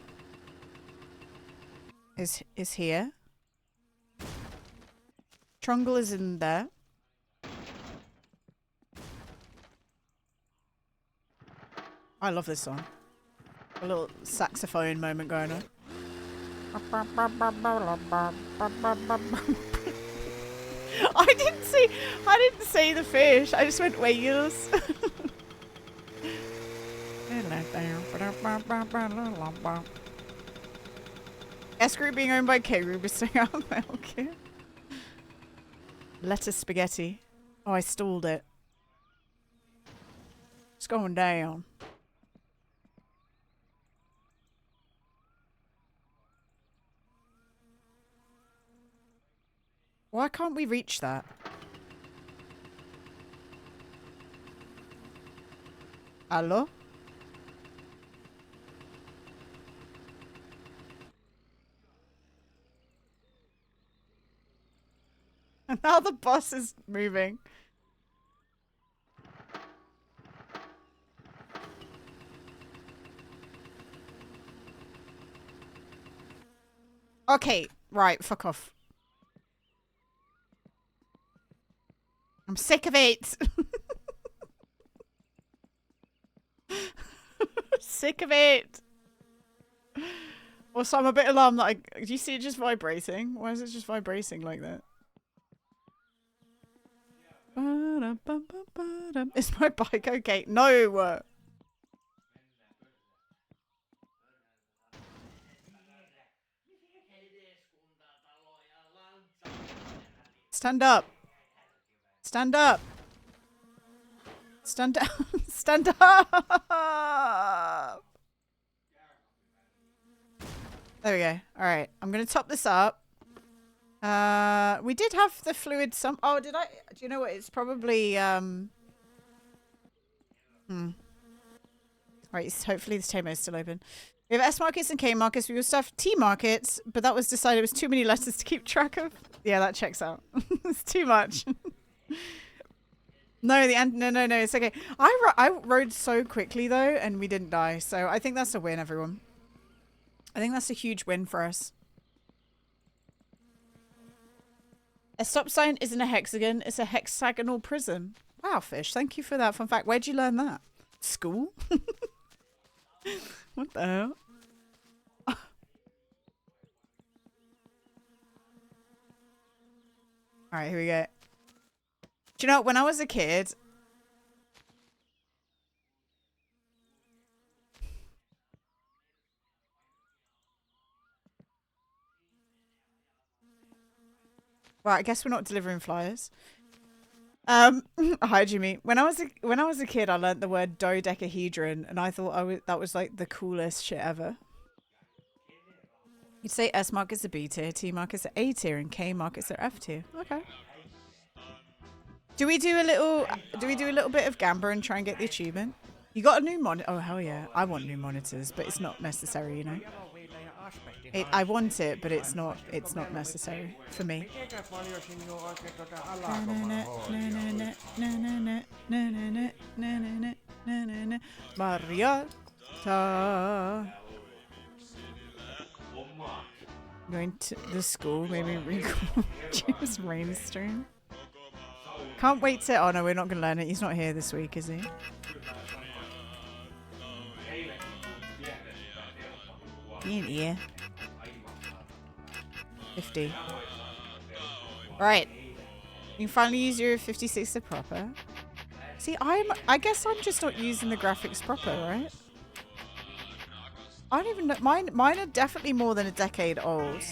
here. Trongle is in there. I love this song. A little saxophone moment going on. I didn't say the fish. I just went Wales. S Group being owned by K Group is staying out of milk. Lettuce spaghetti. Oh, I stalled it. It's going down. Why can't we reach that? Hello? And now the bus is moving. Okay, right, fuck off. I'm sick of it. Sick of it. Also, I'm a bit alarmed that do you see it just vibrating? Why is it just vibrating like that? Is my bike okay? No! Stand up. Stand up. Stand up. Stand up. There we go. All right. I'm going to top this up. We did have the fluid oh, did I? Do you know what? It's probably, Right, hopefully this Tamo is still open. We have S markets and K markets. We also have T markets, but that was decided it was too many letters to keep track of. Yeah, that checks out. It's too much. No, no, it's okay. I rode so quickly though, and we didn't die. So I think that's a win, everyone. I think that's a huge win for us. A stop sign isn't a hexagon; it's a hexagonal prism. Wow, Fish, thank you for that fun fact. Where'd you learn that? School? What the hell? Alright, here we go. Do you know, when I was a kid... Right, I guess we're not delivering flyers. Hi Jimmy. When I was a kid, I learnt the word dodecahedron, and I thought that was like the coolest shit ever. You'd say S markets are B tier, T markets are A tier, and K markets are F tier. Okay. Do we do a little bit of Gamba and try and get the achievement? You got a new monitor? Oh hell yeah! I want new monitors, but it's not necessary, you know. I want it, but it's not necessary for me. Marietta. Going to the school, maybe record James Rain stream. Can't wait to. Oh no, we're not gonna learn it. He's not here this week, is he? He ain't here. 50. Right. You can finally use your 56 to proper. See, I guess I'm just not using the graphics proper, right? I don't even know. Mine are definitely more than a decade old.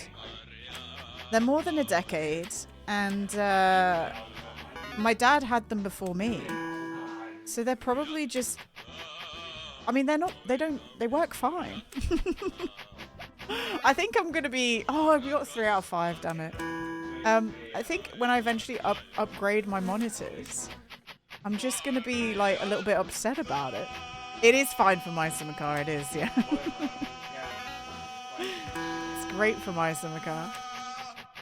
They're more than a decade, and my dad had them before me. So they're probably just... I mean, they're not... They work fine. I think I'm going to be... Oh, we got 3 out of 5, damn it. I think when I eventually upgrade my monitors, I'm just going to be, like, a little bit upset about it. It is fine for my summer car, it is, yeah. It's great for my summer car.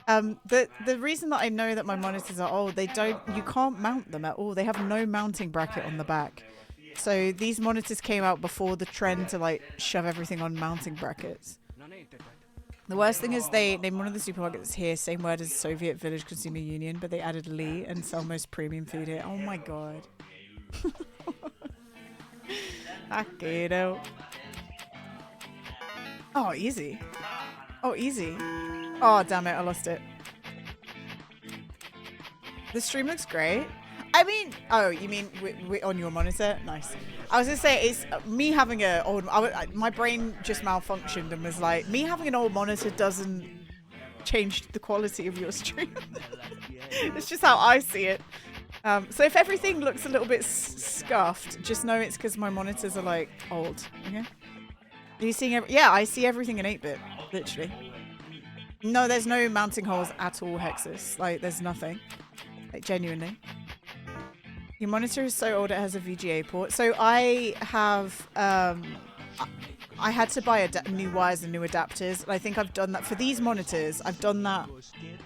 The reason that I know that my monitors are old, you can't mount them at all. They have no mounting bracket on the back. So these monitors came out before the trend to like shove everything on mounting brackets. The worst thing is they named one of the supermarkets here, same word as Soviet Village Consumer Union, but they added Lee and sell most premium food here. Oh my god. Taquero. Oh, easy. Oh, easy. Oh, damn it. I lost it. The stream looks great. I mean, oh, you mean on your monitor? Nice. I was going to say, it's me having an old... my brain just malfunctioned and was like, me having an old monitor doesn't change the quality of your stream. It's just how I see it. So if everything looks a little bit scuffed, just know it's because my monitors are like old. Okay. Are you seeing yeah, I see everything in 8-bit, literally. No, there's no mounting holes at all, Hexus. Like, there's nothing. Like, genuinely. Your monitor is so old it has a VGA port. So I have, I had to buy new wires and new adapters. And I think I've done that for these monitors. I've done that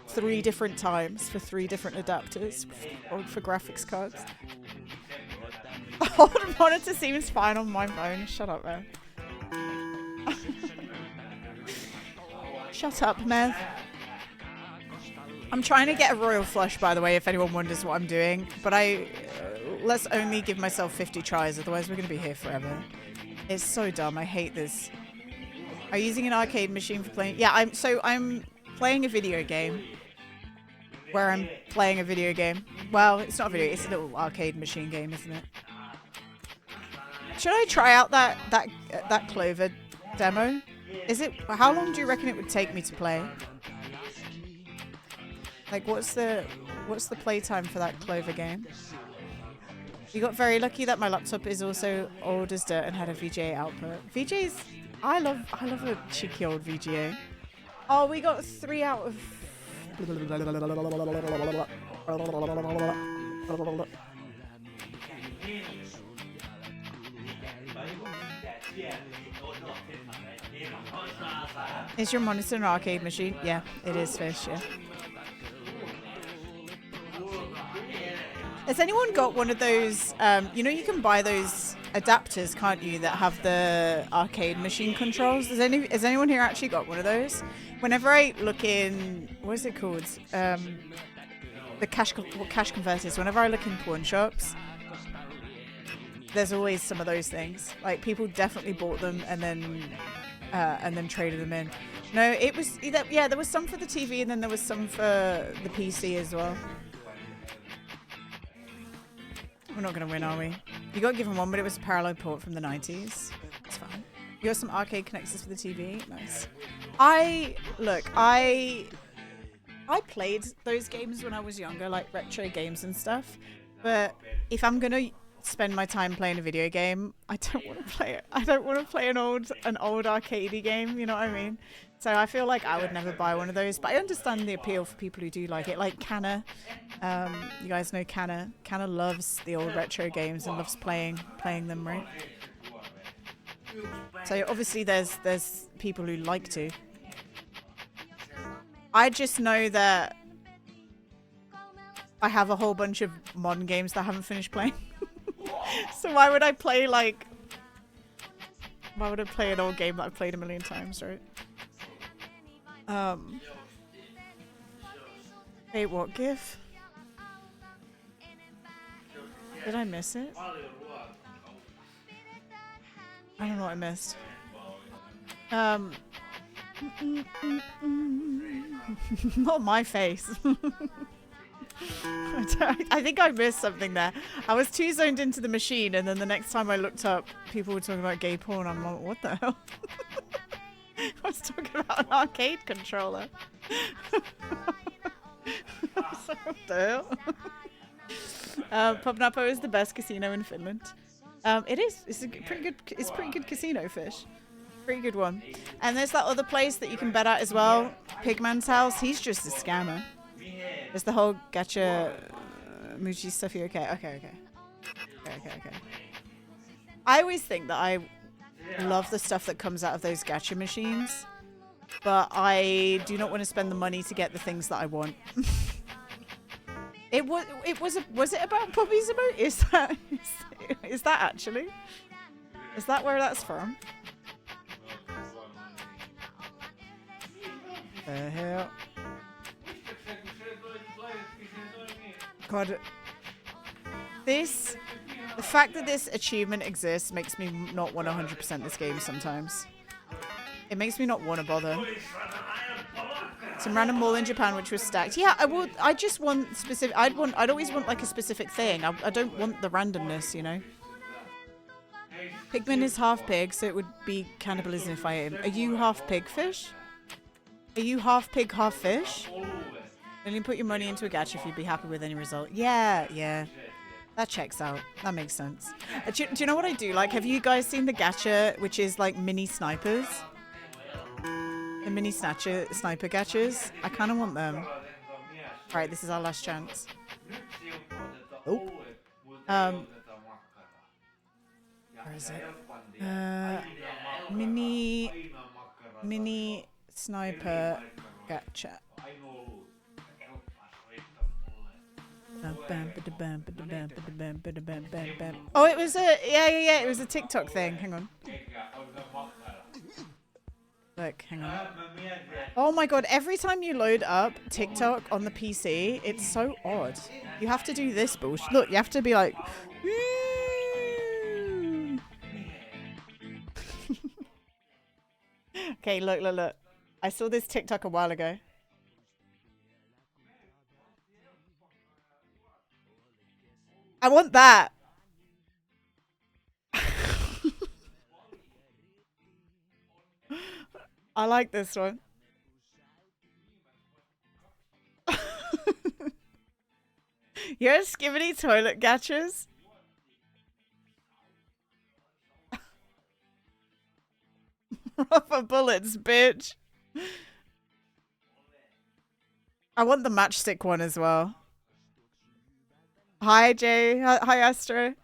3 different times for 3 different adapters for graphics cards. The old monitor seems fine on my phone. Shut up, man. Shut up, Mev. I'm trying to get a royal flush, by the way, if anyone wonders what I'm doing. But let's only give myself 50 tries, otherwise we're going to be here forever. It's so dumb. I hate this. Are you using an arcade machine for playing? Yeah, I'm playing a video game. Where I'm playing a video game. Well, it's not a video. It's a little arcade machine game, isn't it? Should I try out that Clover demo? Is it? How long do you reckon it would take me to play? Like, what's the playtime for that Clover game? You got very lucky that my laptop is also old as dirt and had a VGA output. VGAs, I love a cheeky old VGA. Oh, we got 3 out of... Is your monitor an arcade machine? Yeah, it is, Fish, yeah. Has anyone got one of those, you know you can buy those adapters, can't you, that have the arcade machine controls? Has anyone here actually got one of those? Whenever I look in, what is it called? The cash converters. Whenever I look in pawn shops, there's always some of those things. Like, people definitely bought them and then traded them in. No, it was either, yeah, there was some for the TV and then there was some for the PC as well. We're not going to win, are we? You got given one, but it was a parallel port from the 90s. It's fine. You got some arcade connectors for the TV. Nice. I played those games when I was younger, like retro games and stuff. But if I'm going to spend my time playing a video game, I don't want to play it. I don't want to play an old arcadey game, you know what I mean? So I feel like I would never buy one of those, but I understand the appeal for people who do like it. Like Canna, you guys know Canna. Canna loves the old retro games and loves playing them, right? So obviously there's people who like to. I just know that I have a whole bunch of modern games that I haven't finished playing. So why would I play an old game that I've played a million times, right? Wait, what GIF? Did I miss it? I don't know what I missed. Not my face. I think I missed something there. I was too zoned into the machine, and then the next time I looked up, people were talking about gay porn. I'm like, what the hell? I was talking about an arcade controller. So, what the hell? Popnapo is the best casino in Finland. It is. It's a pretty good casino, Fish. Pretty good one. And there's that other place that you can bet at as well. Pigman's house. He's just a scammer. There's the whole gacha Muji stuff here. Okay. I always think that I love the stuff that comes out of those gacha machines, but I do not want to spend the money to get the things that I want. Was it about puppies? Is that actually? Is that where that's from? The hell? God, the fact that this achievement exists makes me not want to 100% this game sometimes. It makes me not want to bother. Some random mall in Japan which was stacked. Yeah, I just want specific. I'd always want like a specific thing. I don't want the randomness, you know. Pigman is half pig, so it would be cannibalism if I ate him. Are you half pig, Fish? Are you half pig, half fish? Only put your money into a gacha if you'd be happy with any result. Yeah. That checks out. That makes sense. Do you know what I do? Like, have you guys seen the gacha, which is like mini snipers? The mini sniper gachas? I kind of want them. Alright, this is our last chance. Oh. Where is it? Mini sniper gacha. Oh, it was it was a TikTok thing. Hang on. Look, hang on. Oh my god, every time you load up TikTok on the PC, it's so odd. You have to do this bullshit. Look, you have to be like... Okay, look. I saw this TikTok a while ago. I want that. I like this one. You're skibbity toilet gachas? Rubber bullets, bitch. I want the matchstick one as well. Hi, Jay. Hi, Astro.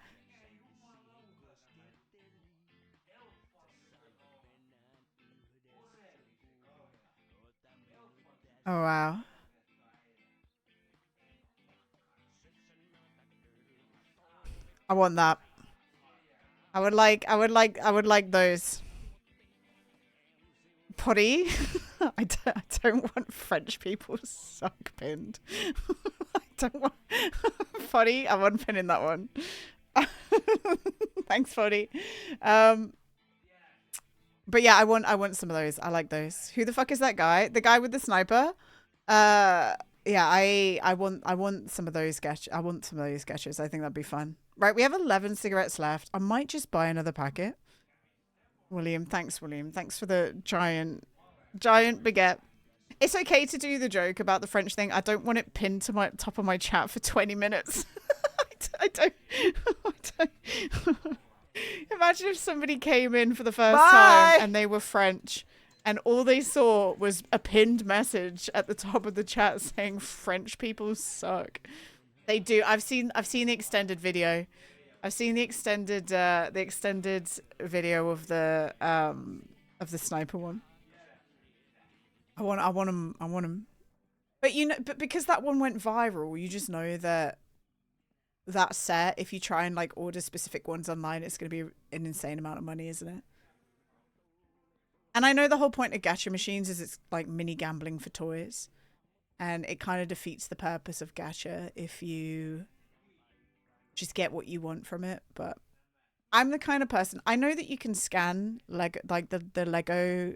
Oh wow. I want that. I would like those. Potty. I don't want French people suck pinned. I don't want Potty. I want pin in that one. Thanks, Potty. But yeah, I want some of those. I like those. Who the fuck is that guy? The guy with the sniper? Yeah, I want some of those sketch. I want some of those sketches. I think that'd be fun. Right, we have 11 cigarettes left. I might just buy another packet. William, thanks, William. Thanks for the giant baguette. It's okay to do the joke about the French thing. I don't want it pinned to my top of my chat for 20 minutes. I don't. Imagine if somebody came in for the first time and they were French and all they saw was a pinned message at the top of the chat saying French people suck. They do. I've seen the extended video. I've seen the extended video of the sniper one. I want them. But because that one went viral, you just know that set, if you try and like order specific ones online, it's going to be an insane amount of money, isn't it? And I know the whole point of gacha machines is it's like mini gambling for toys. And it kind of defeats the purpose of gacha if you just get what you want from it. But I'm the kind of person, I know that you can scan like the Lego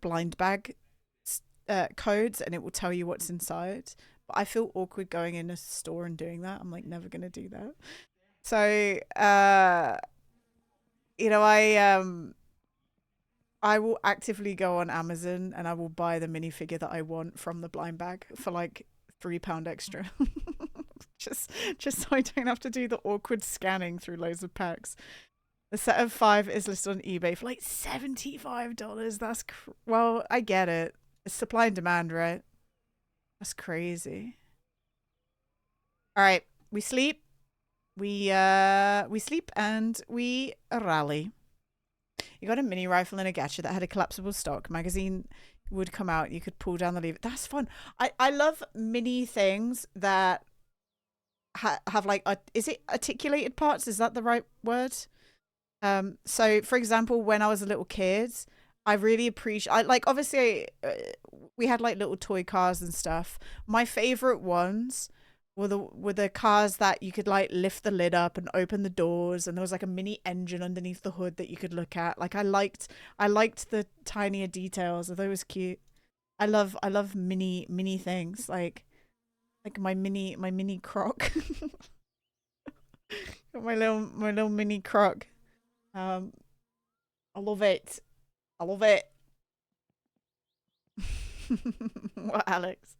blind bag codes and it will tell you what's inside. But I feel awkward going in a store and doing that. I'm like never going to do that. So, you know, I will actively go on Amazon and I will buy the minifigure that I want from the blind bag for like £3 extra. just so I don't have to do the awkward scanning through loads of packs. The set of 5 is listed on eBay for like $75. That's well, I get it. It's supply and demand, right? That's crazy. All right, we sleep. We sleep and we rally. You got a mini rifle and a gacha that had a collapsible stock. Magazine would come out. You could pull down the lever. That's fun. I love mini things that have like, is it articulated parts? Is that the right word? So for example, when I was a little kid, I really appreciate, like obviously we had like little toy cars and stuff. My favorite ones were the cars that you could like lift the lid up and open the doors, and there was like a mini engine underneath the hood that you could look at. Like I liked the tinier details. I thought it was cute. I love mini things like my mini croc. my little mini croc. I love it. I love it. What, Alex?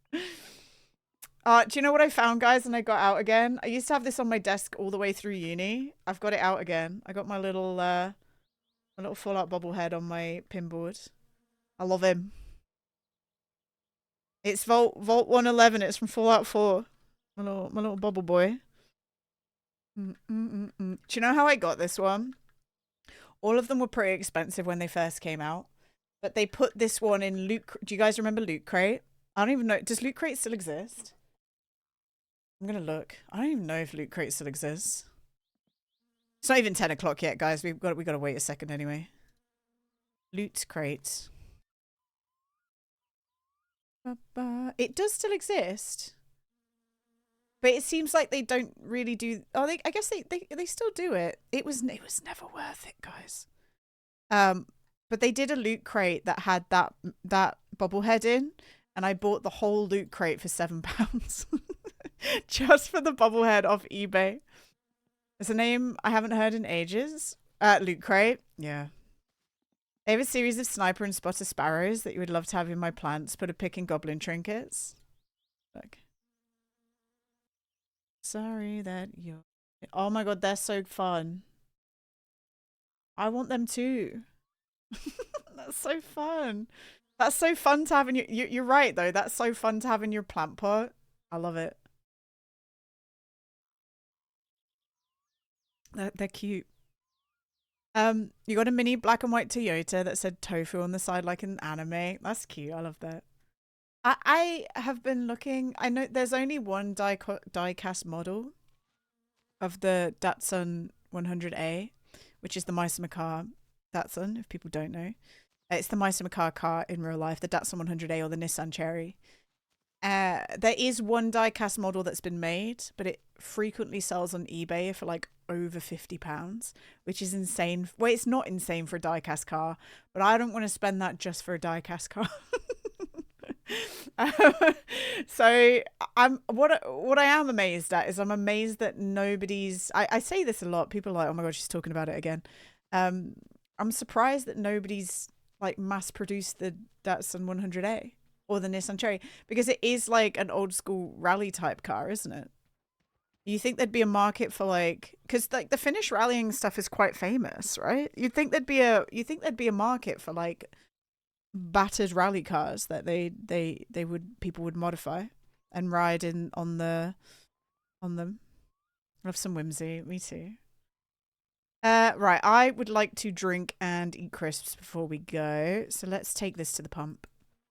Do you know what I found, guys, and I got out again? I used to have this on my desk all the way through uni. I've got it out again. I got my little Fallout bobblehead on my pinboard. I love him. It's Vault 111. It's from Fallout 4. My little bubble boy. Do you know how I got this one? All of them were pretty expensive when they first came out, but they put this one in Loot. Do you guys remember Loot Crate? I don't even know. Does Loot Crate still exist? I'm gonna look. I don't even know if Loot Crate still exists. It's not even 10 o'clock yet, guys. We got to wait a second anyway. Loot Crate. It does still exist, but it seems like they don't really do. Oh, I guess they still do it. It was never worth it, guys. But they did a Loot Crate that had that bobblehead in, and I bought the whole Loot Crate for £7. Just for the bobblehead off eBay. It's a name I haven't heard in ages. Loot Crate. Yeah. I have a series of sniper and spotter sparrows that you would love to have in my plants. Put a pick in goblin trinkets. Look. Sorry that you're... Oh my god, they're so fun. I want them too. That's so fun. That's so fun to have in your... You're right though. That's so fun to have in your plant pot. I love it. They're cute. You got a mini black and white Toyota that said tofu on the side like an anime. That's cute. I love that. I have been looking. I know there's only one die-cast model of the Datsun 100A, which is the Mice Macabre Datsun, if people don't know. It's the Mice Macabre car in real life, the Datsun 100A or the Nissan Cherry. There is one die-cast model that's been made, but it frequently sells on eBay for like over £50, which is insane. Well, it's not insane for a die-cast car, but I don't want to spend that just for a die-cast car. So what I am amazed at is I'm amazed that nobody's. I say this a lot. People are like, oh my god, she's talking about it again. I'm surprised that nobody's like mass produced the Datsun 100A or the Nissan Cherry, because it is like an old school rally type car, isn't it? You think there'd be a market for like, because like the Finnish rallying stuff is quite famous, right? You'd think there'd be a market for like battered rally cars that people would modify and ride in on them. I have some whimsy. Me too. Right, I would like to drink and eat crisps before we go, so let's take this to the pump.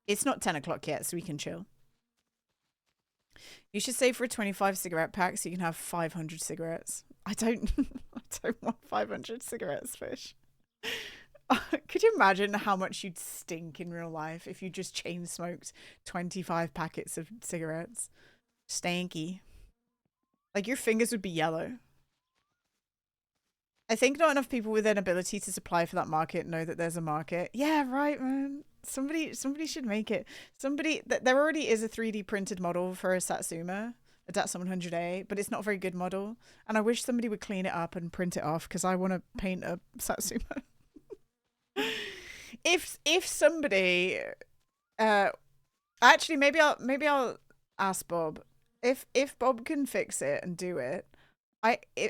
It's not 10 o'clock yet, so we can chill. You should save for a 25 cigarette pack so you can have 500 cigarettes. I don't want 500 cigarettes, Fish. Could you imagine how much you'd stink in real life if you just chain smoked 25 packets of cigarettes? Stanky. Like your fingers would be yellow. I think not enough people with an ability to supply for that market know that there's a market. Yeah, right, man. Somebody should make it. There already is a 3D printed model for a Satsuma, a Datsun 100A, but it's not a very good model. And I wish somebody would clean it up and print it off because I want to paint a Satsuma. If somebody, actually maybe I'll ask Bob if Bob can fix it and do it.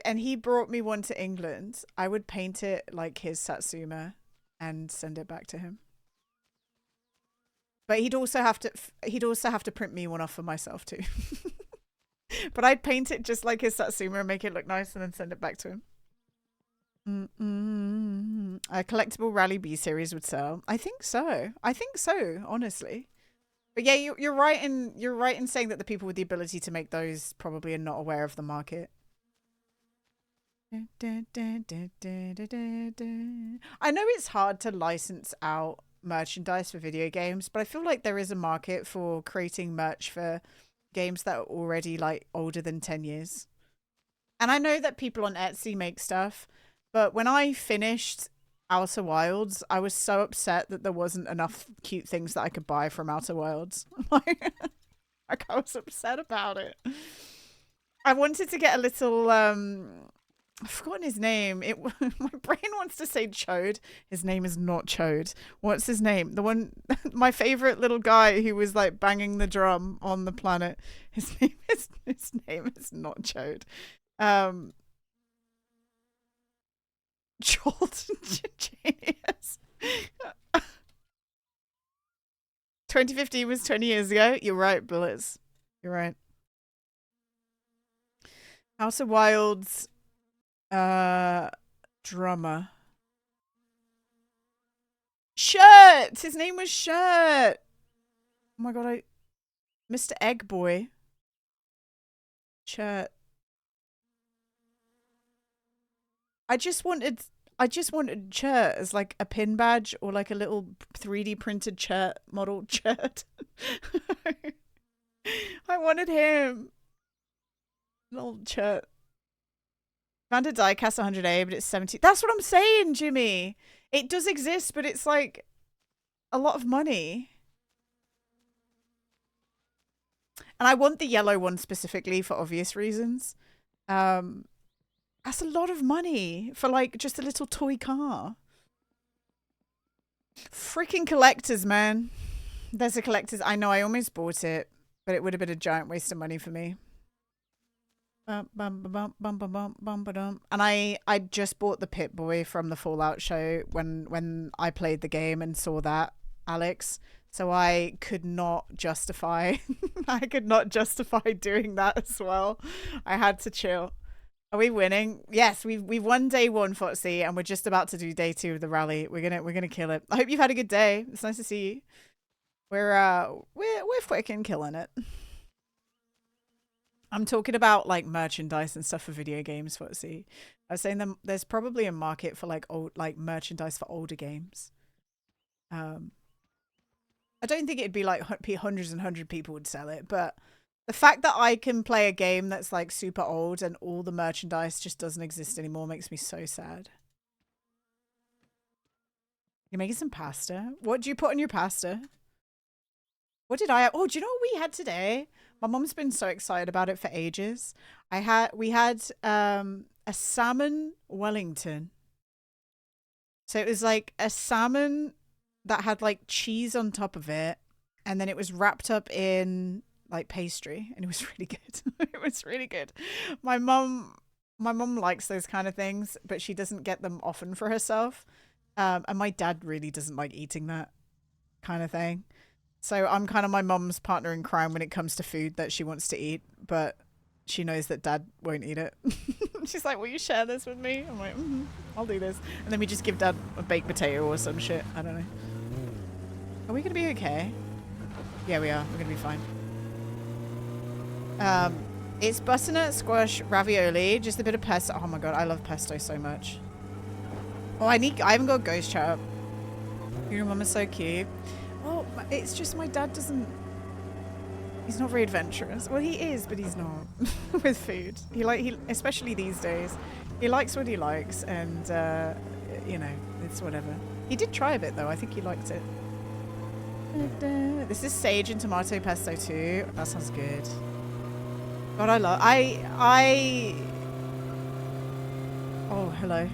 And he brought me one to England, I would paint it like his Satsuma and send it back to him. But he'd also have to print me one off for myself too. But I'd paint it just like his Satsuma and make it look nice and then send it back to him. A collectible Rally B series would sell. I think so, honestly. But yeah, you're right in saying that the people with the ability to make those probably are not aware of the market. I know it's hard to license out merchandise for video games, but I feel like there is a market for creating merch for games that are already like older than 10 years. And I know that people on Etsy make stuff, but when I finished Outer Wilds, I was so upset that there wasn't enough cute things that I could buy from Outer Wilds. Like I was upset about it. I wanted to get a little I've forgotten his name. My brain wants to say Chode. His name is not Chode. What's his name? The one, my favorite little guy who was like banging the drum on the planet. His name is not Chode. Jordan Genius. 2015 was 20 years ago. You're right, Bullets. You're right. House of Wilds. Drummer. Shirt! His name was Shirt! Oh my god, Mr. Egg Boy. Shirt. I just wanted Shirt as like a pin badge or like a little 3D printed shirt model shirt. I wanted him. Little Shirt. Found a diecast 100A, but it's 70. That's what I'm saying, Jimmy. It does exist, but it's like a lot of money. And I want the yellow one specifically for obvious reasons. That's a lot of money for like just a little toy car. Freaking collectors, man. There's a collector's. I know I almost bought it, but it would have been a giant waste of money for me. And I just bought the Pit Boy from the Fallout show when I played the game and saw that, Alex. So I could not justify doing that as well. I had to chill. Are we winning? Yes, we've won day one, Fotsy, and we're just about to do day two of the rally. We're gonna kill it. I hope you've had a good day. It's nice to see you. We're fucking killing it. I'm talking about like merchandise and stuff for video games. Footsie. I was saying there's probably a market for like merchandise for older games. I don't think it'd be like hundreds and hundred people would sell it, but the fact that I can play a game that's like super old and all the merchandise just doesn't exist anymore makes me so sad. You're making some pasta. What do you put on your pasta? What did I have? Oh, do you know what we had today? My mom's been so excited about it for ages. We had a salmon Wellington. So it was like a salmon that had like cheese on top of it, and then it was wrapped up in like pastry, and it was really good. It was really good. My mom likes those kind of things, but she doesn't get them often for herself. And my dad really doesn't like eating that kind of thing. So I'm kind of my mom's partner in crime when it comes to food that she wants to eat, but she knows that dad won't eat it. She's like, will you share this with me? I'm like, I'll do this. And then we just give dad a baked potato or some shit. I don't know. Are we going to be okay? Yeah, we are. We're going to be fine. It's butternut squash ravioli, just a bit of pesto. Oh my god, I love pesto so much. Oh, I haven't got ghost chat up. Your mum is so cute. Oh, it's just my dad he's not very adventurous. Well, he is, but he's not with food. He especially these days, he likes what he likes, and you know, it's whatever. He did try a bit though. I think he liked it. This is sage and tomato pesto too. That sounds good. God, oh, hello.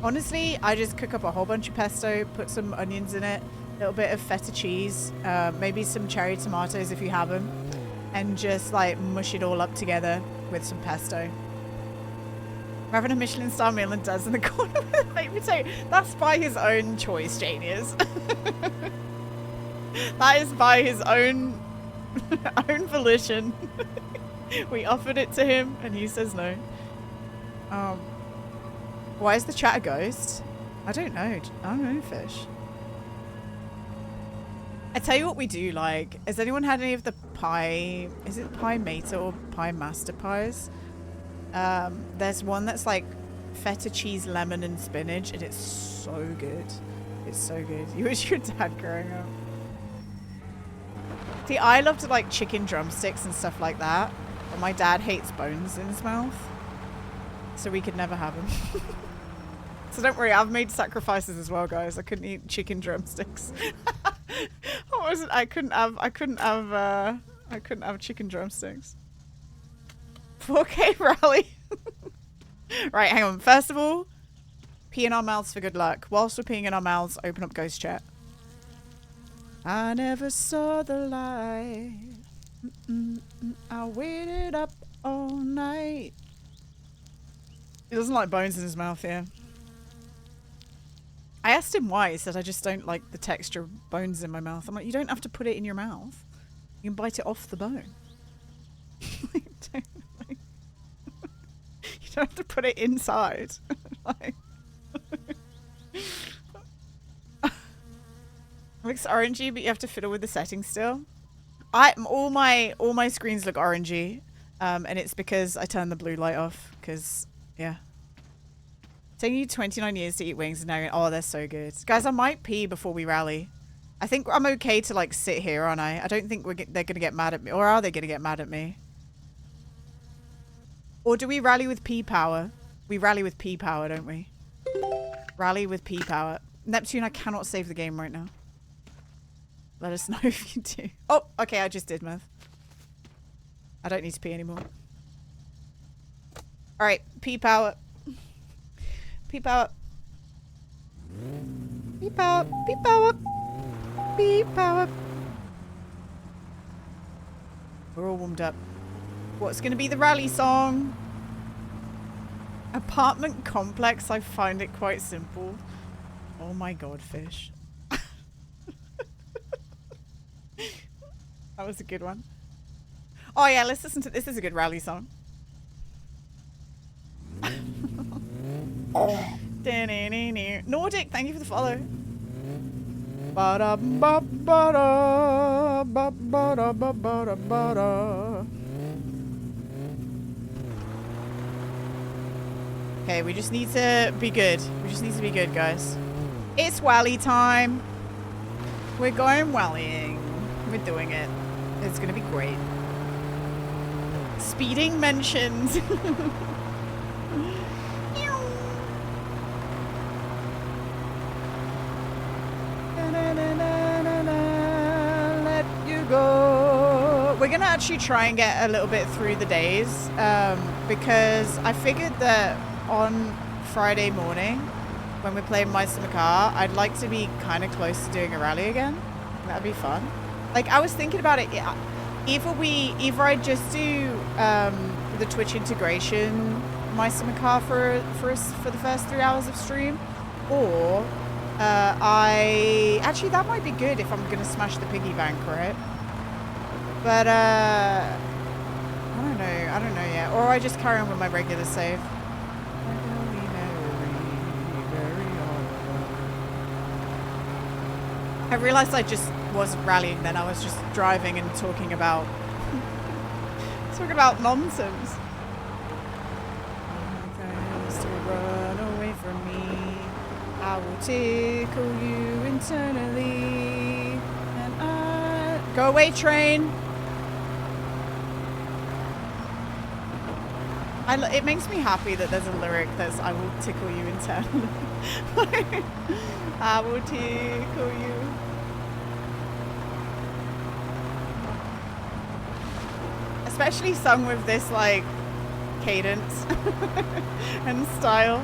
Honestly, I just cook up a whole bunch of pesto, put some onions in it, a little bit of feta cheese, maybe some cherry tomatoes if you have them, and just like mush it all up together with some pesto. We're having a Michelin star meal and Dad's in the corner with a baked potato. That's by his own choice, Janius. That is by his own volition. We offered it to him and he says no. Why is the chat a ghost? I don't know. I don't know, Fish. I tell you what we do like. Has anyone had any of the pie? Is it pie mater or pie master pies? There's one that's like feta cheese, lemon and spinach, and it's so good. It's so good. You wish your dad growing up. See, I love to like chicken drumsticks and stuff like that, but my dad hates bones in his mouth, so we could never have them. So don't worry, I've made sacrifices as well, guys. I couldn't eat chicken drumsticks. I couldn't have chicken drumsticks. 4K rally. Right, hang on. First of all, pee in our mouths for good luck. Whilst we're peeing in our mouths, open up ghost chat. I never saw the light. I waited up all night. He doesn't like bones in his mouth, yeah. I asked him why. He said, I just don't like the texture of bones in my mouth. I'm like, you don't have to put it in your mouth. You can bite it off the bone. You don't have to put it inside. Like, looks orangey, but you have to fiddle with the settings still. All my screens look orangey, and it's because I turned the blue light off. Because yeah. Taking you 29 years to eat wings and now you're, oh, they're so good. Guys, I might pee before we rally. I think I'm okay to like sit here, aren't I? I don't think they're going to get mad at me. Or are they going to get mad at me? Or do we rally with pee power? We rally with pee power, don't we? Rally with pee power. Neptune, I cannot save the game right now. Let us know if you do. Oh, okay, I just did, Merv. I don't need to pee anymore. Alright, pee power. Pee power. Pee power. Pee power. Pee power. We're all warmed up. What's going to be the rally song? Apartment complex. I find it quite simple. Oh my god, Fish. That was a good one. Oh yeah, let's listen to this. Is a good rally song. Nordic, thank you for the follow. Ba-da-ba-ba-da, ba-ba-da-ba-ba-da-ba-da. Okay, we just need to be good. We just need to be good, guys. It's Wally time. We're going Wallying. We're doing it. It's gonna be great. Speeding mentioned. Let you go. We're gonna actually try and get a little bit through the days, because I figured that on Friday morning, when we're playing My Summer Car, I'd like to be kind of close to doing a rally again. That'd be fun. Like, I was thinking about it. Either I just do the Twitch integration My Summer Car for the first 3 hours of stream, or actually that might be good if I'm gonna smash the piggy bank, right? But I don't know yet. Or I just carry on with my regular save. I realized I just wasn't rallying then. I was just driving and talking about nonsense. To run away from me, I will tickle you internally, and go away, train. It makes me happy that there's a lyric that's "I will tickle you internally." I will tickle you. Especially sung with this like cadence and style.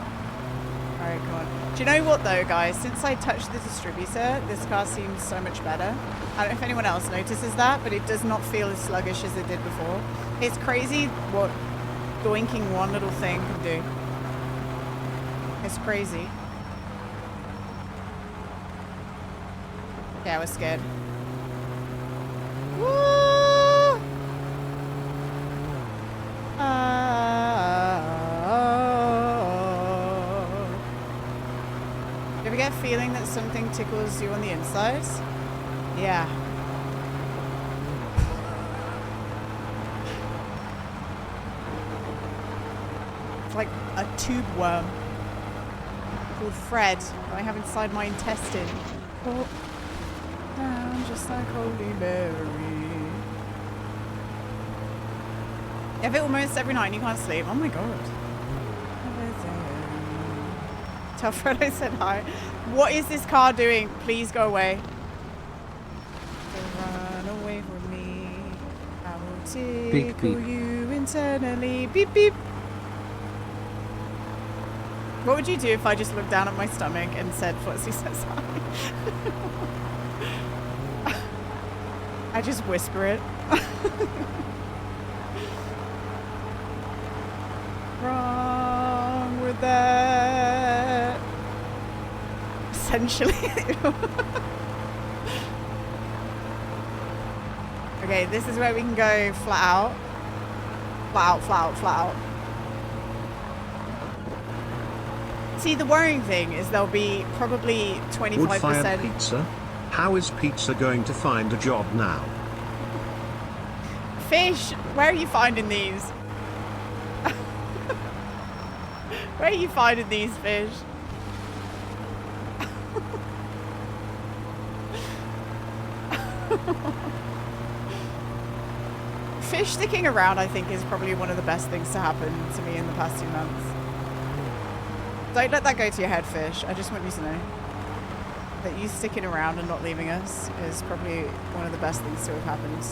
Alright, come on. Do you know what though, guys? Since I touched the distributor, this car seems so much better. I don't know if anyone else notices that, but it does not feel as sluggish as it did before. It's crazy what doinking one little thing can do. It's crazy. Yeah, I was scared. Woo! You ever get a feeling that something tickles you on the inside? Yeah. It's like a tube worm called Fred that I have inside my intestine. Oh, down just like Holy Mary. You have it almost every night and you can't sleep. Oh my god. Tell Fred I said hi. What is this car doing? Please go away. Run away from me. I will tickle Beep, beep. you internally. Beep beep. What would you do if I just looked down at my stomach and said Footsie says hi? I just whisper it. Wrong with that. Essentially. Okay, this is where we can go flat out. Flat out, flat out, flat out. See, the worrying thing is there'll be probably 25%. Wood-fired pizza? How is pizza going to find a job now? Fish, where are you finding these? Where are you finding these fish? Fish sticking around, I think, is probably one of the best things to happen to me in the past 2 months. Don't let that go to your head, Fish. I just want you to know that you sticking around and not leaving us is probably one of the best things to have happened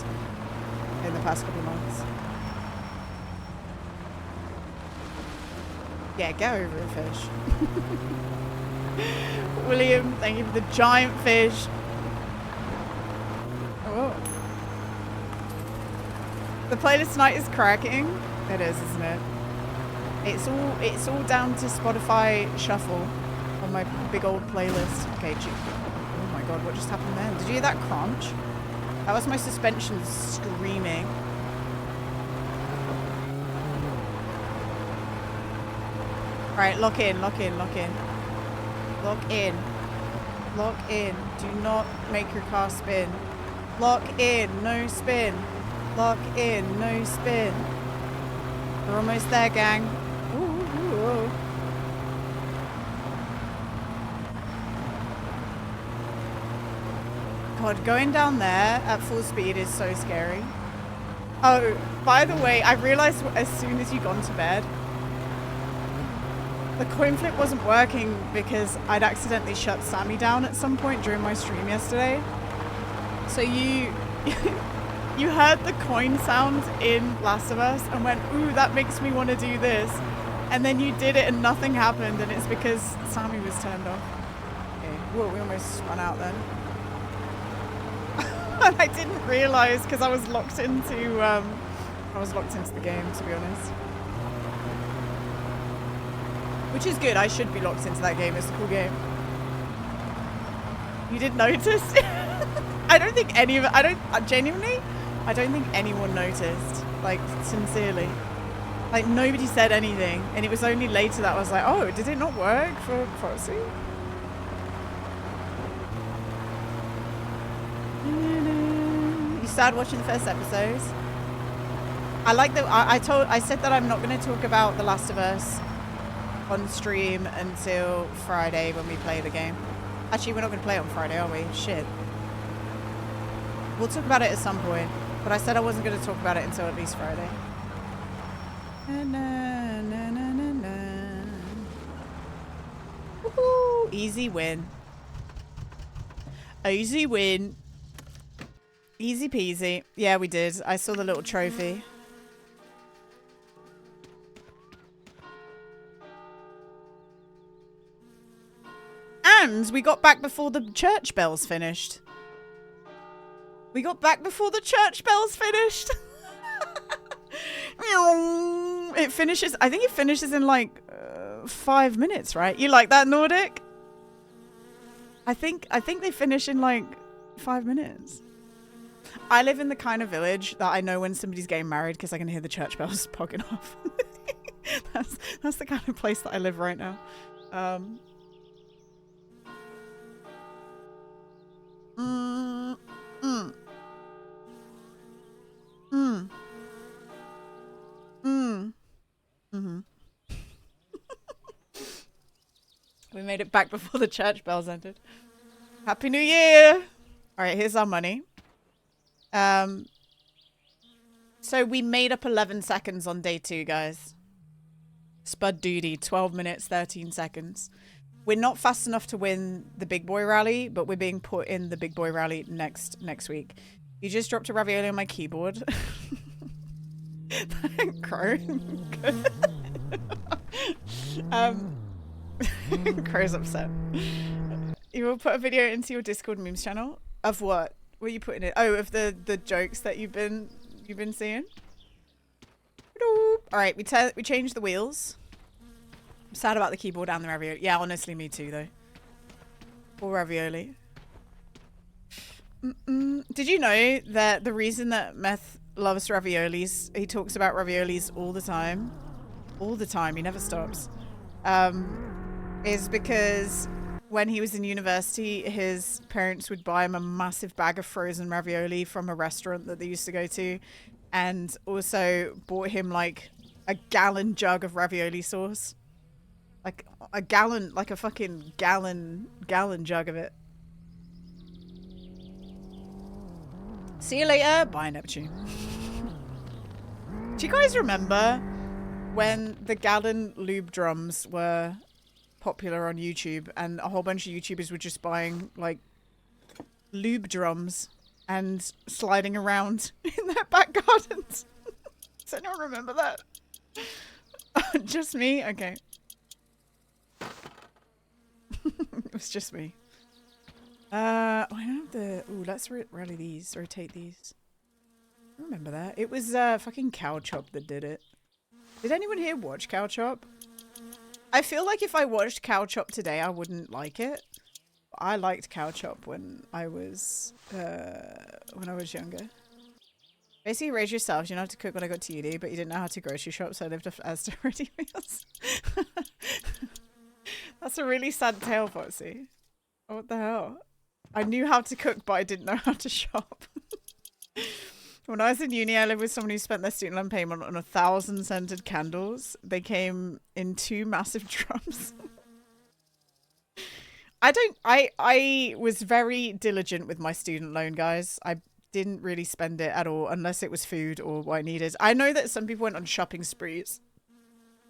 in the past couple of months. Yeah, get over it, Fish. William, thank you for the giant fish. Oh. The playlist tonight is cracking. It is, isn't it? It's all down to Spotify Shuffle on my big old playlist. Okay, oh my god, what just happened then? Did you hear that crunch? That was my suspension screaming. Alright, lock in, lock in, lock in. Lock in. Lock in. Do not make your car spin. Lock in. No spin. Lock in. No spin. We're almost there, gang. Ooh, ooh, ooh. God, going down there at full speed is so scary. Oh, by the way, I realized as soon as you gone to bed, the coin flip wasn't working because I'd accidentally shut Sammy down at some point during my stream yesterday. So you you heard the coin sound in Last of Us and went, ooh, that makes me want to do this. And then you did it and nothing happened, and it's because Sammy was turned off. Okay. Whoa, we almost spun out then. I didn't realize because I was locked into the game, to be honest. Which is good. I should be locked into that game. It's a cool game. You did notice? I don't think any of it. Genuinely, I don't think anyone noticed. Like, sincerely. Like, nobody said anything. And it was only later that I was like, oh, did it not work for Foxy? You started watching the first episodes? I like that. I said that I'm not going to talk about The Last of Us on stream until Friday when we play the game. Actually, we're not going to play it on Friday, are we? Shit. We'll talk about it at some point, but I said I wasn't going to talk about it until at least Friday. Na, na, na, na, na, na. Woohoo! Easy win. Easy win. Easy peasy. Yeah, we did. I saw the little trophy. And we got back before the church bells finished. We got back before the church bells finished. It finishes, I think it finishes in like 5 minutes, right? You like that, Nordic? I think they finish in like 5 minutes. I live in the kind of village that I know when somebody's getting married because I can hear the church bells pogging off. That's the kind of place that I live right now. We made it back before the church bells ended. Happy New Year! Alright, here's our money. So we made up 11 seconds on day 2, guys. Spud duty, 12 minutes, 13 seconds. We're not fast enough to win the big boy rally, but we're being put in the big boy rally next week. You just dropped a ravioli on my keyboard. Crow. Crow's upset. You will put a video into your Discord memes channel? Of what? What are you putting it? Oh, of the jokes that you've been seeing? Alright, we changed the wheels. I'm sad about the keyboard and the ravioli. Yeah, honestly, me too, though. Poor ravioli. Did you know that the reason that Meth loves raviolis, he talks about raviolis all the time, he never stops, is because when he was in university, his parents would buy him a massive bag of frozen ravioli from a restaurant that they used to go to, and also bought him like a gallon jug of ravioli sauce. Like a gallon, like a fucking gallon jug of it. See you later. Bye, Neptune. Do you guys remember when the gallon lube drums were popular on YouTube and a whole bunch of YouTubers were just buying like lube drums and sliding around in their back gardens? Does anyone remember that? Just me? Okay. It was just me. I don't have the... Ooh, let's rally these. Rotate these. I remember that. It was fucking Cow Chop that did it. Did anyone here watch Cow Chop? I feel like if I watched Cow Chop today, I wouldn't like it. I liked Cow Chop when I was younger. Basically, raise yourselves. You know how to cook when I got to uni, but you didn't know how to grocery shop, so I lived off Asda ready meals. That's a really sad tale, Foxy. What the hell? I knew how to cook, but I didn't know how to shop. When I was in uni, I lived with someone who spent their student loan payment on 1,000 scented candles. They came in 2 massive drums. I was very diligent with my student loan, guys. I didn't really spend it at all, unless it was food or what I needed. I know that some people went on shopping sprees.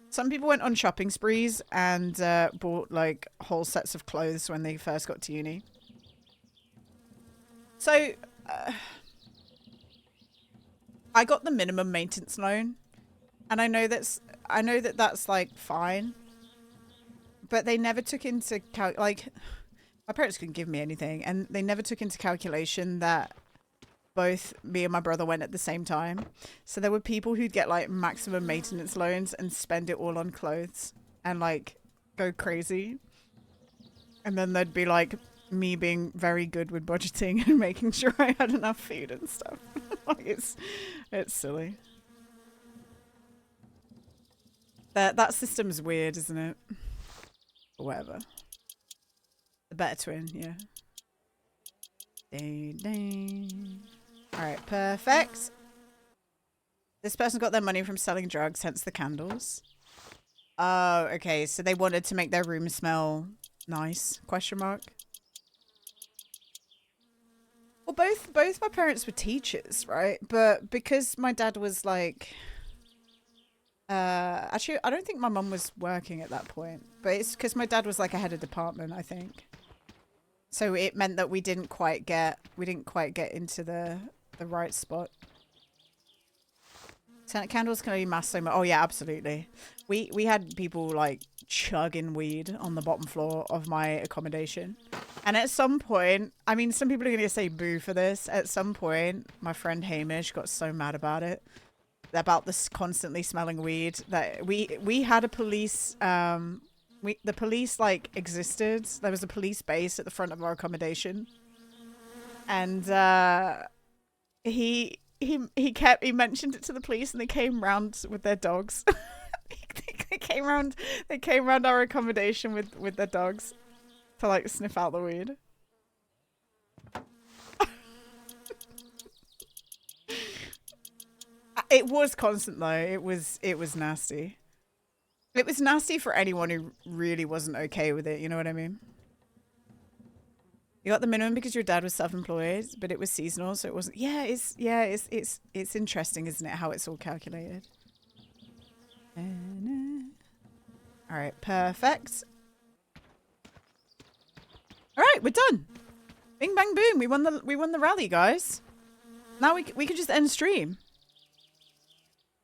Some people went on shopping sprees and bought like whole sets of clothes when they first got to uni. So, I got the minimum maintenance loan, and I know that that's like fine, but they never took into like my parents couldn't give me anything, and they never took into calculation that both me and my brother went at the same time. So there were people who'd get like maximum maintenance loans and spend it all on clothes and like go crazy, and then there'd be like me being very good with budgeting and making sure I had enough food and stuff. Like it's silly. That system's weird, isn't it? Or whatever. The better twin, yeah. Alright, perfect. This person got their money from selling drugs, hence the candles. Oh, okay, so they wanted to make their room smell nice, question mark. Well, both my parents were teachers, right? But because my dad was like, actually, I don't think my mum was working at that point, but it's because my dad was like a head of department, I think. So it meant that we didn't quite get into the right spot. Scented candles can only mask so much. Oh yeah, absolutely. We had people like chugging weed on the bottom floor of my accommodation. And at some point, I mean, some people are going to say boo for this. At some point, my friend Hamish got so mad about it, about this constantly smelling weed, that we had a police, the police like existed. There was a police base at the front of our accommodation. And he mentioned it to the police, and they came round with their dogs. they came round our accommodation with their dogs to like sniff out the weed. It was constant though. It was nasty. It was nasty for anyone who really wasn't okay with it, you know what I mean? You got the minimum because your dad was self-employed, but it was seasonal, so it wasn't. Yeah, it's interesting, isn't it, how it's all calculated. All right, perfect. All right, we're done. Bing bang boom. We won the rally, guys. Now we can just end stream.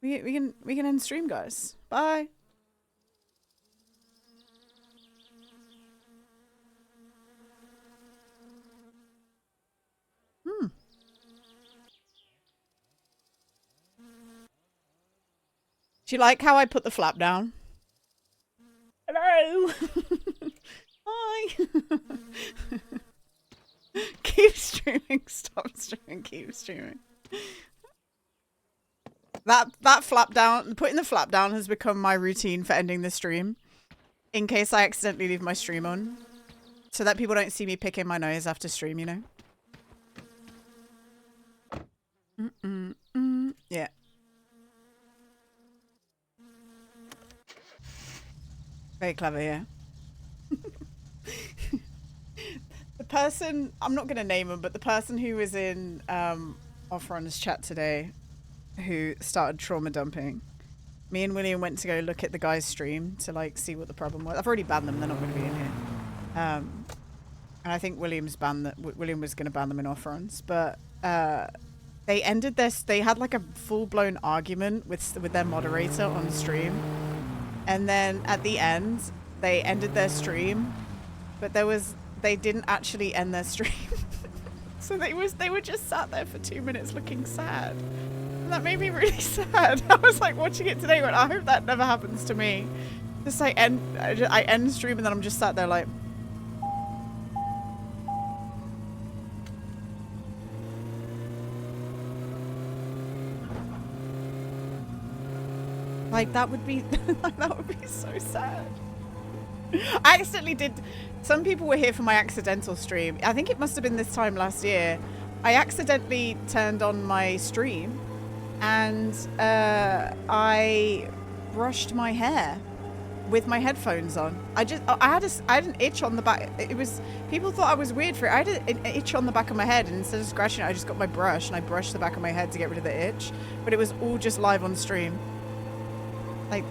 We can end stream, guys. Bye. Do you like how I put the flap down? Hello. Hi. Keep streaming. Stop streaming. Keep streaming. That flap down, putting the flap down has become my routine for ending the stream. In case I accidentally leave my stream on. So that people don't see me picking my nose after stream, you know? Yeah. Very clever, yeah. The person, I'm not going to name him, but the person who was in Offron's chat today, who started trauma dumping, me and William went to go look at the guy's stream to like see what the problem was. I've already banned them, they're not going to be in here. And I think William was going to ban them in Offron's, but they had like a full-blown argument with their moderator on stream. And then at the end, they ended their stream, but they didn't actually end their stream. So they were just sat there for 2 minutes looking sad. And that made me really sad. I was like watching it today, going, I hope that never happens to me. Just I end stream and then I'm just sat there like. Like that would be so sad. I accidentally did. Some people were here for my accidental stream. I think it must have been this time last year. I accidentally turned on my stream and I brushed my hair with my headphones on. I had an itch on the back. It was, people thought I was weird for it. I had an itch on the back of my head, and instead of scratching it, I just got my brush and I brushed the back of my head to get rid of the itch. But it was all just live on stream. Like,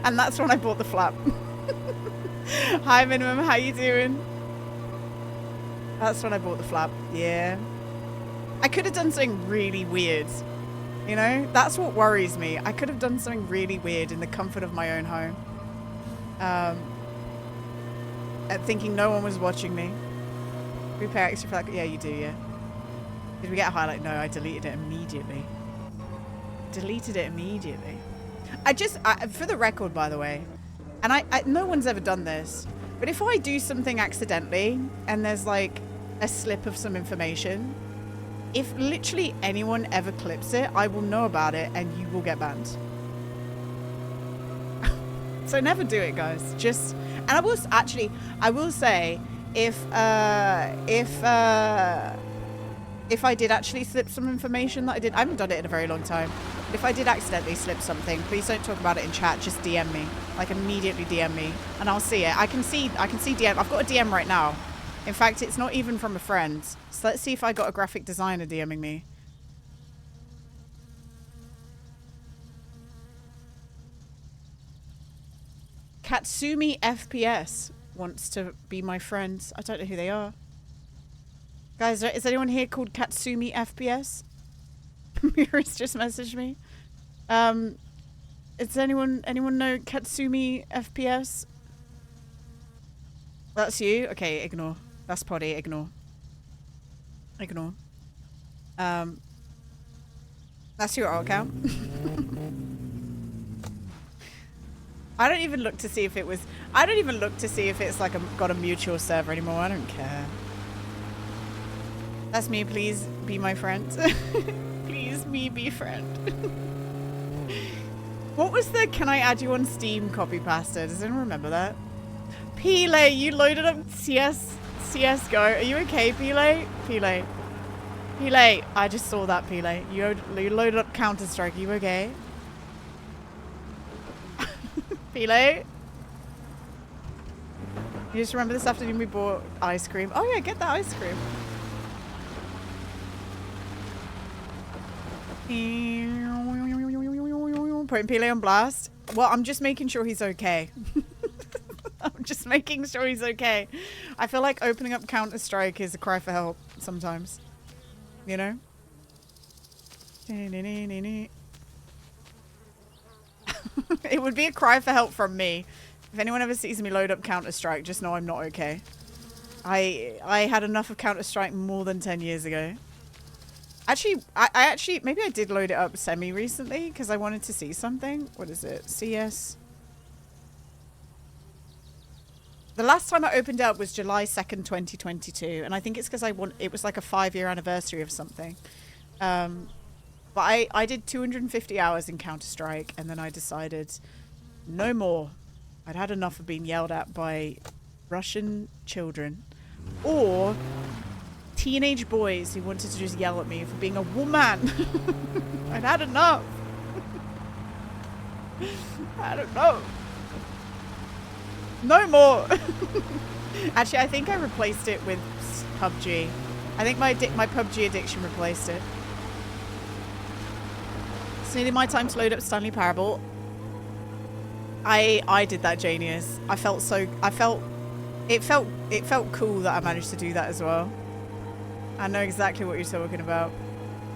and that's when I bought the flap. Hi Minimum, how you doing? That's when I bought the flap. Yeah. I could have done something really weird. You know, that's what worries me. I could have done something really weird in the comfort of my own home. Thinking no one was watching me. We pay extra for that. Yeah, you do, yeah. Did we get a highlight? No, I deleted it immediately. Deleted it immediately. For the record, by the way, and no one's ever done this, but if I do something accidentally and there's like a slip of some information, if literally anyone ever clips it, I will know about it and you will get banned. So never do it, guys. And I will say, if I did actually slip some information that I haven't done it in a very long time. But if I did accidentally slip something, please don't talk about it in chat. Just DM me, like immediately DM me, and I'll see it. I can see DM. I've got a DM right now. In fact, it's not even from a friend. So let's see if I got a graphic designer DMing me. Katsumi FPS wants to be my friend. I don't know who they are. Guys, is anyone here called Katsumi FPS? Mira's just messaged me. Does anyone know Katsumi FPS? That's you? Okay, ignore. That's potty, ignore. Ignore. That's your alt account. I don't even look to see if it was... I don't even look to see if it's like got a mutual server anymore. I don't care. That's me. Please be my friend. Please be friend. What was the can I add you on Steam copy pasta? Does anyone remember that? Pele, you loaded up CSGO. Are you okay, Pele? Pele, I just saw that, Pele. You loaded up Counter-Strike. Are you okay? Pele? You just remember this afternoon we bought ice cream. Oh yeah, get that ice cream. Putting Pele on blast. Well, I'm just making sure he's okay. I'm just making sure he's okay. I feel like opening up Counter-Strike is a cry for help sometimes. You know? It would be a cry for help from me. If anyone ever sees me load up Counter-Strike, just know I'm not okay. I had enough of Counter-Strike more than 10 years ago. Actually, maybe I did load it up semi-recently because I wanted to see something. What is it? CS. The last time I opened it up was July 2nd, 2022. And I think it's because it was like a 5-year anniversary of something. But I did 250 hours in Counter-Strike and then I decided no more. I'd had enough of being yelled at by Russian children or teenage boys who wanted to just yell at me for being a woman. I'd had enough. I don't know. No more. Actually, I think I replaced it with PUBG. I think my PUBG addiction replaced it. It's nearly my time to load up Stanley Parable. I did that, Janius. It felt cool that I managed to do that as well. I know exactly what you're talking about.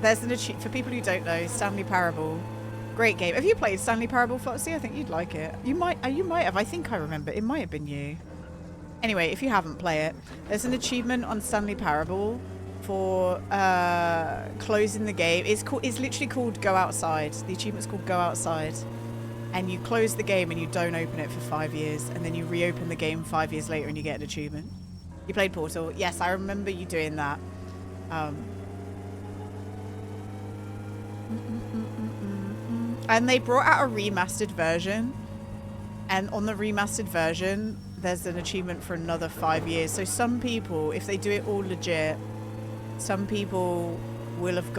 There's an achievement for people who don't know. Stanley Parable, great game. Have you played Stanley Parable, Foxy? I think you'd like it. You might have. I think I remember. It might have been you. Anyway, if you haven't played it, there's an achievement on Stanley Parable for closing the game. It's literally called Go Outside. The achievement's called Go Outside, and you close the game and you don't open it for 5 years, and then you reopen the game 5 years later and you get an achievement. You played Portal? Yes, I remember you doing that. And they brought out a remastered version, And on the remastered version, there's an achievement for another 5 years. So some people, if they do it all legit, some people would have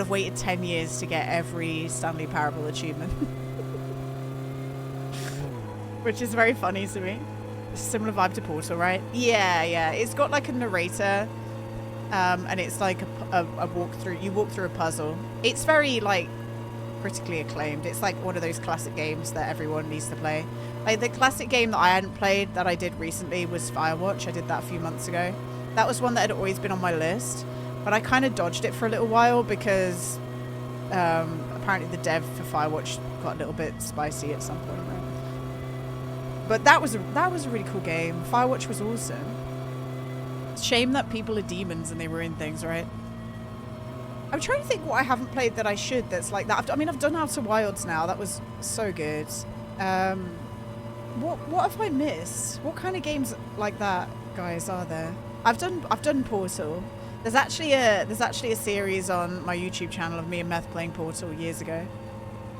waited 10 years to get every Stanley Parable achievement. Which is very funny to me. Similar vibe to Portal, right? Yeah. It's got like a narrator, and it's like a walkthrough. You walk through a puzzle. It's very like critically acclaimed. It's like one of those classic games that everyone needs to play. Like the classic game that I hadn't played that I did recently was Firewatch. I did that a few months ago. That was one that had always been on my list, but I kind of dodged it for a little while because apparently the dev for Firewatch got a little bit spicy at some point. Right? But that was a really cool game. Firewatch was awesome. Shame that people are demons and they ruin things, right? I'm trying to think what I haven't played that I should that's like that. I've done Outer Wilds now. That was so good. What have I missed? What kind of games like that, guys, are there? I've done Portal. There's actually a series on my YouTube channel of me and Meth playing Portal years ago.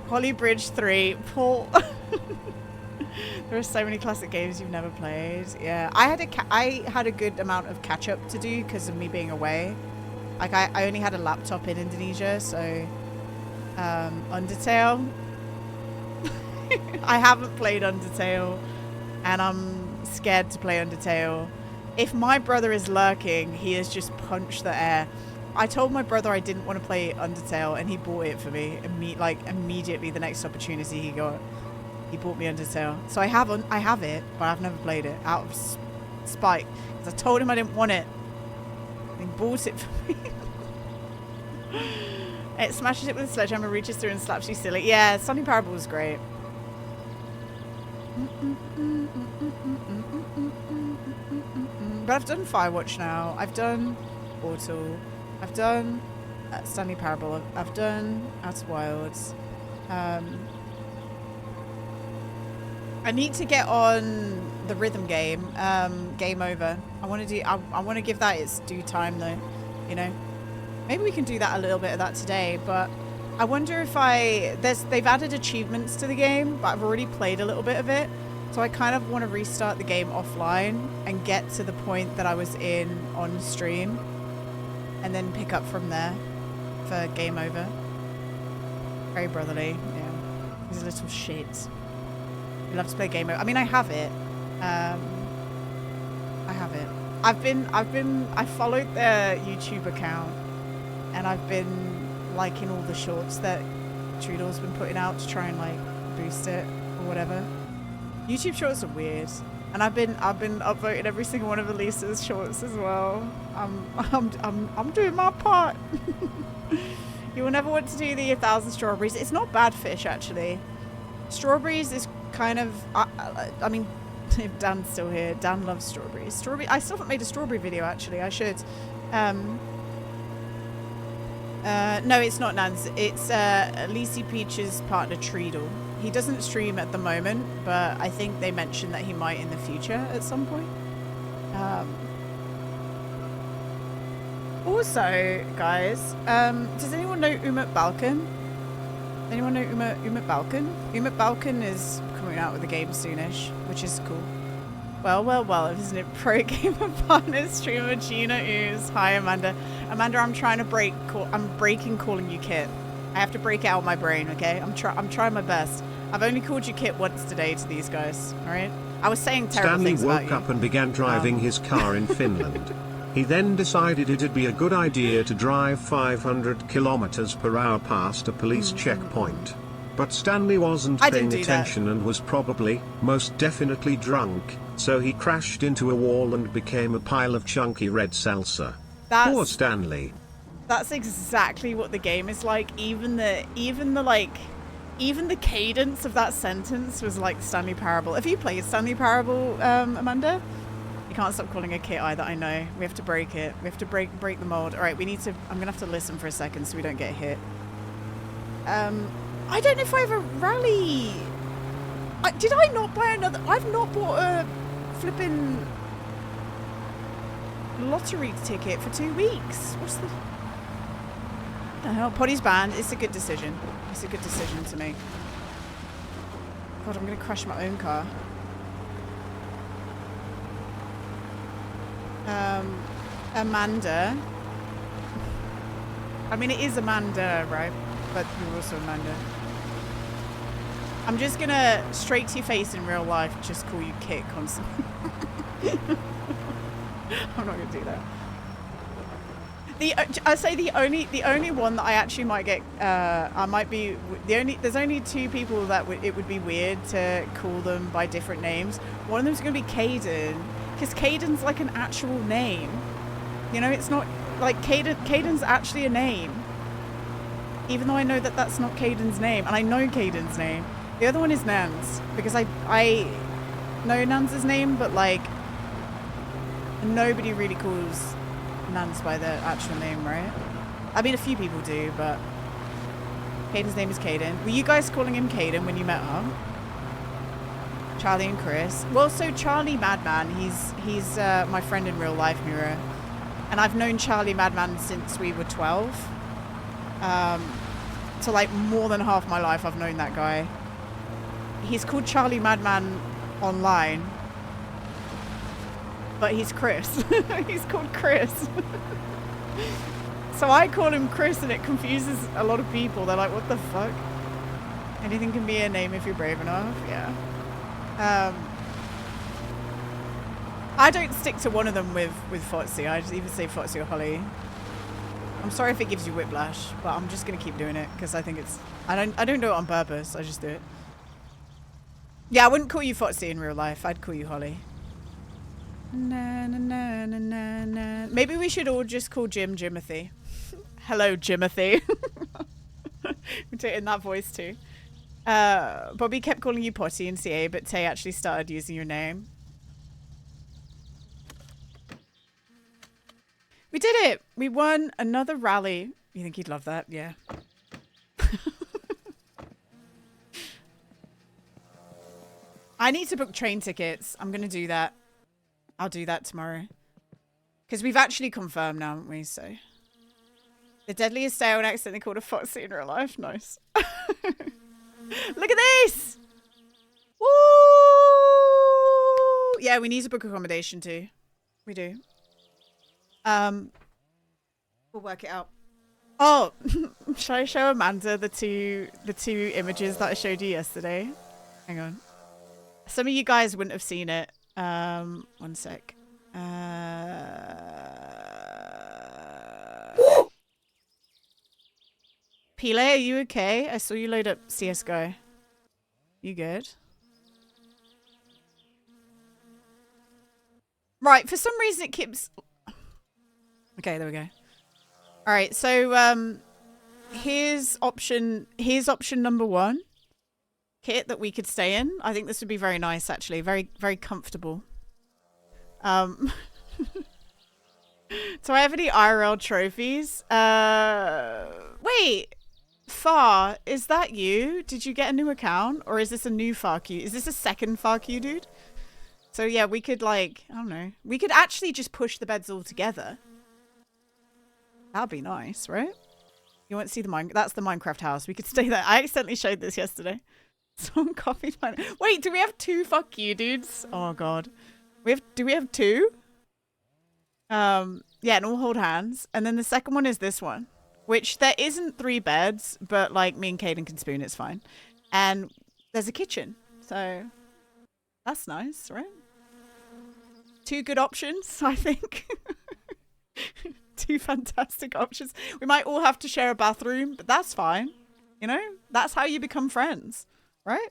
Holly Bridge 3, Paul. There are so many classic games you've never played. Yeah, I had a good amount of catch up to do because of me being away. Like I only had a laptop in Indonesia, so Undertale. I haven't played Undertale, and I'm scared to play Undertale. If my brother is lurking, he has just punched the air. I told my brother I didn't want to play Undertale, and he bought it for me. Immediately, the next opportunity he got, he bought me Undertale. So I have it, but I've never played it out of spite because I told him I didn't want it. He bought it for me. It smashes it with a sledgehammer, reaches through and slaps you silly. Yeah, Stanley Parable was great. But I've done Firewatch now. I've done Portal. I've done Stanley Parable. I've done Outer Wilds. I need to get on the rhythm game. Game Over. I want to give that its due time though. You know, maybe we can do that a little bit of that today. But I wonder if they've added achievements to the game, but I've already played a little bit of it. So I kind of want to restart the game offline and get to the point that I was in on stream and then pick up from there for Game Over. Very brotherly, yeah. He's a little shit. He loves to play Game Over. I mean, I have it. I have it. I followed their YouTube account and I've been liking all the shorts that Trudor's been putting out to try and like boost it or whatever. YouTube shorts are weird, and I've been upvoting every single one of Elisa's shorts as well. I'm doing my part. You will never want to do the 1,000 strawberries. It's not bad fish actually. Strawberries is kind of I mean, if Dan's still here, Dan loves strawberries. I still haven't made a strawberry video actually. I should. No, it's not Nan's. It's Lisi Peach's partner Treadle. He doesn't stream at the moment, but I think they mentioned that he might in the future at some point. Also, guys, does anyone know Umut Balkan? Anyone know Umut Balkan? Umut Balkan is coming out with a game soonish, which is cool. Well, isn't it? Pro gamer partner streamer Gina Ooze. Hi, Amanda. Amanda, I'm trying to I'm breaking calling you Kit. I have to break it out of my brain, okay? I'm trying my best. I've only called you Kit once today to these guys, all right? I was saying terrible things about you. Stanley woke up and began driving his car in Finland. He then decided it'd be a good idea to drive 500 kilometers per hour past a police checkpoint. But Stanley wasn't paying attention and was probably, most definitely drunk, so he crashed into a wall and became a pile of chunky red salsa. Poor Stanley. That's exactly what the game is like. Even the cadence of that sentence was like Stanley Parable. Have you played Stanley Parable, Amanda? You can't stop calling a Kit either, I know. We have to break it. We have to break the mold. Alright, I'm gonna have to listen for a second so we don't get hit. I don't know if I have a rally. Did I not buy another? I've not bought a flipping lottery ticket for 2 weeks. What's the hell? Poddy's banned. It's a good decision. It's a good decision to make. God, I'm gonna crash my own car. Amanda. I mean, it is Amanda, right? But you're also Amanda. I'm just gonna, straight to your face in real life, just call you Kit constantly. I'm not gonna do that. I say the only one that I actually might get, I might be there's only two people that it would be weird to call them by different names. One of them's gonna be Caden, because Caden's like an actual name. You know, it's not like Caden's actually a name. Even though I know that that's not Caden's name, and I know Caden's name. The other one is Nans, because I know Nans' name, but like nobody really calls Nans by their actual name, right? I mean, a few people do, but Caden's name is Caden. Were you guys calling him Caden when you met her? Charlie and Chris. Well, so Charlie Madman, he's my friend in real life, Mira, and I've known Charlie Madman since we were 12. So like more than half my life I've known that guy. He's called Charlie Madman online, but he's Chris. He's called Chris. So I call him Chris and it confuses a lot of people. They're like, what the fuck? Anything can be a name if you're brave enough. Yeah. I don't stick to one of them with Fotsy. I just either say Fotsy or Holly. I'm sorry if it gives you whiplash, but I'm just gonna keep doing it because I think it's, I don't do it on purpose. I just do it. Yeah, I wouldn't call you Fotsy in real life. I'd call you Holly. Na, na, na, na, na, na. Maybe we should all just call Jim Jimothy. Hello, Jimothy. We do it in that voice too. Bobby kept calling you Potty in CA, but Tay actually started using your name. We did it! We won another rally. You think he'd love that? Yeah. I need to book train tickets. I'm going to do that. I'll do that tomorrow. Because we've actually confirmed now, haven't we? So, the deadliest sale and accidentally called a Foxy in real life. Nice. Look at this! Woo! Yeah, we need to book accommodation too. We do. We'll work it out. Oh, shall I show Amanda the two images that I showed you yesterday? Hang on. Some of you guys wouldn't have seen it. One sec. Pile, are you okay? I saw you load up CSGO. You good? Right, for some reason it keeps... Okay, there we go. Alright, so here's option number 1. Kit that we could stay in. I think this would be very nice actually. Very, very comfortable. Do I have any IRL trophies? Wait. Far, is that you? Did you get a new account? Or is this a new FAQ? Is this a second FAQ, dude? So yeah, we could like, I don't know. We could actually just push the beds all together. That'd be nice, right? You want to see the that's the Minecraft house. We could stay there. I accidentally showed this yesterday. Someone copied mine. Wait, do we have 2 fuck you dudes? Oh god. Do we have 2? Yeah, and all hold hands. And then the second one is this one. Which there isn't 3 beds, but like me and Caden can spoon, it's fine. And there's a kitchen. So that's nice, right? 2 good options, I think. 2 fantastic options. We might all have to share a bathroom, but that's fine. You know, that's how you become friends, right?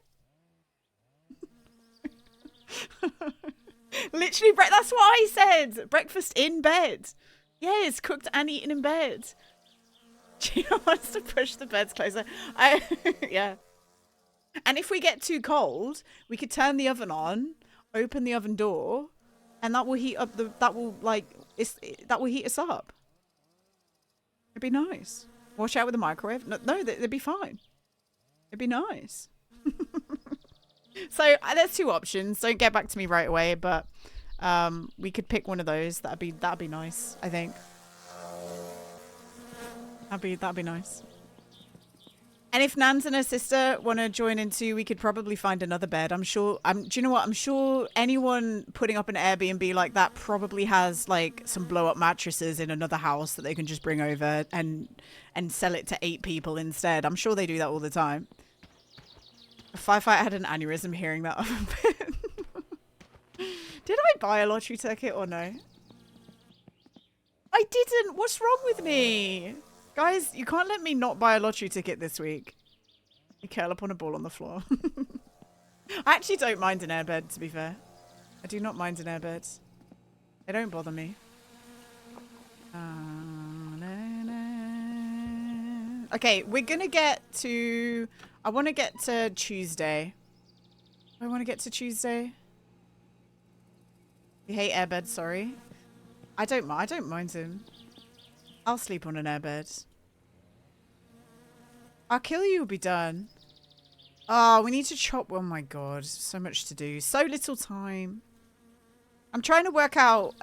Literally, that's what I said. Breakfast in bed. Yeah, it's cooked and eaten in bed. Gina wants to push the beds closer. Yeah. And if we get too cold, we could turn the oven on, open the oven door, and that will heat up that will heat us up. It'd be nice. Wash out with the microwave. No, they'd be fine. It'd be nice. So there's 2 options. Don't get back to me right away, but we could pick one of those. That'd be nice, I think. That'd be nice. And if Nans and her sister want to join in too, we could probably find another bed. I'm sure. Do you know what? I'm sure anyone putting up an Airbnb like that probably has like some blow up mattresses in another house that they can just bring over and sell it to 8 people instead. I'm sure they do that all the time. A firefighter had an aneurysm hearing that. Did I buy a lottery ticket or no? I didn't. What's wrong with me? Guys, you can't let me not buy a lottery ticket this week. You curl up on a ball on the floor. I actually don't mind an airbed, to be fair. I do not mind an airbed. They don't bother me. Okay, we're gonna get to... I want to get to Tuesday. I want to get to Tuesday. You hate airbed, sorry. I don't mind him. I'll sleep on an airbed. I'll kill you will be done. Oh, we need to chop. Oh my god. So much to do. So little time. I'm trying to work out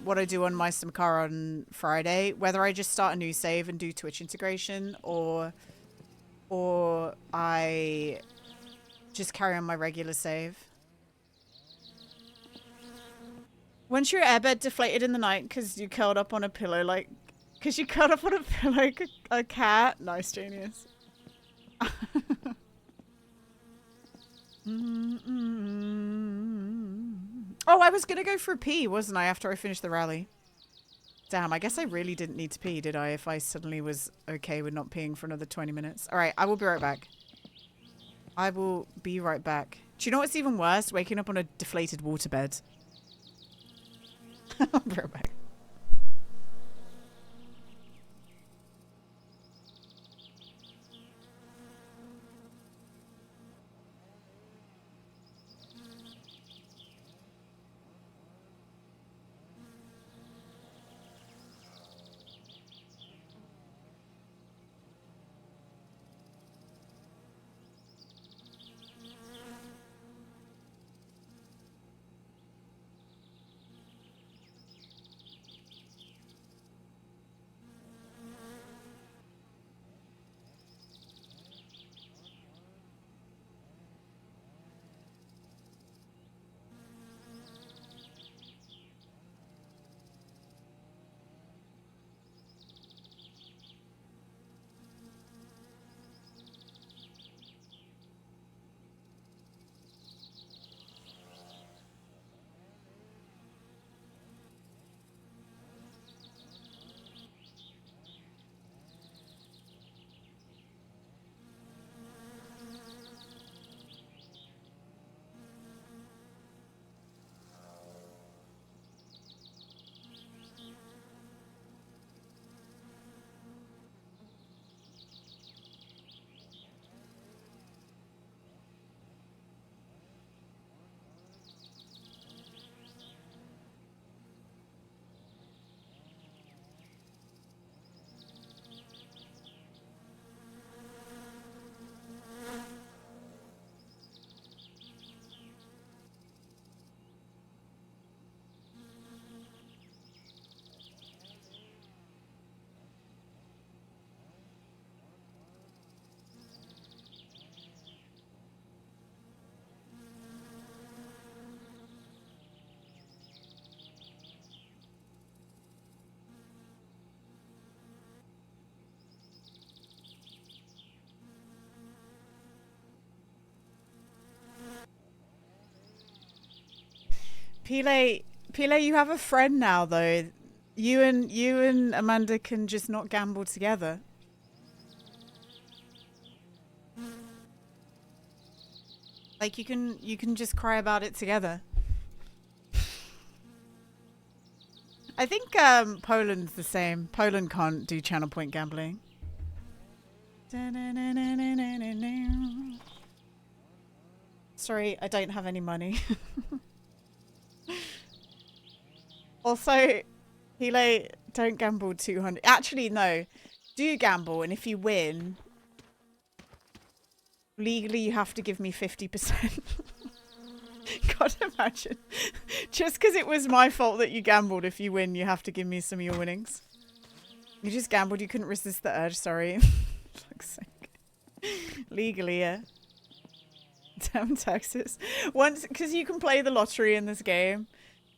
what I do on my Simcar on Friday. Whether I just start a new save and do Twitch integration or I just carry on my regular save. Once your airbed deflated in the night because you curled up on a pillow like... Because you curled up on a pillow like a cat? Nice, genius. Oh, I was going to go for a pee, wasn't I, after I finished the rally? Damn, I guess I really didn't need to pee, did I, if I suddenly was okay with not peeing for another 20 minutes. All right, I will be right back. I will be right back. Do you know what's even worse? Waking up on a deflated waterbed. I'll be right back. Pile, you have a friend now, though. You and Amanda can just not gamble together. Like you can just cry about it together. I think Poland's the same. Poland can't do channel point gambling. Sorry, I don't have any money. Also, Hele, don't gamble 200. Actually, no. Do gamble, and if you win, legally you have to give me 50%. God, imagine. Just because it was my fault that you gambled, if you win, you have to give me some of your winnings. You just gambled, you couldn't resist the urge, sorry. Fuck's sake. Legally, yeah. Damn Texas. Once, because you can play the lottery in this game.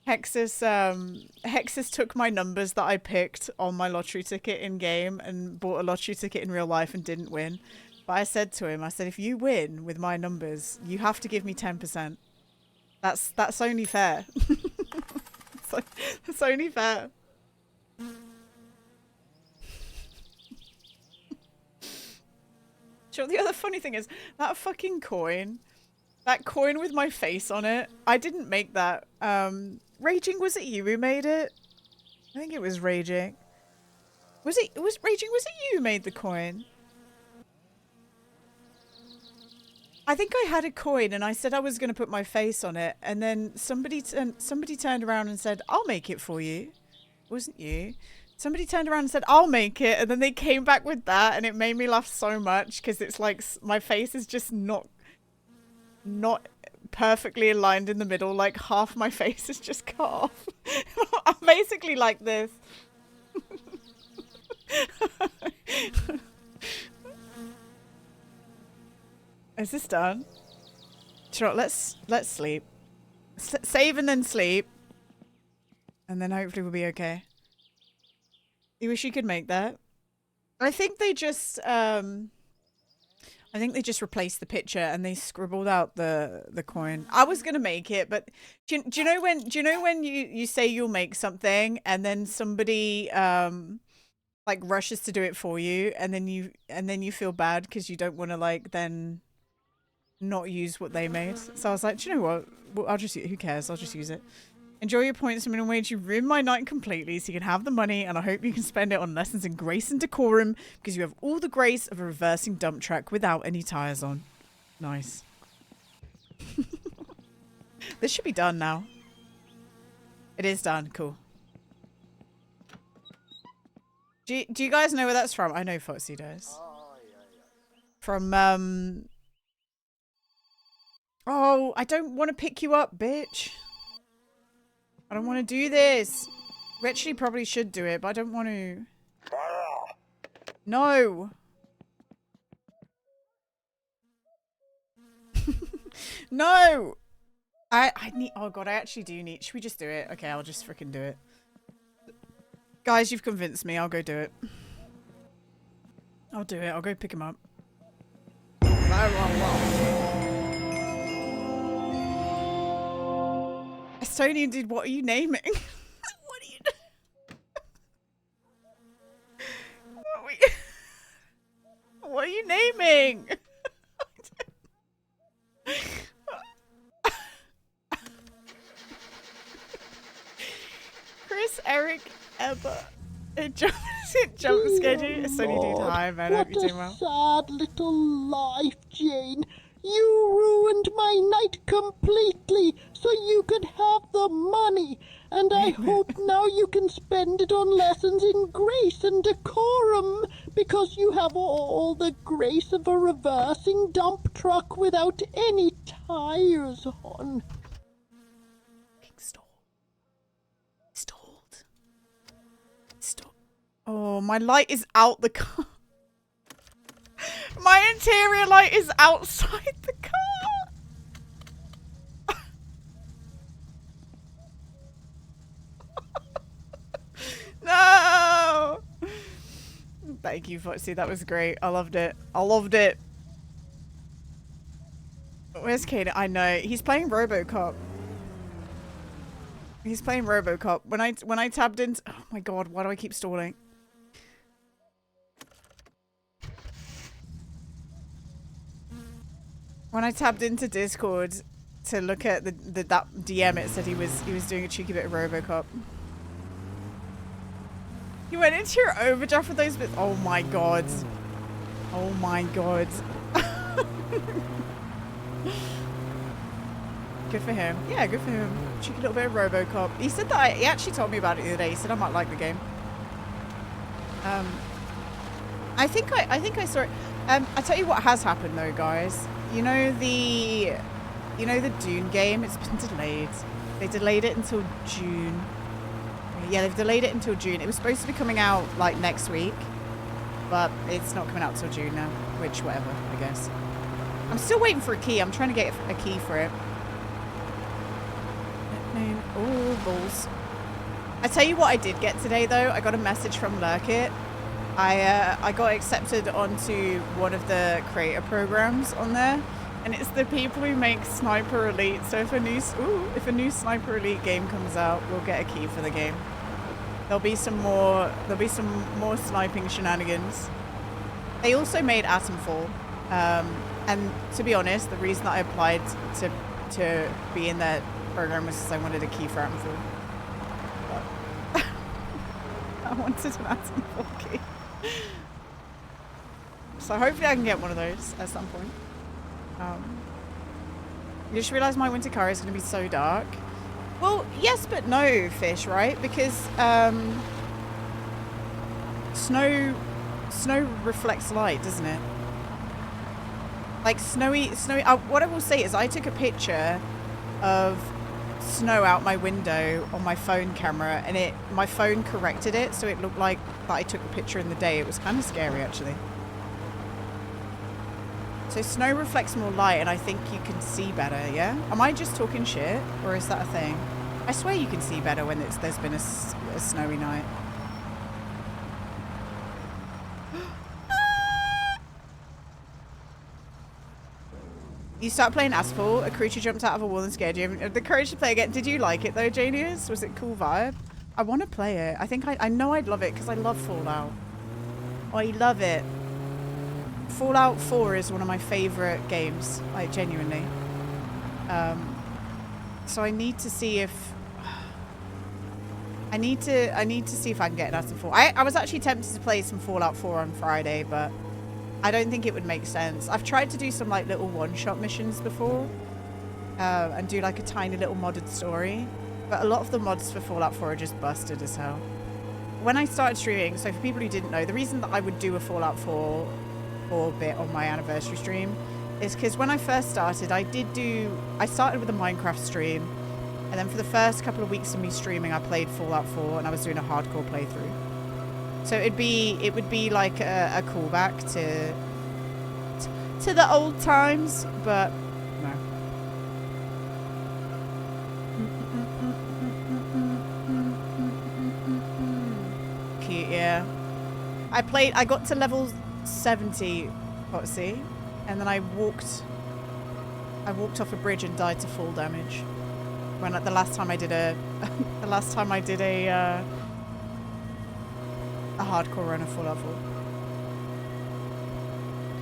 Hexus took my numbers that I picked on my lottery ticket in game and bought a lottery ticket in real life and didn't win. But I said to him, I said, if you win with my numbers, you have to give me 10%. That's only fair. It's only fair. Sure, the other funny thing is, that fucking coin, that coin with my face on it, I didn't make that. Raging, was it you who made it? I think it was Raging. Was it Raging, was it you who made the coin? I think I had a coin and I said I was going to put my face on it, and then somebody turned around and said, I'll make it for you. It wasn't you. Somebody turned around and said, I'll make it, and then they came back with that, and it made me laugh so much because it's like my face is just not perfectly aligned in the middle. Like half my face is just cut off. I'm basically like this. Is this done? Sure, let's sleep. Save and then sleep. And then hopefully we'll be okay. You wish you could make that? I think they just replaced the picture and they scribbled out the coin. I was gonna make it, but do you know when you say you'll make something and then somebody like rushes to do it for you, and then you feel bad because you don't want to like then not use what they made. So I was like, do you know what? Well, I'll just, who cares? I'll just use it. Enjoy your points minimum wage. You ruined my night completely, so you can have the money, and I hope you can spend it on lessons in grace and decorum, because you have all the grace of a reversing dump truck without any tires on. Nice. This should be done now. It is done. Cool. Do you guys know where that's from? I know Foxy does. From, oh, I don't want to pick you up, bitch. I don't want to do this. We actually probably should do it, but I don't want to. No. No. I need, oh god, I actually do need, should we just do it? Okay, I'll just freaking do it. Guys, you've convinced me. I'll go do it. I'll do it. I'll go pick him up. Estonian dude, what are you naming? What are you what are you naming? Chris, Eric, Ebba. It jump scared you. Estonian dude, hi man. I hope you're doing well. Sad little life, Jane. You ruined my night completely so you could have the money, and I hope now you can spend it on lessons in grace and decorum, because you have all the grace of a reversing dump truck without any tires on. Stalled. Oh, my light is out the car. My interior light is outside the car. No. Thank you, Foxy. That was great. I loved it. I loved it. Where's Kaden? I know. He's playing RoboCop. He's playing RoboCop. When I tabbed into... Oh my god, why do I keep stalling? When I tabbed into Discord to look at that DM, it said he was doing a cheeky bit of RoboCop. You went into your overdraft for those bits. Oh my god. Oh my god. Good for him. Yeah, good for him. Cheeky little bit of RoboCop. He said that he actually told me about it the other day. He said I might like the game. I think I saw it. I tell you what has happened though, guys. You know the Dune game? It's been delayed. They delayed it until June. Yeah, they've delayed it until June. It was supposed to be coming out like next week. but it's not coming out till June now, which whatever, I guess. I'm still waiting for a key. I'm trying to get a key for it. Oh, balls. I tell you what I did get today, though. I got a message from Lurkit. I got accepted onto one of the creator programs on there, and it's the people who make Sniper Elite. So if a new Sniper Elite game comes out, we'll get a key for the game. There'll be some more sniping shenanigans. They also made Atomfall, and to be honest, the reason that I applied to be in that program was because I wanted a key for Atomfall. But I wanted an Atomfall key. So hopefully I can get one of those at some point. You just realised my winter car is going to be so dark. Well, yes but no, Fish, right? Because snow reflects light, doesn't it? Like snowy. What I will say is I took a picture of snow out my window on my phone camera, and my phone corrected it, so it looked like that I took a picture in the day. It was kind of scary, actually. So snow reflects more light, and I think you can see better, yeah? Am I just talking shit, or is that a thing? I swear you can see better when there's been a snowy night. You start playing Asphalt, a creature jumped out of a wall and scared you. The courage to play again. Did you like it though, Janius? Was it cool vibe? I want to play it. I think I know I'd love it because I love Fallout. I love it. Fallout 4 is one of my favorite games, like genuinely. So I need to see if I need to see if I can get an Asphalt 4. I was actually tempted to play some Fallout 4 on Friday, but I don't think it would make sense. I've tried to do some like little one-shot missions before, and do like a tiny little modded story, but a lot of the mods for Fallout 4 are just busted as hell. When I started streaming, so for people who didn't know, the reason that I would do a Fallout 4 bit on my anniversary stream is because when I first started, I started with a Minecraft stream, and then for the first couple of weeks of me streaming, I played Fallout 4 and I was doing a hardcore playthrough. So it would be like a callback to the old times, but no. Cute, yeah. I got to level 70, see, and then I walked off a bridge and died to fall damage. When the last time I did a hardcore run of Fallout 4.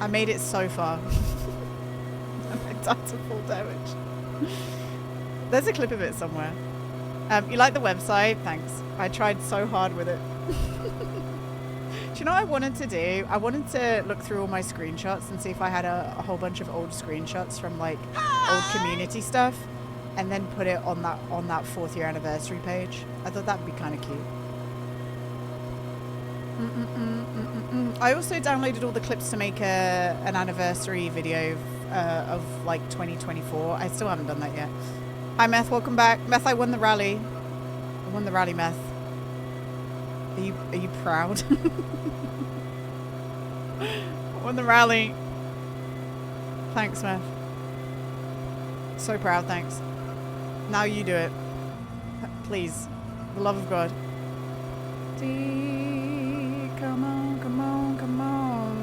I made it so far. And I died to full damage. There's a clip of it somewhere. You like the website? Thanks. I tried so hard with it. Do you know what I wanted to do? I wanted to look through all my screenshots and see if I had a whole bunch of old screenshots from like old community stuff, and then put it on that 4th year anniversary page. I thought that'd be kind of cute. I also downloaded all the clips to make an anniversary video of like 2024. I still haven't done that yet. Hi Meth, welcome back. Meth, I won the rally. I won the rally, Meth. Are you proud? I won the rally. Thanks, Meth. So proud, thanks. Now you do it. Please. For the love of God. Come on, come on, come on.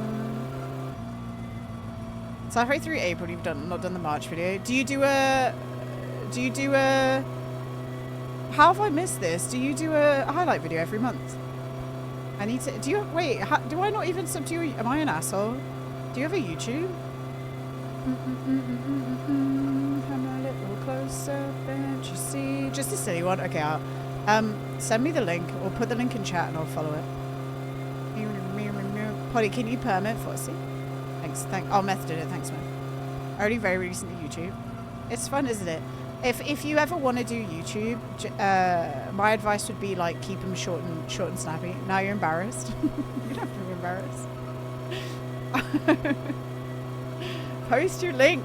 So halfway through April, you've not done the March video. Do you do a how have I missed this? Do you do a highlight video every month? I need to, do I not even sub to you? Am I an asshole? Do you have a YouTube? Come a little closer, don't you see? Just a silly one. Okay, send me the link or put the link in chat and I'll follow it. Potty, can you permit Fossey? Thanks. Oh, Meth did it. Thanks, Meth. Only very recently YouTube. It's fun, isn't it? If you ever want to do YouTube, my advice would be like keep them short and snappy. Now you're embarrassed. You don't have to be embarrassed. Post your link.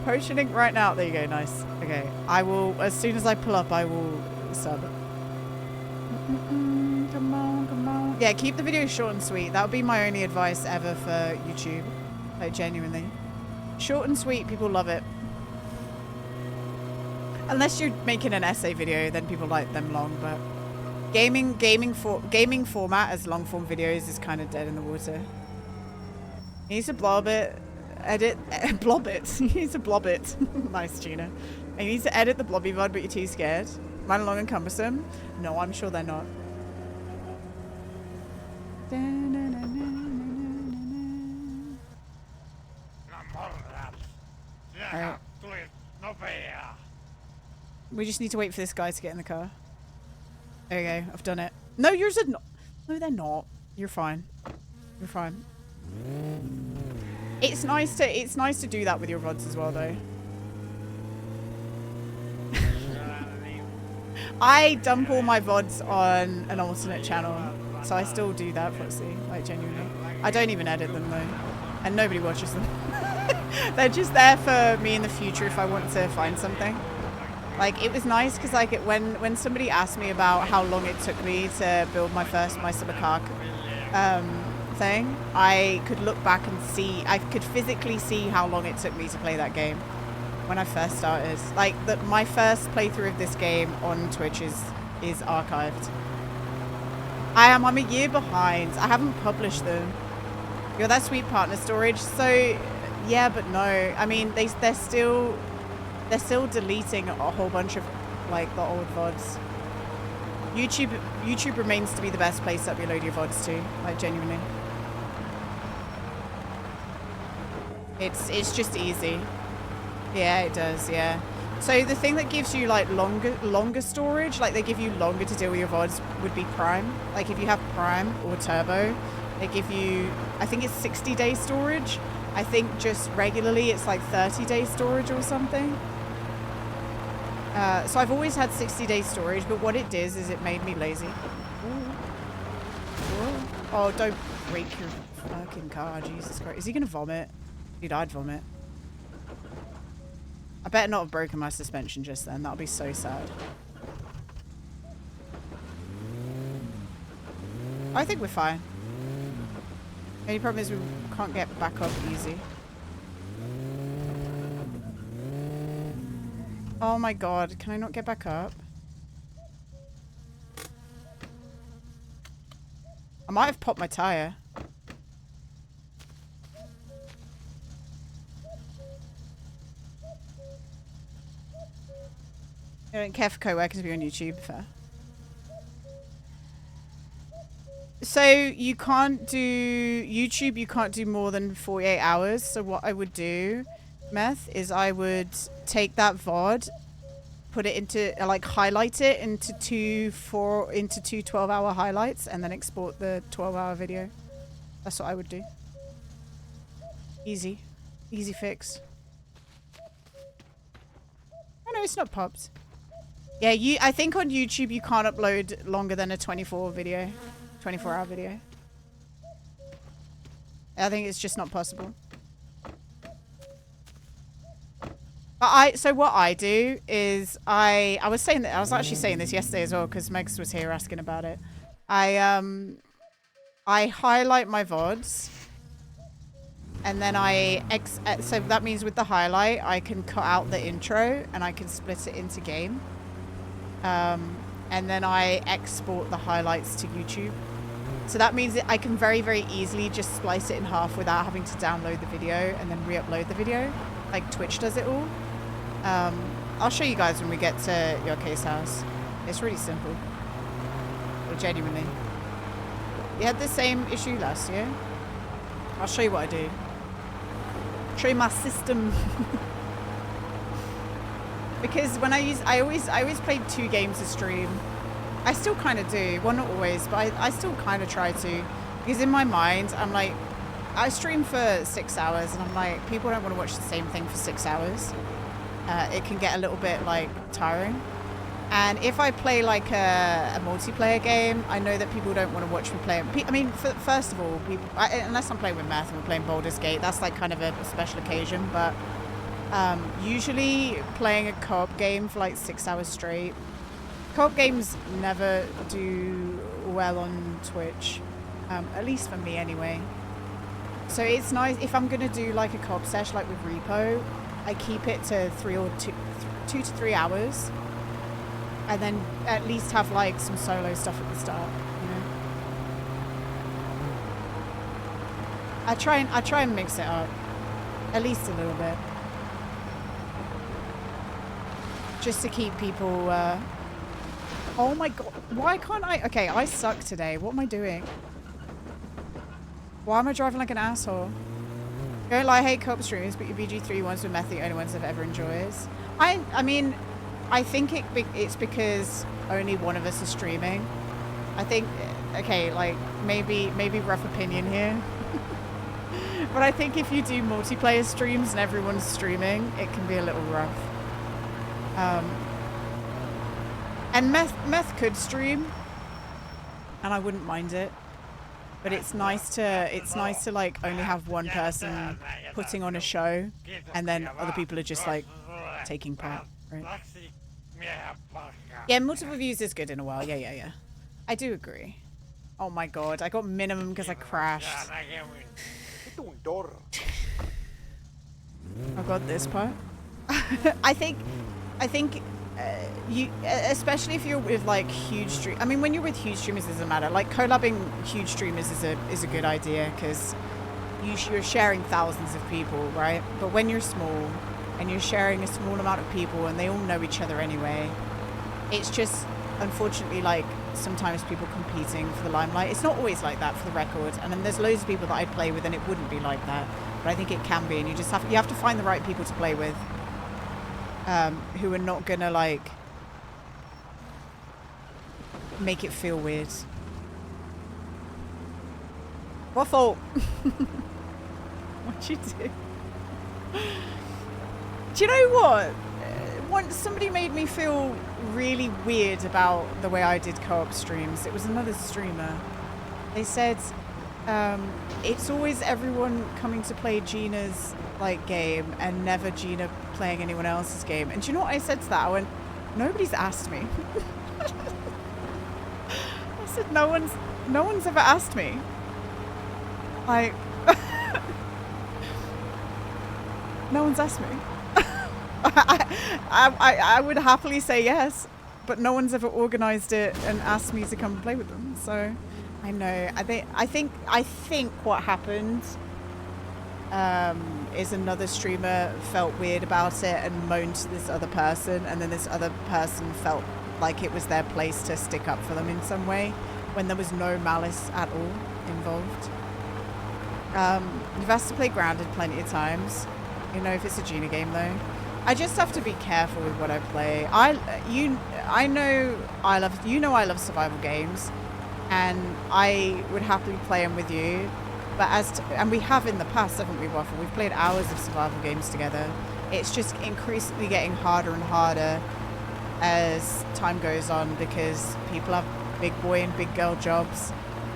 Post your link right now. There you go. Nice. Okay. I will, as soon as I pull up, I will sub. Come on, come on. Yeah, keep the videos short and sweet. That would be my only advice ever for YouTube. Like, genuinely. Short and sweet, people love it. Unless you're making an essay video, then people like them long, but gaming format as long form videos is kind of dead in the water. He needs to blob it. Blob it. He needs to blob it. Nice, Gina. He needs to edit the blobby VOD, but you're too scared. Mine are long and cumbersome. No, I'm sure they're not. Alright. We just need to wait for this guy to get in the car. There you go. I've done it. No, yours are not. No, they're not. You're fine. You're fine. It's nice to do that with your VODs as well, though. I dump all my VODs on an alternate channel, so I still do that, Foxy. Like, genuinely. I don't even edit them, though. And nobody watches them. They're just there for me in the future if I want to find something. Like, it was nice because, like, when somebody asked me about how long it took me to build my first My Summer Car thing, I could look back and see, I could physically see how long it took me to play that game when I first started. Like, my first playthrough of this game on Twitch is archived. I'm a year behind. I haven't published them. You're that sweet partner storage. So, yeah, but no. I mean, they're still deleting a whole bunch of, like, the old VODs. YouTube remains to be the best place to upload your VODs to, like, genuinely. It's just easy. Yeah, it does, yeah. So the thing that gives you, like, longer storage, like, they give you longer to deal with your VODs, would be Prime. Like, if you have Prime or Turbo, they give you, I think it's 60-day storage. I think just regularly it's like 30-day storage or something. So I've always had 60-day storage, but what it did is it made me lazy. Oh, don't break your fucking car, Jesus Christ. Is he gonna vomit? Dude, I'd vomit. I better not have broken my suspension just then. That would be so sad. I think we're fine. The only problem is we can't get back up easy. Oh my god, can I not get back up? I might have popped my tire. I don't care for co-workers to be on YouTube, fair. So you can't do YouTube, you can't do more than 48 hours. So what I would do, Meth, is I would take that VOD, put it into, like, highlight it into two 12-hour highlights, and then export the 12-hour video. That's what I would do. Easy. Easy fix. Oh no, it's not popped. Yeah, I think on YouTube you can't upload longer than a 24-hour video. I think it's just not possible. But so what I do is I was actually saying this yesterday as well because Megs was here asking about it. I highlight my VODs, and then so that means with the highlight I can cut out the intro and I can split it into game. And then I export the highlights to YouTube. So that means that I can very, very easily just splice it in half without having to download the video and then re-upload the video. Like Twitch does it all. I'll show you guys when we get to your case house. It's really simple. Well, genuinely. We had the same issue last year. I'll show you what I do. Show you my system. Because when I always played 2 games a stream. I still kind of do. Well, not always, but I still kind of try to. Because in my mind, I'm like, I stream for 6 hours, and I'm like, people don't want to watch the same thing for 6 hours. It can get a little bit, like, tiring. And if I play, like, a multiplayer game, I know that people don't want to watch me play it. I mean, first of all, unless I'm playing with Math and we're playing Baldur's Gate, that's, like, kind of a special occasion, but usually playing a co-op game for, like, 6 hours straight. Co-op games never do well on Twitch. At least for me anyway. So it's nice if I'm gonna do like a co-op sesh like with Repo, I keep it to 2 to 3 hours, and then at least have like some solo stuff at the start. You know, I try and mix it up, at least a little bit, just to keep people. Oh my god, why can't I? Okay, I suck today. What am I doing? Why am I driving like an asshole? Don't lie, I hate co-op streams, but your BG3 ones with Meth the only ones I've ever enjoys. I mean, I think it's because only one of us is streaming. I think, okay, like maybe rough opinion here. But I think if you do multiplayer streams and everyone's streaming, it can be a little rough. And Meth could stream, and I wouldn't mind it. But it's nice to like only have one person putting on a show, and then other people are just like taking part, right? Yeah, multiple views is good in a while. Yeah. I do agree. Oh my god, I got minimum because I crashed. I got this part. I think you, especially if you're with like huge stream. I mean, when you're with huge streamers, it doesn't matter. Like collabing huge streamers is a good idea because you're sharing thousands of people, right? But when you're small and you're sharing a small amount of people and they all know each other anyway, it's just unfortunately like sometimes people competing for the limelight. It's not always like that, for the record. And then there's loads of people that I play with and it wouldn't be like that, but I think it can be, and you have to find the right people to play with. Who are not gonna like make it feel weird. Waffle! What'd you do? Do you know what? Once somebody made me feel really weird about the way I did co-op streams. It was another streamer. They said, it's always everyone coming to play Gina's like game and never Gina playing anyone else's game. And do you know what I said to that? I went, nobody's asked me. I said, no one's ever asked me. Like, no one's asked me. I would happily say yes, but no one's ever organized it and asked me to come and play with them. So I know. I think what happened is another streamer felt weird about it and moaned to this other person, and then this other person felt like it was their place to stick up for them in some way when there was no malice at all involved. You've asked to play Grounded plenty of times. You know, if it's a Gina game though. I just have to be careful with what I play. I love survival games, and I would happily play them with you. But and we have in the past, haven't we, Waffle? We've played hours of survival games together. It's just increasingly getting harder and harder as time goes on because people have big boy and big girl jobs.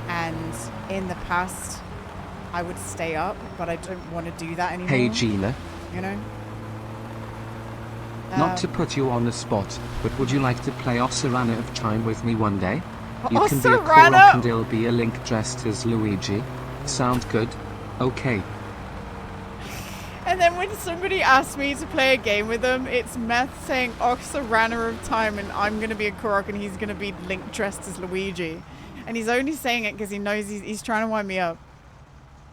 And in the past, I would stay up, but I don't want to do that anymore. Hey Gina. You know? Not to put you on the spot, but would you like to play Ocarina of Time with me one day? You can be a Korok and I'll be a Link dressed as Luigi. Sound good? Okay. And then when somebody asks me to play a game with them, it's Meth saying Ocarina of Time and I'm going to be a Korok and he's going to be Link dressed as Luigi. And he's only saying it because he knows he's trying to wind me up.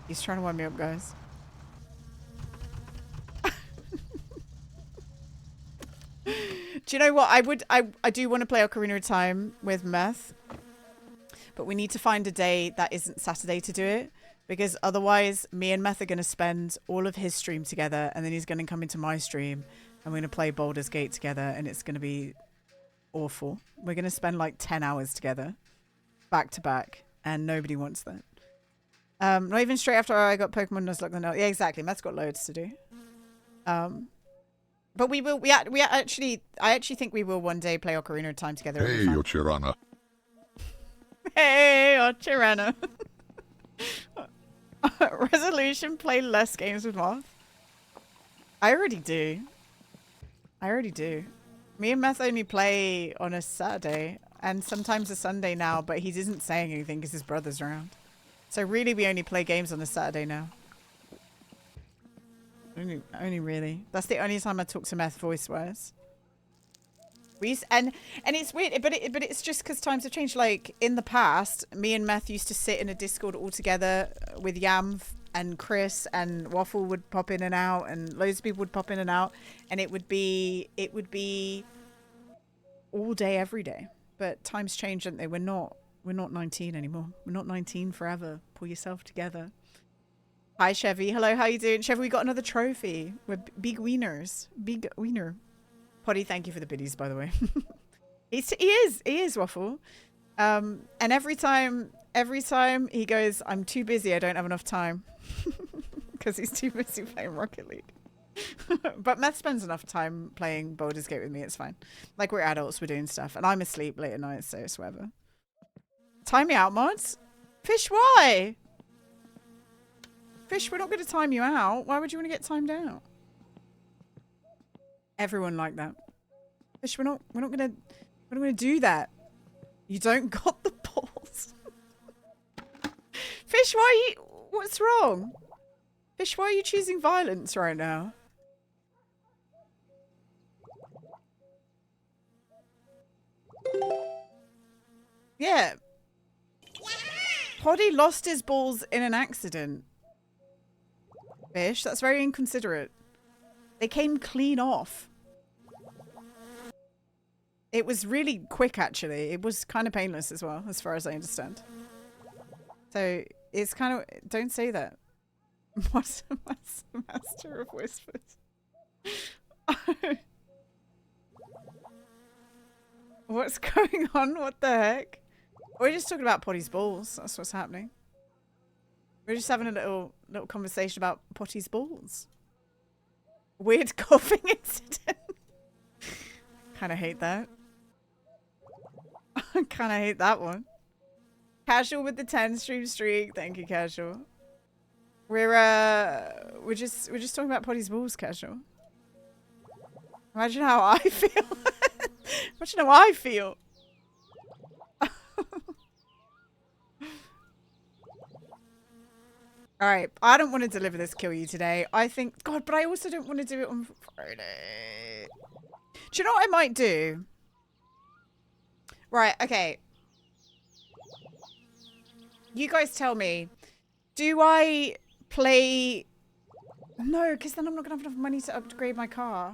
He's trying to wind me up, guys. Do you know what? I do want to play Ocarina of Time with Meth. But we need to find a day that isn't Saturday to do it. Because otherwise, me and Meth are going to spend all of his stream together. And then he's going to come into my stream. And we're going to play Baldur's Gate together. And it's going to be awful. We're going to spend like 10 hours together. Back to back. And nobody wants that. Not even straight after I got Pokemon Nuzlocke. Yeah, exactly. Meth's got loads to do. But we will. I actually think we will one day play Ocarina of Time together. Hey, Ocarina. Hey, Ocarina. Resolution: play less games with Moth. I already do. Me and Meth only play on a Saturday and sometimes a Sunday now, but he isn't saying anything because his brother's around. So really, we only play games on a Saturday now. Only really. That's the only time I talk to Meth voice-wise. And it's weird, but it's just because times have changed. Like in the past, me and Meth used to sit in a Discord all together with Yam and Chris, and Waffle would pop in and out, and loads of people would pop in and out, and it would be all day, every day. But times change, and we're not 19 anymore. We're not 19 forever. Pull yourself together. Hi Chevy. Hello, how you doing? Chevy, we got another trophy. We're big wieners. Big wiener. Potty, thank you for the biddies, by the way. he is Waffle. And every time he goes, I'm too busy, I don't have enough time. Because he's too busy playing Rocket League. But Meth spends enough time playing Baldur's Gate with me, it's fine. Like, we're adults, we're doing stuff. And I'm asleep late at night, so it's whatever. Time me out, mods. Fish, why? Fish, we're not going to time you out. Why would you want to get timed out? Everyone like that. Fish, we're not gonna do that. You don't got the balls. Fish, what's wrong? Fish, why are you choosing violence right now? Yeah. Poddy lost his balls in an accident. Fish, that's very inconsiderate. They came clean off. It was really quick, actually. It was kind of painless as well, as far as I understand. So, it's kind of... Don't say that. Master of Whispers. What's going on? What the heck? We're just talking about Potty's balls. That's what's happening. We're just having a little conversation about Potty's balls. Weird coughing incident. Kind of hate that. I kind of hate that one. Casual with the 10 stream streak. Thank you, Casual. We're just talking about Potty's balls, Casual. Imagine how I feel. Imagine how I feel. Alright, I don't want to deliver this kill you today. I think... God, but I also don't want to do it on Friday. Do you know what I might do? Right, okay. You guys tell me. Do I play... No, because then I'm not going to have enough money to upgrade my car.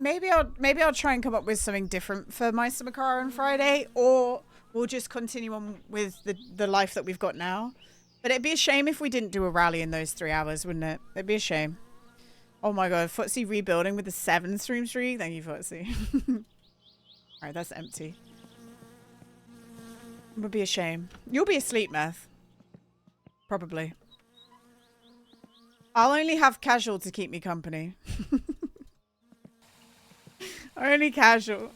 Maybe I'll try and come up with something different for my summer car on Friday, or we'll just continue on with the life that we've got now. But it'd be a shame if we didn't do a rally in those 3 hours, wouldn't it? It'd be a shame. Oh my god, Footsie rebuilding with the 7 stream streak. Thank you, Footsie. Alright, that's empty. It would be a shame. You'll be asleep, Meth. Probably. I'll only have Casual to keep me company. Only Casual.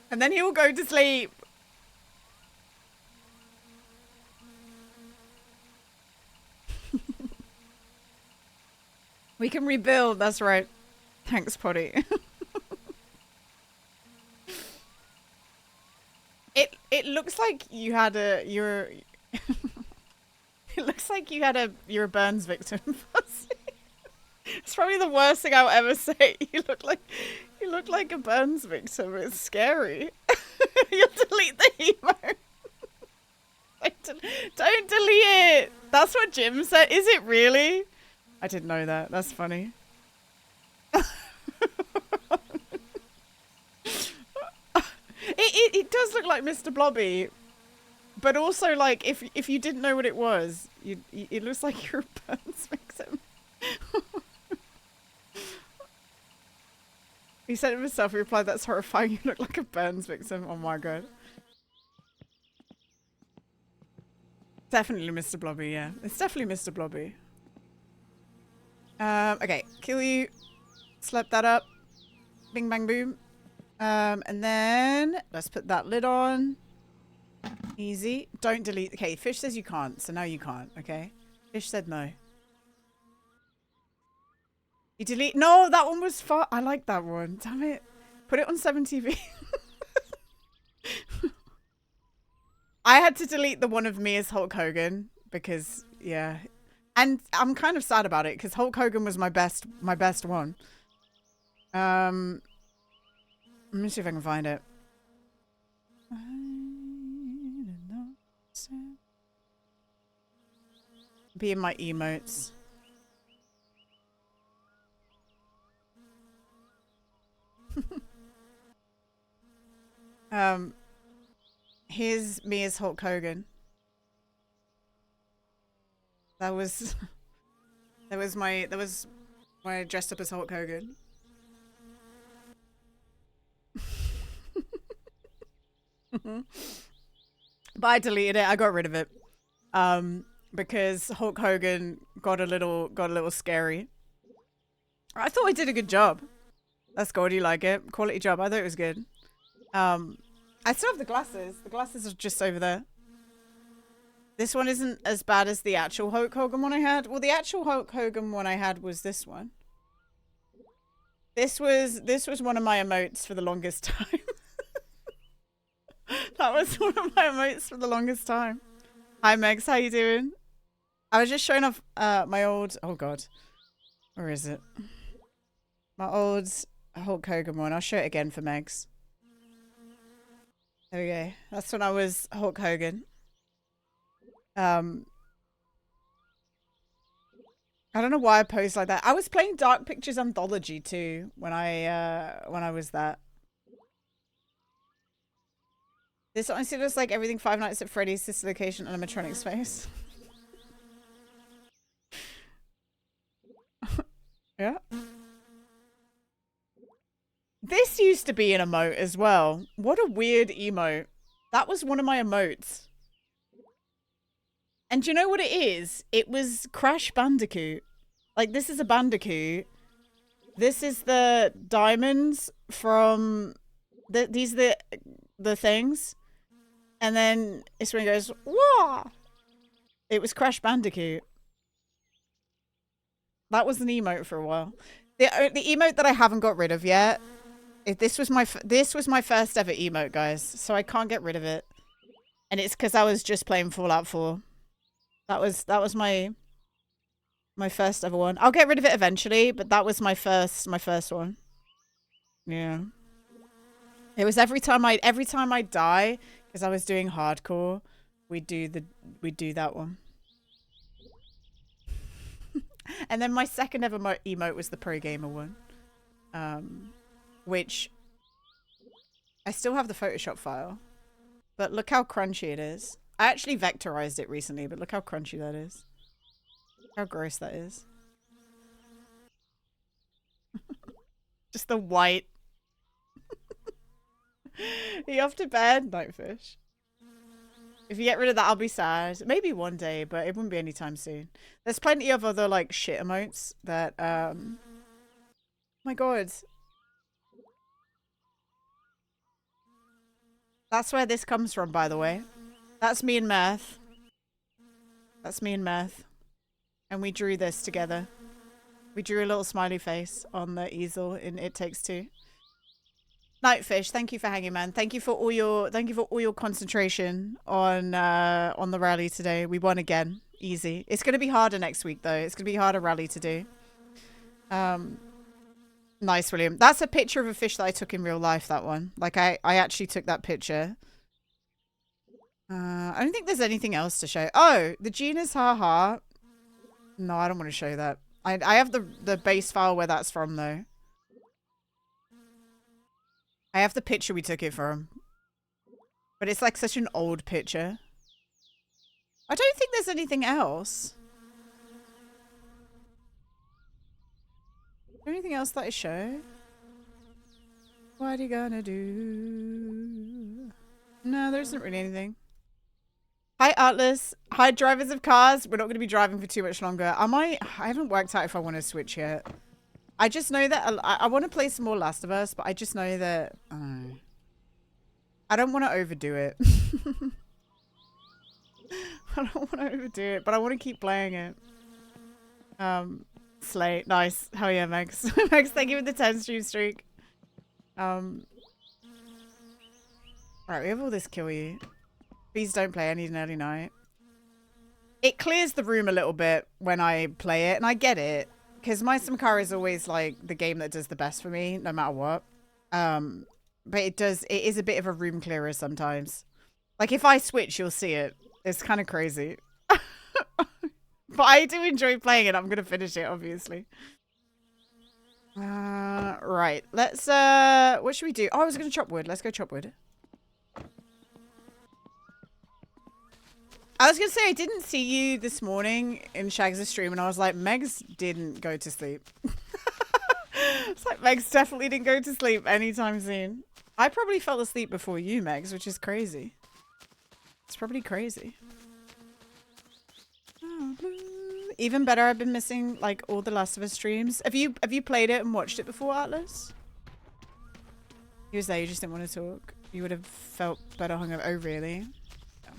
And then he will go to sleep. We can rebuild, that's right. Thanks, Potty. It looks like you had you're it looks like you're a Burns victim. It's probably the worst thing I'll ever say. You look like a Burns victim. It's scary. You'll delete the emo. Don't delete it. That's what Jim said. Is it really? I didn't know that. That's funny. It does look like Mr. Blobby, but also like if you didn't know what it was, it looks like you're a Burns victim. He said it himself. He replied, "That's horrifying. You look like a Burns victim." Oh my god. Definitely Mr. Blobby. Yeah, it's definitely Mr. Blobby. Okay, kill you. Slap that up. Bing bang boom. And then let's put that lid on. Easy. Don't delete. Okay, Fish says you can't, so now you can't. Okay, Fish said no. You delete? No, that one was fun. I like that one. Damn it. Put it on 7TV. I had to delete the one of me as Hulk Hogan because, yeah. And I'm kind of sad about it because Hulk Hogan was my best one. Let me see if I can find it. Be in my emotes. Here's me as Hulk Hogan. That was my when I dressed up as Hulk Hogan. But I deleted it. I got rid of it. Because Hulk Hogan got a little scary. I thought I did a good job. That's good. You like it? Quality job. I thought it was good. I still have the glasses. The glasses are just over there. This one isn't as bad as the actual Hulk Hogan one I had. Well, the actual Hulk Hogan one I had was this one. This was one of my emotes for the longest time. That was one of my emotes for the longest time. Hi Megs, how you doing? I was just showing off my old, oh god, where is it? My old Hulk Hogan one. I'll show it again for Megs. There we go. That's when I was Hulk Hogan. I don't know why I posed like that. I was playing Dark Pictures Anthology too when I was that. This honestly looks like everything Five Nights at Freddy's dislocation animatronic space. Yeah. This used to be an emote as well. What a weird emote. That was one of my emotes. And do you know what it is? It was Crash Bandicoot. Like, this is a Bandicoot. This is the diamonds from... these are the things. And then it's when he goes, wah! It was Crash Bandicoot. That was an emote for a while. The emote that I haven't got rid of yet. This was my first ever emote, guys. So I can't get rid of it. And it's because I was just playing Fallout 4. That was my first ever one. I'll get rid of it eventually, but that was my first one. Yeah. It was every time I die, because I was doing hardcore, we'd do that one. And then my second ever emote was the Pro Gamer one. Which I still have the Photoshop file. But look how crunchy it is. I actually vectorized it recently, but look how crunchy that is. How gross that is. Just the white. Are you off to bed, Nightfish? If you get rid of that, I'll be sad. Maybe one day, but it wouldn't be anytime soon. There's plenty of other, like, shit emotes that, my god. That's where this comes from, by the way. That's me and Math. That's me and Math. And we drew this together. We drew a little smiley face on the easel in It Takes Two. Nightfish, thank you for hanging, man. Thank you for all your concentration on the rally today. We won again. Easy. It's gonna be harder next week though. It's gonna be a harder rally to do. Nice, William. That's a picture of a fish that I took in real life, that one. Like, I actually took that picture. I don't think there's anything else to show. Oh, the genus haha. No, I don't want to show that. I have the base file where that's from, though. I have the picture we took it from. But it's like such an old picture. I don't think there's anything else. Anything else that I show? What are you gonna do? No, there isn't really anything. Hi, Atlas. Hi, drivers of cars. We're not going to be driving for too much longer. I haven't worked out if I want to switch yet. I just know that I want to play some more Last of Us, but I just know that I don't want to overdo it. I don't want to overdo it, but I want to keep playing it. Slay. Nice. Hell yeah, Megs. Megs, thank you for the 10 stream streak. Right, we have all this kill you. Please don't play. I need an early night. It clears the room a little bit when I play it, and I get it. Because my Samkara is always like the game that does the best for me, no matter what. But it is a bit of a room clearer sometimes. Like if I switch, you'll see it. It's kind of crazy. But I do enjoy playing it. I'm going to finish it, obviously. Right. Let's, what should we do? Oh, I was going to chop wood. Let's go chop wood. I was going to say, I didn't see you this morning in Shags' stream, and I was like, Megs didn't go to sleep. It's like, Megs definitely didn't go to sleep anytime soon. I probably fell asleep before you, Megs, which is crazy. It's probably crazy. Even better, I've been missing like all the Last of Us streams. Have you played it and watched it before, Atlas? He was there, you just didn't want to talk. You would have felt better hungover. Oh, really? Yeah.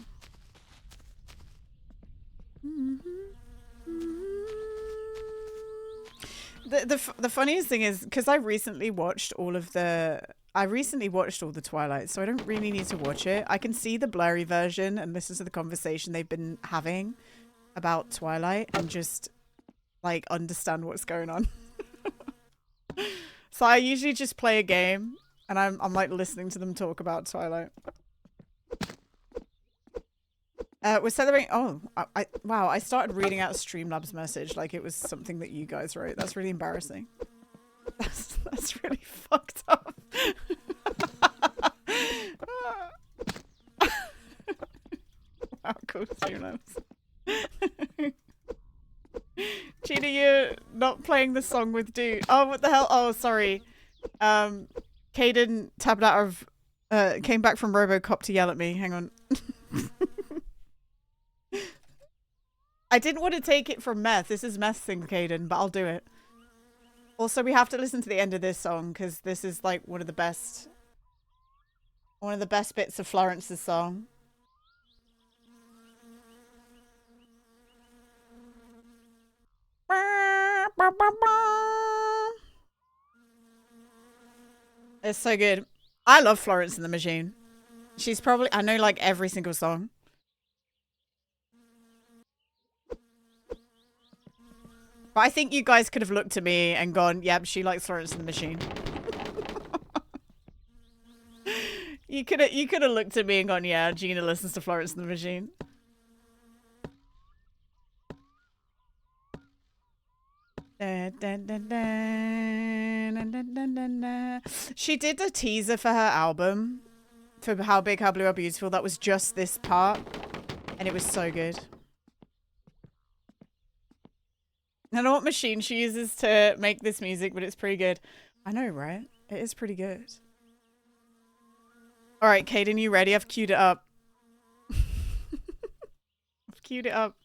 The funniest thing is because I recently watched all the Twilight, so I don't really need to watch it. I can see the blurry version and listen to the conversation they've been having about Twilight and just like understand what's going on. So I usually just play a game and I'm like listening to them talk about Twilight. We're celebrating. Oh, wow! I started reading out Streamlabs message like it was something that you guys wrote. That's really embarrassing. That's really fucked up. Wow, cool Streamlabs. Gina, you're not playing the song with Dude. Oh, what the hell? Oh, sorry. Caden tabbed out of, came back from RoboCop to yell at me. Hang on. I didn't want to take it from Meth. This is Meth's thing, Caden, but I'll do it. Also, we have to listen to the end of this song because this is like one of the best bits of Florence's song. It's so good. I love Florence and the Machine. She's probably, I know like every single song. But I think you guys could have looked at me and gone, yep, she likes Florence and the Machine. You could have looked at me and gone, yeah, Gina listens to Florence and the Machine. She did a teaser for her album for How Big, How Blue, How Beautiful. That was just this part, and it was so good. I don't know what machine she uses to make this music, but it's pretty good. I know, right? It is pretty good. All right, Caden, you ready? I've queued it up. I've queued it up.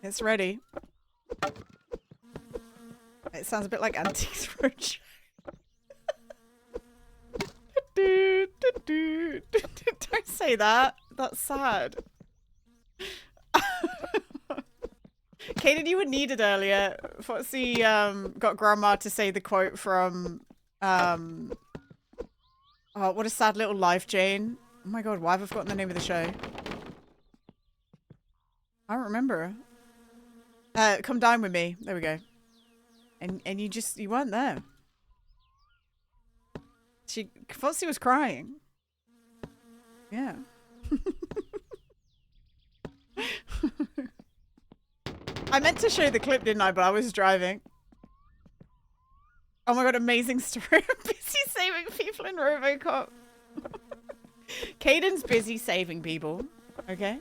It's ready. It sounds a bit like Antiques Roadshow. Don't say that. That's sad. Caden, you were needed earlier. Foxy got Grandma to say the quote from oh, what a sad little life, Jane. Oh my god, why have I forgotten the name of the show? I don't remember. Come dine with me. There we go. And you weren't there. Foxy was crying. Yeah. I meant to show the clip, didn't I? But I was driving. Oh my god, amazing story. Busy saving people in RoboCop. Caden's busy saving people. Okay?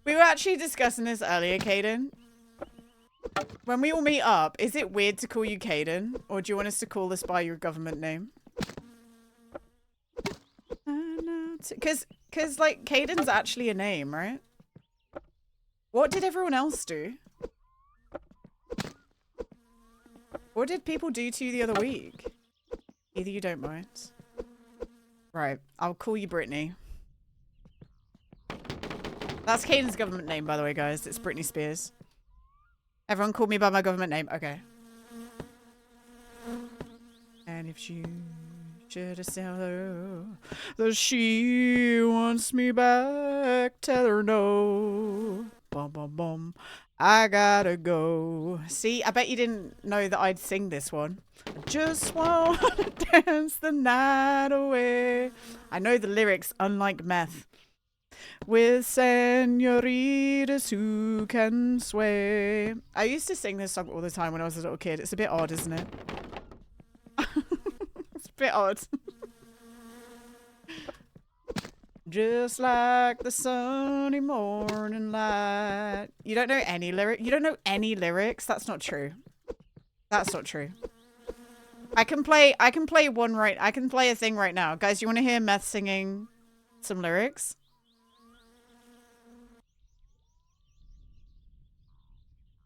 We were actually discussing this earlier, Caden. When we all meet up, is it weird to call you Caden? Or do you want us to call this by your government name? Because like, Caden's actually a name, right? What did everyone else do? What did people do to you the other week? Either you don't mind. Right, I'll call you Brittany. That's Caden's government name, by the way, guys. It's Britney Spears. Everyone call me by my government name. Okay. And if she should have tell her that she wants me back, tell her no. Bum, bum, bum. I gotta go. See, I bet you didn't know that I'd sing this one. I just want to dance the night away. I know the lyrics, unlike meth. With senoritas who can sway. I used to sing this song all the time when I was a little kid. It's a bit odd, isn't it? It's a bit odd. Just like the sunny morning light. You don't know any lyric? You don't know any lyrics? That's not true. That's not true. I can play one right. I can play a thing right now. Guys, you want to hear Meth singing some lyrics?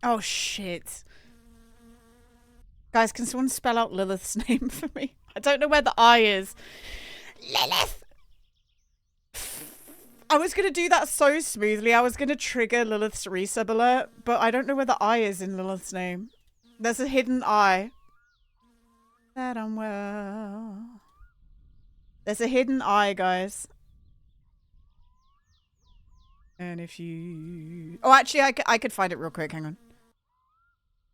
Oh, shit. Guys, can someone spell out Lilith's name for me? I don't know where the I is. Lilith! I was going to do that so smoothly. I was going to trigger Lilith's resub alert, but I don't know where the I is in Lilith's name. There's a hidden I. That I'm well. There's a hidden I, guys. And if you... Oh, actually, I could find it real quick. Hang on.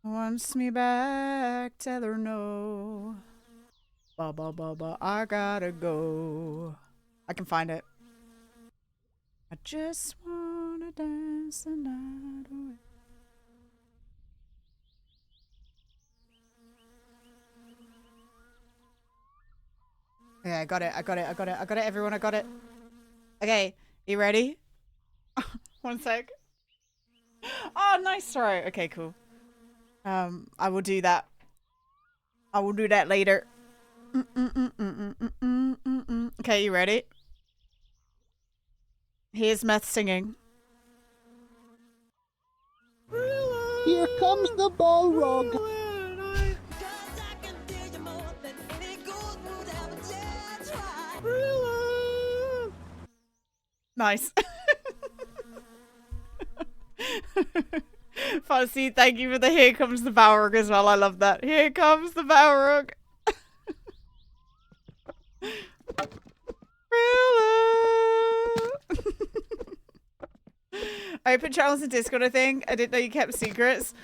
Wants me back, tell her no. Ba ba ba ba, I gotta go. I can find it. I just wanna dance the night away. Yeah, I got it, everyone, I got it. Okay, you ready? One sec. Oh, nice throw. Okay, cool. I will do that. I will do that later. Okay, you ready? Here's Meth singing. Here comes the Balrog. Nice. Fancy, thank you for the Here Comes the Balrog as well. I love that. Here comes the Balrog. I opened channels in Discord, I think. I didn't know you kept secrets.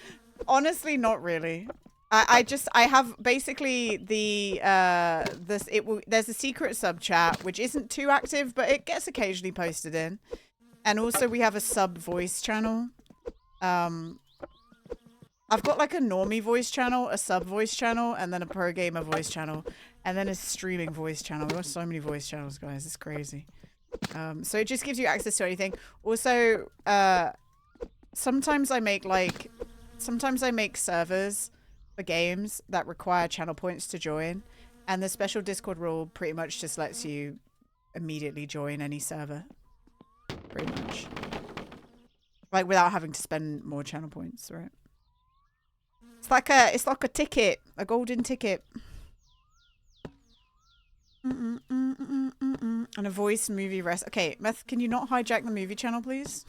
Honestly, not really. I have basically there's a secret sub chat which isn't too active, but it gets occasionally posted in. And also we have a sub voice channel. I've got like a normie voice channel, a sub voice channel, and then a pro gamer voice channel, and then a streaming voice channel. We've got so many voice channels, guys. It's crazy. So it just gives you access to anything. Also, sometimes I make servers for games that require channel points to join, and the special Discord rule pretty much just lets you immediately join any server. Pretty much. Like without having to spend more channel points, right? It's like a ticket, a golden ticket. And a voice movie rest. Okay, Meth, can you not hijack the movie channel, please?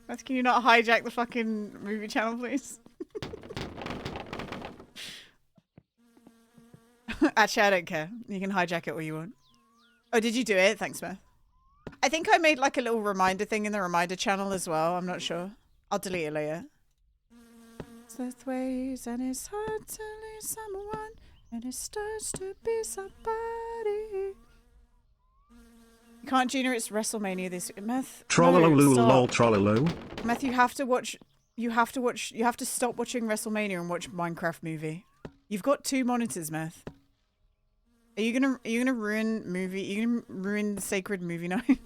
Meth, can you not hijack the fucking movie channel, please? Actually, I don't care. You can hijack it all you want. Oh, did you do it? Thanks, Meth. I think I made like a little reminder thing in the reminder channel as well. I'm not sure. I'll delete it later. Both ways, and it's hard to leave someone, and it starts to be somebody. You can't junior, it's WrestleMania this Meth. Trolloloo No, lol trolloloo. Meth, you have to stop watching WrestleMania and watch Minecraft movie. You've got 2 monitors, Meth. Are you gonna ruin movie? You gonna ruin the sacred movie night?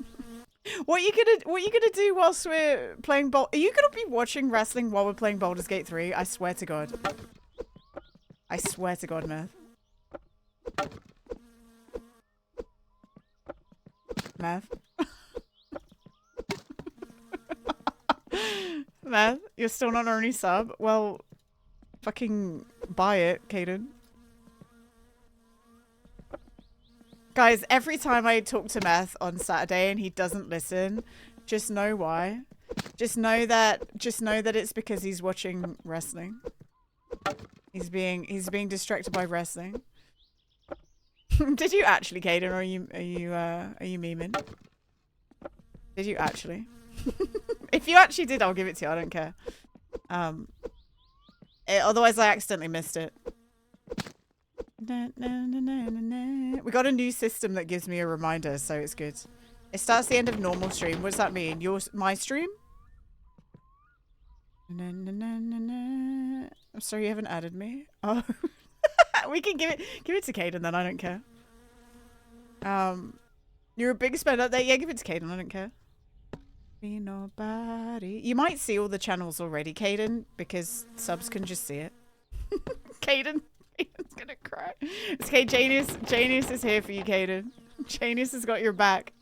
What are you gonna do whilst we're playing Are you gonna be watching wrestling while we're playing Baldur's Gate 3? I swear to God. I swear to God, Meth. Meth? Meth? You're still not on any sub? Well, fucking buy it, Caden. Guys, every time I talk to Meth on Saturday and he doesn't listen, just know why. Just know that it's because he's watching wrestling. He's being distracted by wrestling. Did you actually, Caden, or are you memeing? Did you actually? If you actually did, I'll give it to you. I don't care. Otherwise I accidentally missed it. We got a new system that gives me a reminder, so it's good. It starts the end of normal stream. What does that mean? My stream? I'm sorry you haven't added me. Oh, we can give it to Caden then. I don't care. You're a big spend update. Yeah, give it to Caden. I don't care. Be nobody. You might see all the channels already, Caden, because subs can just see it. Caden's gonna cry. It's okay, Janius is here for you, Caden. Janius has got your back.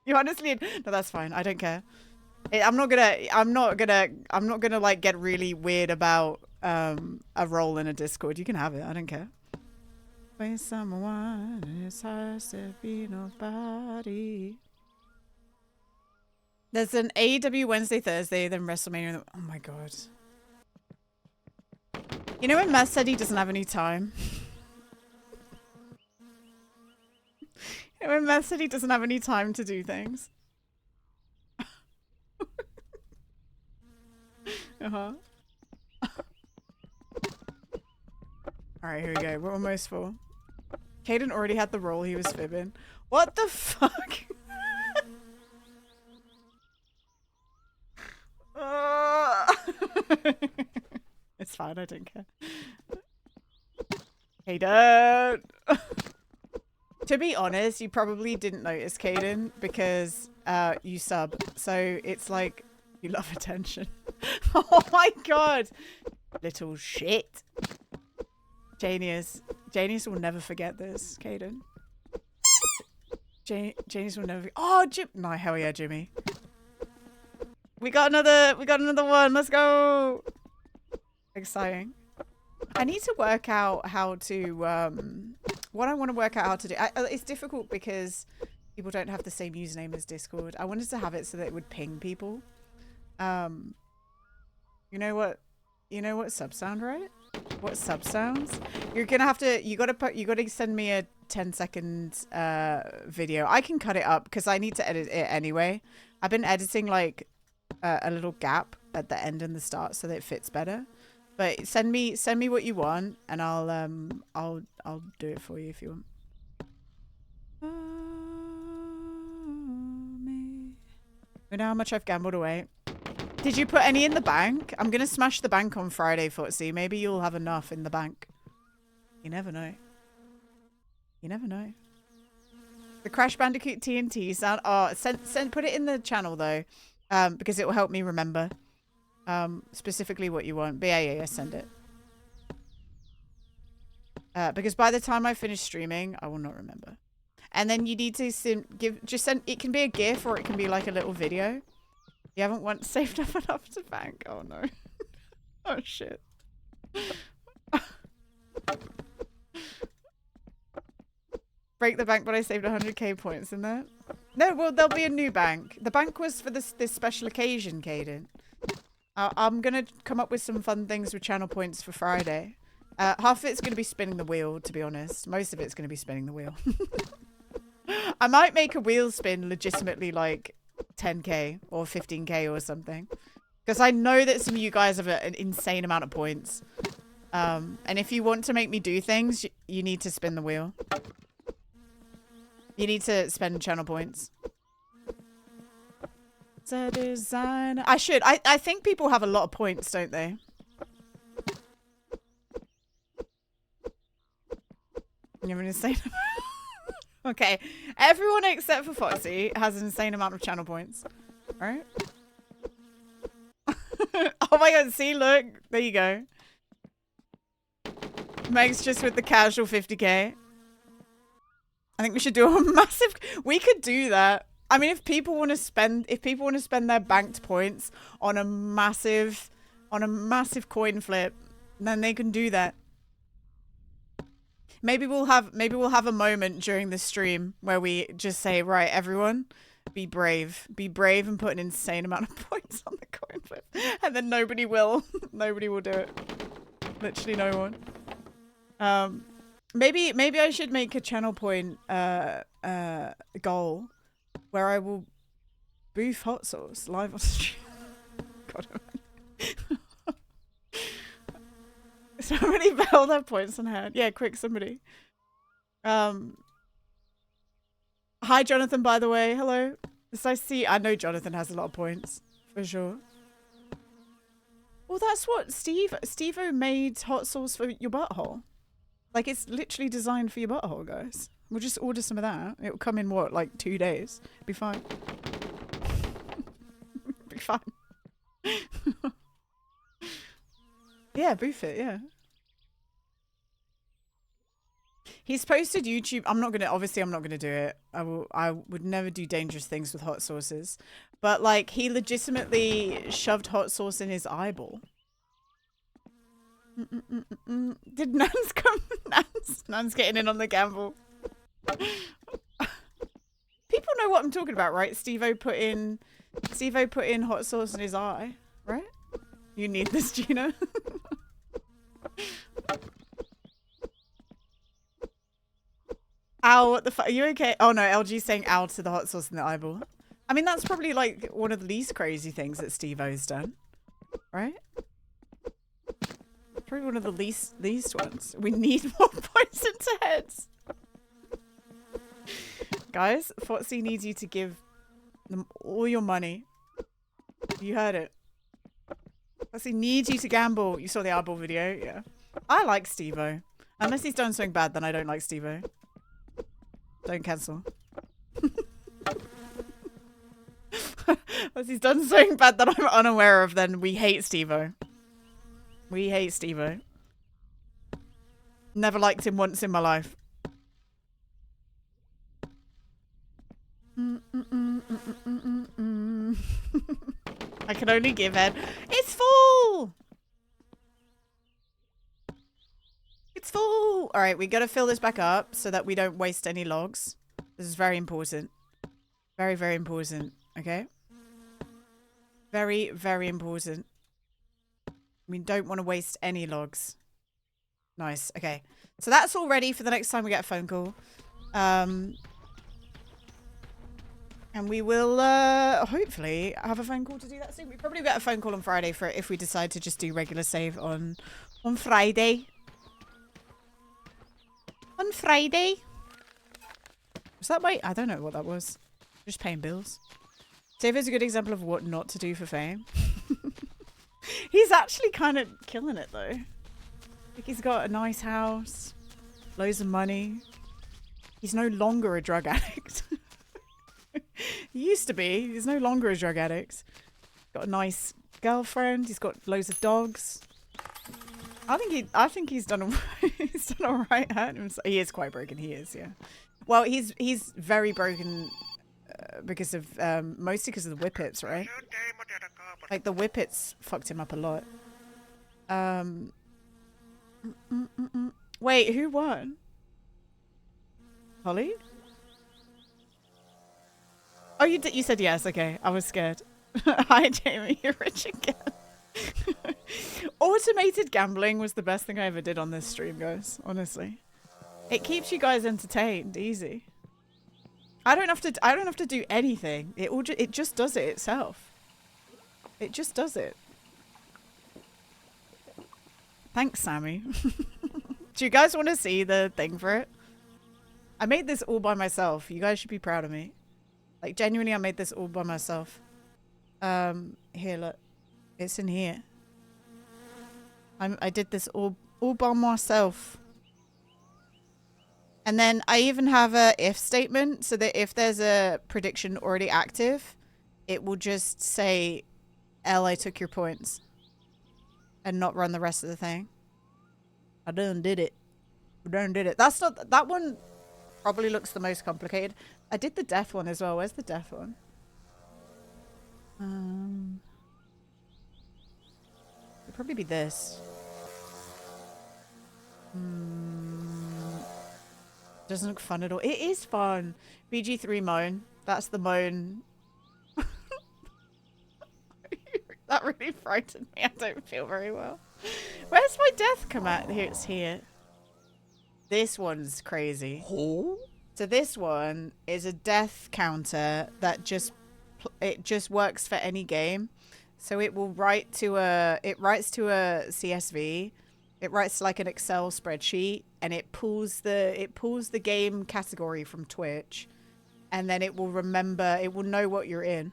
You honestly, no, that's fine. I don't care. I'm not gonna like get really weird about a role in a Discord. You can have it. I don't care. When someone is hard to be nobody. There's an AEW Wednesday, Thursday, then WrestleMania. Oh my god. You know when Matt said he doesn't have any time? You know when Matt said he doesn't have any time to do things? Alright, here we go. We're almost full. Caden already had the role he was fibbing. What the fuck? It's fine, I don't care. Caden! To be honest, you probably didn't notice Caden because you sub. So it's like you love attention. Oh my god! Little shit. Janius will never forget this, Caden. Janius will never. Oh, Jim. No, hell yeah, Jimmy. We got another one. Let's go. Exciting. I need to work out how to. What I want to work out how to do. It's difficult because people don't have the same username as Discord. I wanted to have it so that it would ping people. You know what sub sound, right? What sub sounds? You gotta send me a 10-second video. I can cut it up because I need to edit it anyway. I've been editing like a little gap at the end and the start so that it fits better. But send me what you want and I'll do it for you if you want. You know how much I've gambled away. Did you put any in the bank? I'm going to smash the bank on Friday, Footsie. Maybe you'll have enough in the bank. You never know. You never know. The Crash Bandicoot TNT sound. Oh, put it in the channel, though. Because it will help me remember. Specifically what you want. But yeah, send it. Because by the time I finish streaming, I will not remember. And then you need to send. It can be a GIF or it can be like a little video. You haven't once saved up enough to bank. Oh no. Oh shit. Break the bank, but I saved 100k points in that. No, well, there'll be a new bank. The bank was for this special occasion, Caden. I'm gonna come up with some fun things with channel points for Friday. Half of it's gonna be spinning the wheel, to be honest. Most of it's gonna be spinning the wheel. I might make a wheel spin legitimately like 10k or 15k or something. Because I know that some of you guys have an insane amount of points. And if you want to make me do things, you need to spin the wheel. You need to spend channel points. It's a designer. I should. I think people have a lot of points, don't they? You have an insane amount. Okay. Everyone except for Foxy has an insane amount of channel points. Alright? Oh my god, see, look. There you go. Meg's just with the casual 50k. I think we should do a massive... We could do that. I mean, if people want to spend their banked points on a massive coin flip, then they can do that. Maybe we'll have a moment during the stream where we just say, right, everyone, be brave and put an insane amount of points on the coin flip, and then nobody will do it. Literally no one. Maybe I should make a channel point goal where I will boof hot sauce live on stream. God. Somebody bell their points on hand. Yeah, quick, somebody. Hi, Jonathan, by the way. Hello. As I see, I know Jonathan has a lot of points. For sure. Well, that's what Steve-O made hot sauce for your butthole. Like, it's literally designed for your butthole, guys. We'll just order some of that. It will come in, what, like 2 days? Be fine. Be fine. Yeah, boof it, yeah. He's posted YouTube. Obviously I'm not gonna do it. I would never do dangerous things with hot sauces. But like, he legitimately shoved hot sauce in his eyeball. Did Nans come? Nans getting in on the gamble. People know what I'm talking about, right? Steve-O put in hot sauce in his eye, right? You need this, Gina. Ow, what the fuck? Are you okay? Oh no, LG's saying ow to the hot sauce in the eyeball. I mean, that's probably like one of the least crazy things that Steve-O's done. Right? Probably one of the least ones. We need more points into heads. Guys, Fotsy needs you to give them all your money. You heard it. Fotsy needs you to gamble. You saw the eyeball video? Yeah. I like Steve-O. Unless he's done something bad, then I don't like Steve-O. Don't cancel. Unless he's done something bad that I'm unaware of, then we hate Steve-O. We hate Steve-O. Never liked him once in my life. I can only give head. It's full! It's full! Alright, we gotta fill this back up so that we don't waste any logs. This is very important. Very, very important. Okay? Very, very important. We don't want to waste any logs. Nice. Okay. So that's all ready for the next time we get a phone call. And we will hopefully have a phone call to do that soon. We probably get a phone call on Friday for if we decide to just do regular save on Friday. On Friday. Was that my... I don't know what that was. Just paying bills. Save is a good example of what not to do for fame. He's actually kind of killing it though. Like, he's got a nice house, loads of money. He's no longer a drug addict. He used to be. He's no longer a drug addict. Got a nice girlfriend. He's got loads of dogs. I think he's done all right. He is quite broken. He is, yeah. Well, he's very broken because of mostly because of the whippets, right? Like the whippets fucked him up a lot. Wait, who won? Holly? Oh, you said yes. Okay, I was scared. Hi, Jamie. You're rich again. Automated gambling was the best thing I ever did on this stream, guys. Honestly, it keeps you guys entertained. Easy. I don't have to do anything. It just does it itself. It just does it. Thanks, Sammy. Do you guys want to see the thing for it? I made this all by myself. You guys should be proud of me. Like, genuinely, I made this all by myself. Here, look. It's in here. I did this all by myself. And then I even have a if statement so that if there's a prediction already active, it will just say, L, I took your points. And not run the rest of the thing. I done did it. I done did it. That one probably looks the most complicated. I did the death one as well. Where's the death one? It'd probably be this. Doesn't look fun at all. It is fun. BG3 moan. That's the moan. That really frightened me. I don't feel very well. Where's my death come at? Here, it's here. This one's crazy. So this one is a death counter that just works for any game. So it will write to it writes to a CSV. It writes like an Excel spreadsheet, and it pulls the game category from Twitch, and then it will know what you're in.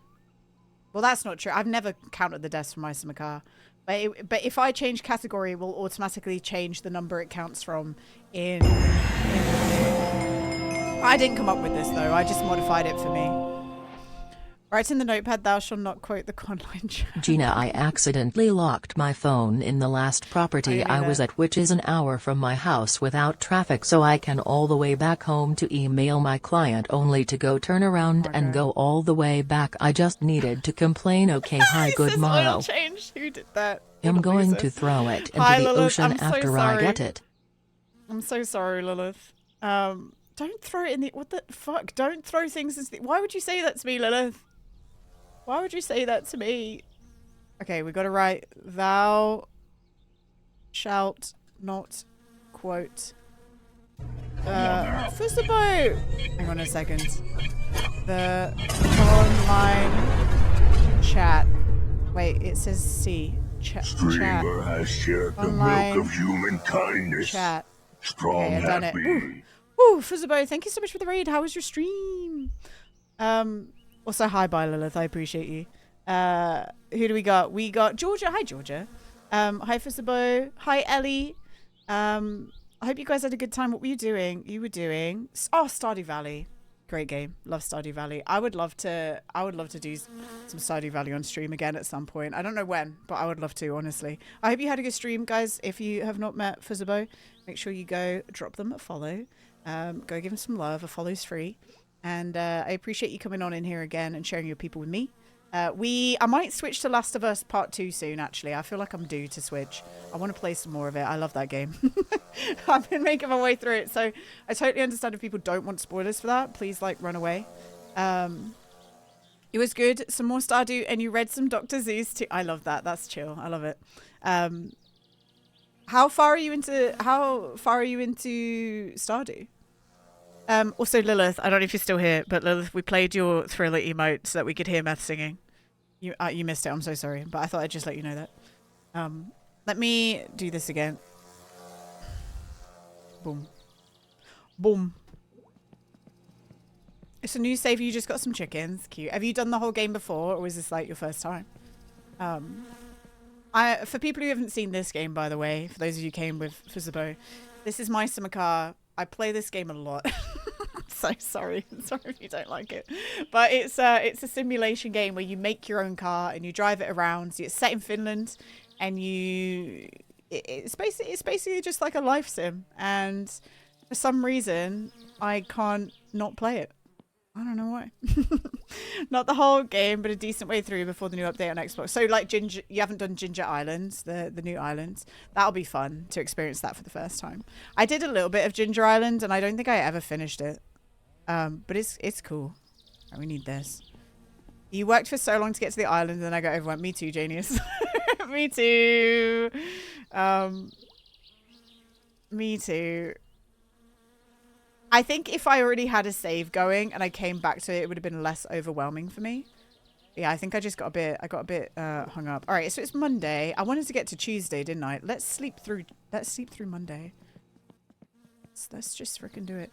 Well, that's not true. I've never counted the deaths from my car. But if I change category, it will automatically change the number it counts from in I didn't come up with this, though. I just modified it for me. Write in the notepad, thou shalt not quote the conline chat. Gina, I accidentally locked my phone in the last property I was at, which is an hour from my house without traffic, so I can all the way back home to email my client only to go turn around and go all the way back. I just needed to complain. Okay, hi, good morrow. Who did that? I'm going to throw it into the ocean after I get it. I'm so sorry, Lilith. Don't throw it in the... What the fuck? Don't throw things into the... Why would you say that to me, Lilith? Why would you say that to me? Okay, we got to write, thou shalt not quote. First of all, hang on a second. The online chat. Wait, it says C. Streamer has shared the milk of human kindness. Chat. Strong okay, I've done it. happy. Ooh, Fizzabo, thank you so much for the raid. How was your stream? Also, hi, bye, Lilith. I appreciate you. Who do we got? We got Georgia. Hi, Georgia. Hi, Fizzabo. Hi, Ellie. I hope you guys had a good time. What were you doing? You were doing... Oh, Stardew Valley. Great game. Love Stardew Valley. I would love to do some Stardew Valley on stream again at some point. I don't know when, but I would love to, honestly. I hope you had a good stream, guys. If you have not met Fizzabo, make sure you go drop them a follow. Go give them some love. A follow's free. And I appreciate you coming on in here again and sharing your people with me. I might switch to Last of Us Part 2 soon, actually. I feel like I'm due to switch. I want to play some more of it. I love that game. I've been making my way through it, so I totally understand if people don't want spoilers for that. Please, like, run away. It was good. Some more Stardew, and you read some Dr. Zeus too. I love that. That's chill. I love it. How far are you into Stardew? Also, Lilith, I don't know if you're still here, but Lilith, we played your Thriller emote so that we could hear Meth singing. You missed it. I'm so sorry, but I thought I'd just let you know that. Let me do this again. Boom. Boom. It's a new save. You just got some chickens. Cute. Have you done the whole game before, or was this like your first time? For people who haven't seen this game, by the way, for those of you who came with Fizzabo, this is my summer car. I play this game a lot. So sorry. Sorry if you don't like it. But it's a simulation game where you make your own car and you drive it around. So it's set in Finland, and it's basically just like a life sim. And for some reason, I can't not play it. I don't know why. Not the whole game, but a decent way through before the new update on Xbox. So like you haven't done Ginger Islands, the new islands. That'll be fun to experience that for the first time. I did a little bit of Ginger Island, and I don't think I ever finished it. But it's cool. Oh, we need this. You worked for so long to get to the island, and then I got overwhelmed. Me too, Janius. Me too. Me too. I think if I already had a save going and I came back to it, it would have been less overwhelming for me. Yeah, I think I just got a bit hung up. All right, so it's Monday. I wanted to get to Tuesday, didn't I? Let's sleep through Monday. Let's just freaking do it.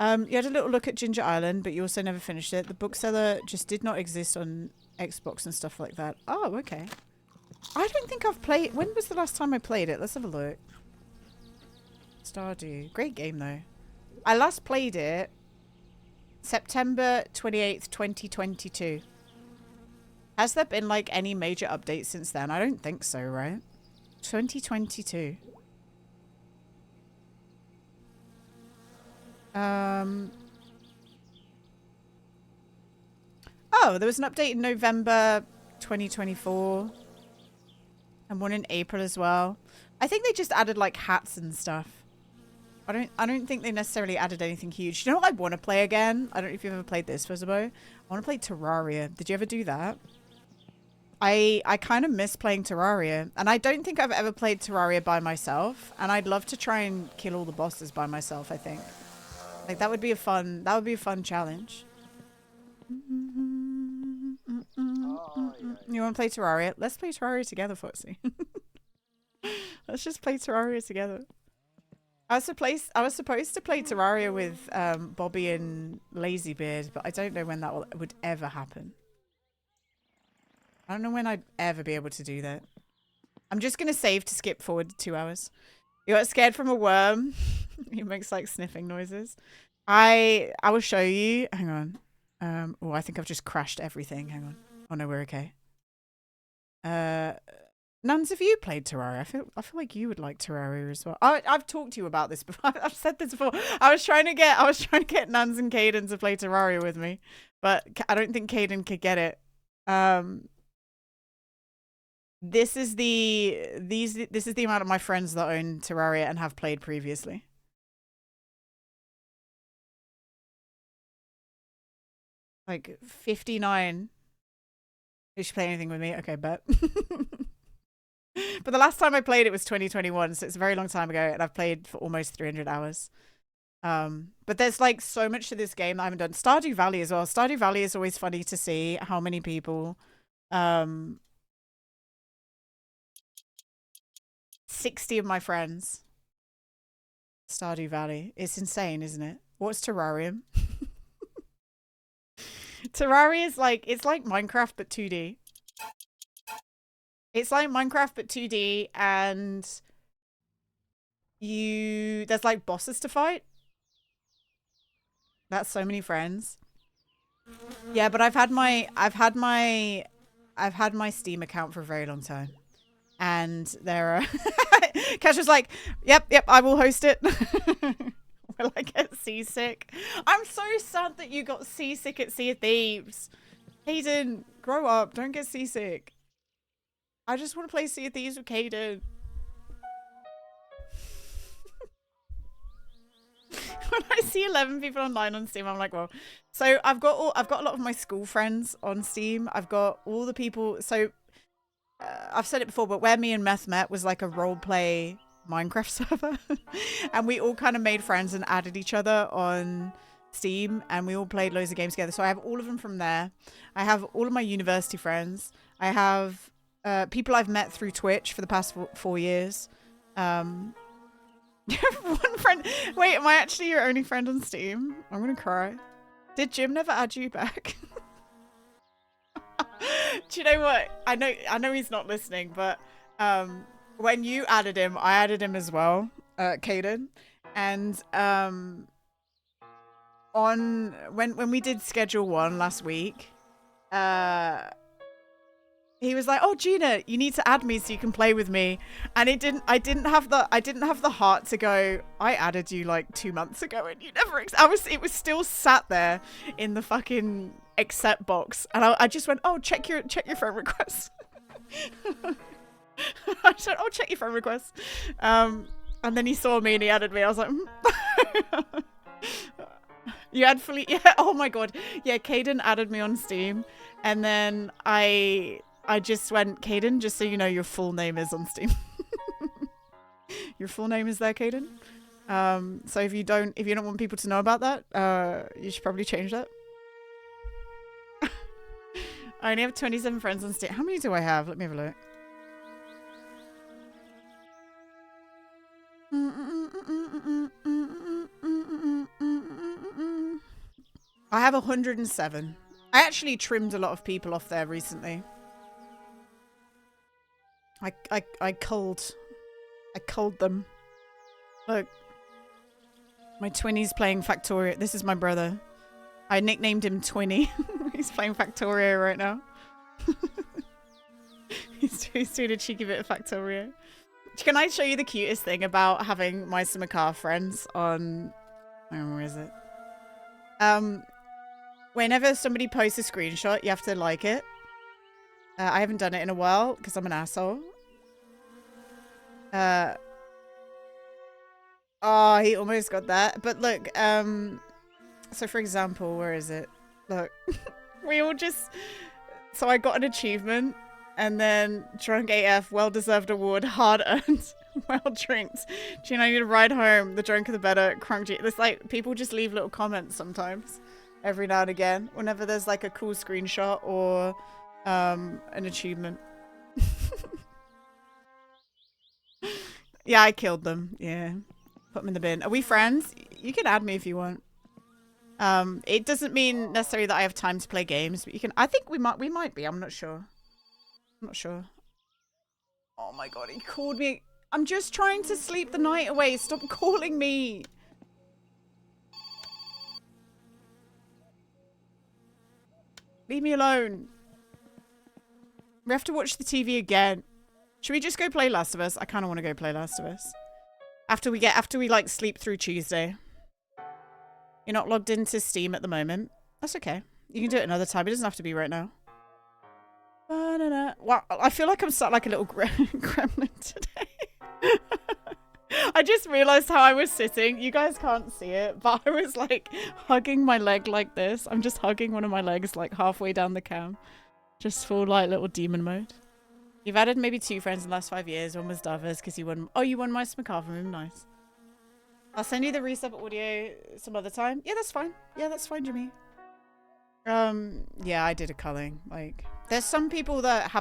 You had a little look at Ginger Island, but you also never finished it. The bookseller just did not exist on Xbox and stuff like that. Oh, okay. I don't think I've played... When was the last time I played it? Let's have a look. Stardew. Great game, though. I last played it September 28th, 2022. Has there been, like, any major updates since then? I don't think so, right? 2022. Oh, there was an update in November 2024. And one in April as well. I think they just added, like, hats and stuff. I don't think they necessarily added anything huge. You know what I want to play again? I don't know if you've ever played this, Fuzabo. I want to play Terraria. Did you ever do that? I kind of miss playing Terraria, and I don't think I've ever played Terraria by myself, and I'd love to try and kill all the bosses by myself, I think. Like that would be a fun challenge. You want to play Terraria? Let's play Terraria together, Footsie. Let's just play Terraria together. I was supposed to play Terraria with Bobby and Lazybeard, but I don't know when that would ever happen. I don't know when I'd ever be able to do that. I'm just gonna save to skip forward 2 hours. You got scared from a worm? He makes like sniffing noises. I will show you. Hang on. Oh, I think I've just crashed everything. Hang on. Oh no, we're okay. Nuns, have you played Terraria? I feel like you would like Terraria as well. I've talked to you about this before. I've said this before. I was trying to get Nuns and Caden to play Terraria with me, but I don't think Caden could get it. This is the amount of my friends that own Terraria and have played previously. Like 59. You should play anything with me? Okay, bet. But the last time I played it was 2021, so it's a very long time ago, and I've played for almost 300 hours. But there's like so much to this game that I haven't done. Stardew Valley as well. Stardew Valley is always funny to see how many people 60 of my friends. Stardew Valley. It's insane, isn't it? What's Terrarium? Terraria is like, it's like Minecraft but 2D. It's like Minecraft but 2D, and there's like bosses to fight. That's so many friends. Yeah, but I've had my Steam account for a very long time. And there are Cash was like, yep, I will host it. Will I get seasick? I'm so sad that you got seasick at Sea of Thieves. Hayden, grow up. Don't get seasick. I just want to play Sea of Thieves with Hayden. When I see 11 people online on Steam, I'm like, well. So I've got a lot of my school friends on Steam. I've got all the people. So I've said it before, but where me and Meth met was like a roleplay Minecraft server. And we all kind of made friends and added each other on Steam, and we all played loads of games together. So I have all of them from there. I have all of my university friends. I have people I've met through Twitch for the past 4 years. One friend. Wait, am I actually your only friend on Steam? I'm gonna cry. Did Jim never add you back? Do you know what? I know he's not listening, but when you added him, I added him as well, Caden. And when we did schedule 1 last week, he was like, "Oh, Gina, you need to add me so you can play with me." And I didn't have the heart to go, "I added you like 2 months ago and you never it was still sat there in the fucking accept box." And I just went, "Oh, check your friend requests." I said, "Oh, check your friend requests." And then he saw me and he added me. I was like, "You had fully, yeah." Oh my god, yeah. Caden added me on Steam, and then I just went, "Caden, just so you know, your full name is on Steam." Your full name is there, Caden. So if you don't want people to know about that, you should probably change that. I only have 27 friends on Steam. How many do I have? Let me have a look. I have 107. I actually trimmed a lot of people off there recently. I culled them. Look, my Twinny's playing Factorio. This is my brother. I nicknamed him Twinny. He's playing Factorio right now. He's doing a cheeky bit of Factorio. Can I show you the cutest thing about having my Sumaka friends on... Oh, where is it? Whenever somebody posts a screenshot, you have to like it. I haven't done it in a while because I'm an asshole. Oh, he almost got that. But look, so for example, where is it? Look, we all just, so I got an achievement and then drunk AF, well-deserved award, hard earned, well drinked. Gina, I need to ride home. The drunker the better. Crunk G. It's like people just leave little comments sometimes, every now and again, whenever there's like a cool screenshot or an achievement. Yeah, I killed them. Yeah. Put them in the bin. Are we friends? You can add me if you want. It doesn't mean necessarily that I have time to play games, but you can. I think we might be. I'm not sure. I'm not sure. Oh my god, he called me. I'm just trying to sleep the night away. Stop calling me. Leave me alone. We have to watch the TV again. Should we just go play Last of Us? I kind of want to go play Last of Us. After we like sleep through Tuesday. You're not logged into Steam at the moment. That's okay. You can do it another time. It doesn't have to be right now. Wow, I feel like I'm sat like a little gremlin today. I just realized how I was sitting. You guys can't see it, but I was like hugging my leg like this. I'm just hugging one of my legs like halfway down the cam. Just full like little demon mode. You've added maybe 2 friends in the last 5 years. One was Davers because you won. Oh, you won my McCarthy room. Nice. I'll send you the reset audio some other time. Yeah, that's fine. Yeah, that's fine, Jimmy. Yeah, I did a culling. Like, there's some people that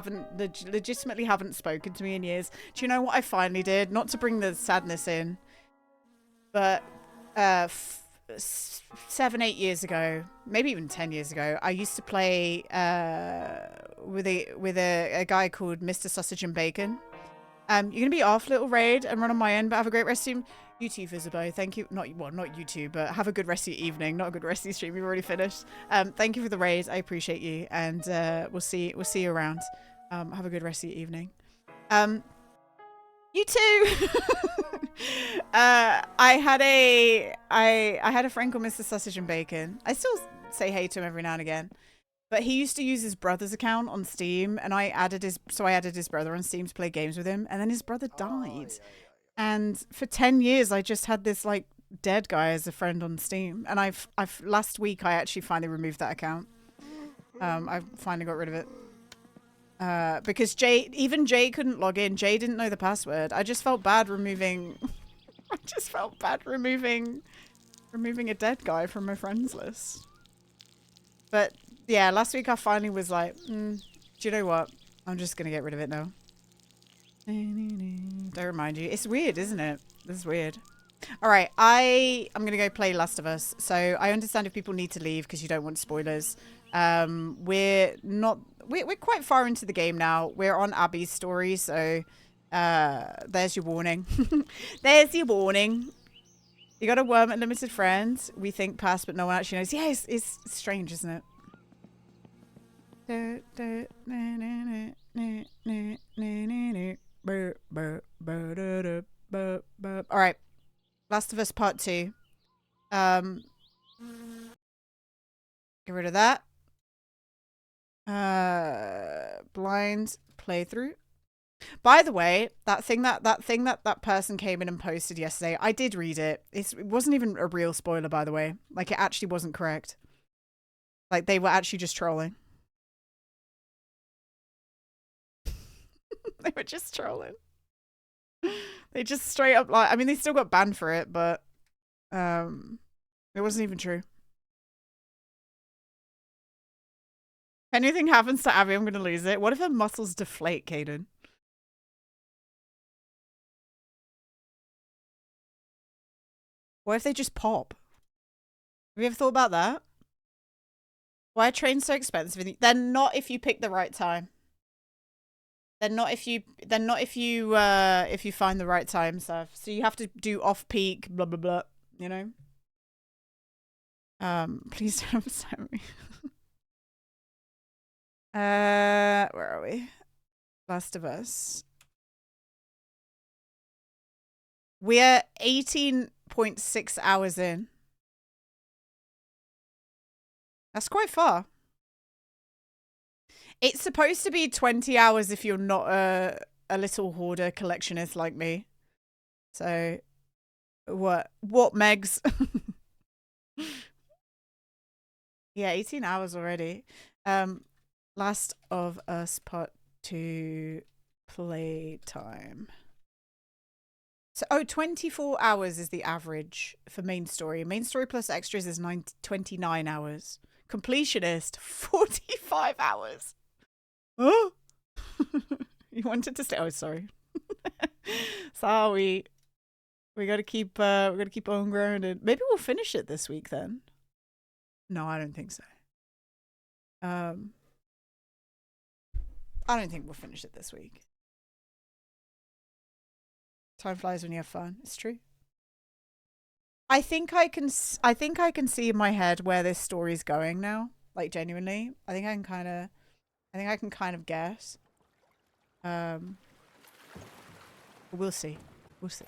legitimately haven't spoken to me in years. Do you know what I finally did? Not to bring the sadness in, but 7, 8 years ago, maybe even 10 years ago, I used to play with a guy called Mr. Sausage and Bacon. You're gonna be off, little raid, and run on my end, but have a great rest of you too, Fizzibo. Thank you. Not you two, but have a good rest of your evening. Not a good rest of your stream. We've already finished. Thank you for the raid. I appreciate you, and we'll see you around. Have a good rest of your evening. You too. I had a friend called Mr. Sausage and Bacon. I still say hey to him every now and again. But he used to use his brother's account on Steam, and I added his brother on Steam to play games with him, and then his brother died. And for 10 years, I just had this like dead guy as a friend on Steam. And I've last week I actually finally removed that account. I finally got rid of it because even Jay couldn't log in. Jay didn't know the password. I just felt bad removing. I just felt bad removing a dead guy from my friends list. But yeah, last week I finally was like, do you know what? I'm just gonna get rid of it now. Don't remind you. It's weird, isn't it? This is weird. All right, I'm gonna go play Last of Us. So I understand if people need to leave because you don't want spoilers. We're quite far into the game now. We're on Abby's story, so there's your warning. There's your warning. You got a worm and limited friends. We think past, but no one actually knows. Yeah, it's strange, isn't it? All right, Last of Us Part 2. Get rid of that. Blind playthrough. By the way, that thing that person came in and posted yesterday, I did read it. It wasn't even a real spoiler, by the way. Like, it actually wasn't correct. Like, they were actually just trolling. They were just trolling. They just straight up like, I mean, they still got banned for it, but it wasn't even true. If anything happens to Abby, I'm gonna lose it. What if her muscles deflate, Caden? What if they just pop? Have you ever thought about that? Why are trains so expensive? They're not if you pick the right time. They're not if you find the right time stuff. So you have to do off peak, blah blah blah. You know. Please don't upset me. Where are we? Last of Us. We're 18.6 hours in. That's quite far. It's supposed to be 20 hours if you're not a little hoarder collectionist like me. So What? What, Megs? Yeah, 18 hours already. Last of Us Part 2 playtime. So, 24 hours is the average for main story. Main story plus extras is 29 hours. Completionist, 45 hours. Oh! You wanted to stay. Oh, sorry. Sorry. We gotta keep on grounded. Maybe we'll finish it this week then. No, I don't think so. I don't think we'll finish it this week. Time flies when you have fun. It's true. I think I can see in my head where this story's going now. Like, genuinely. I think I can kind of guess. We'll see. We'll see.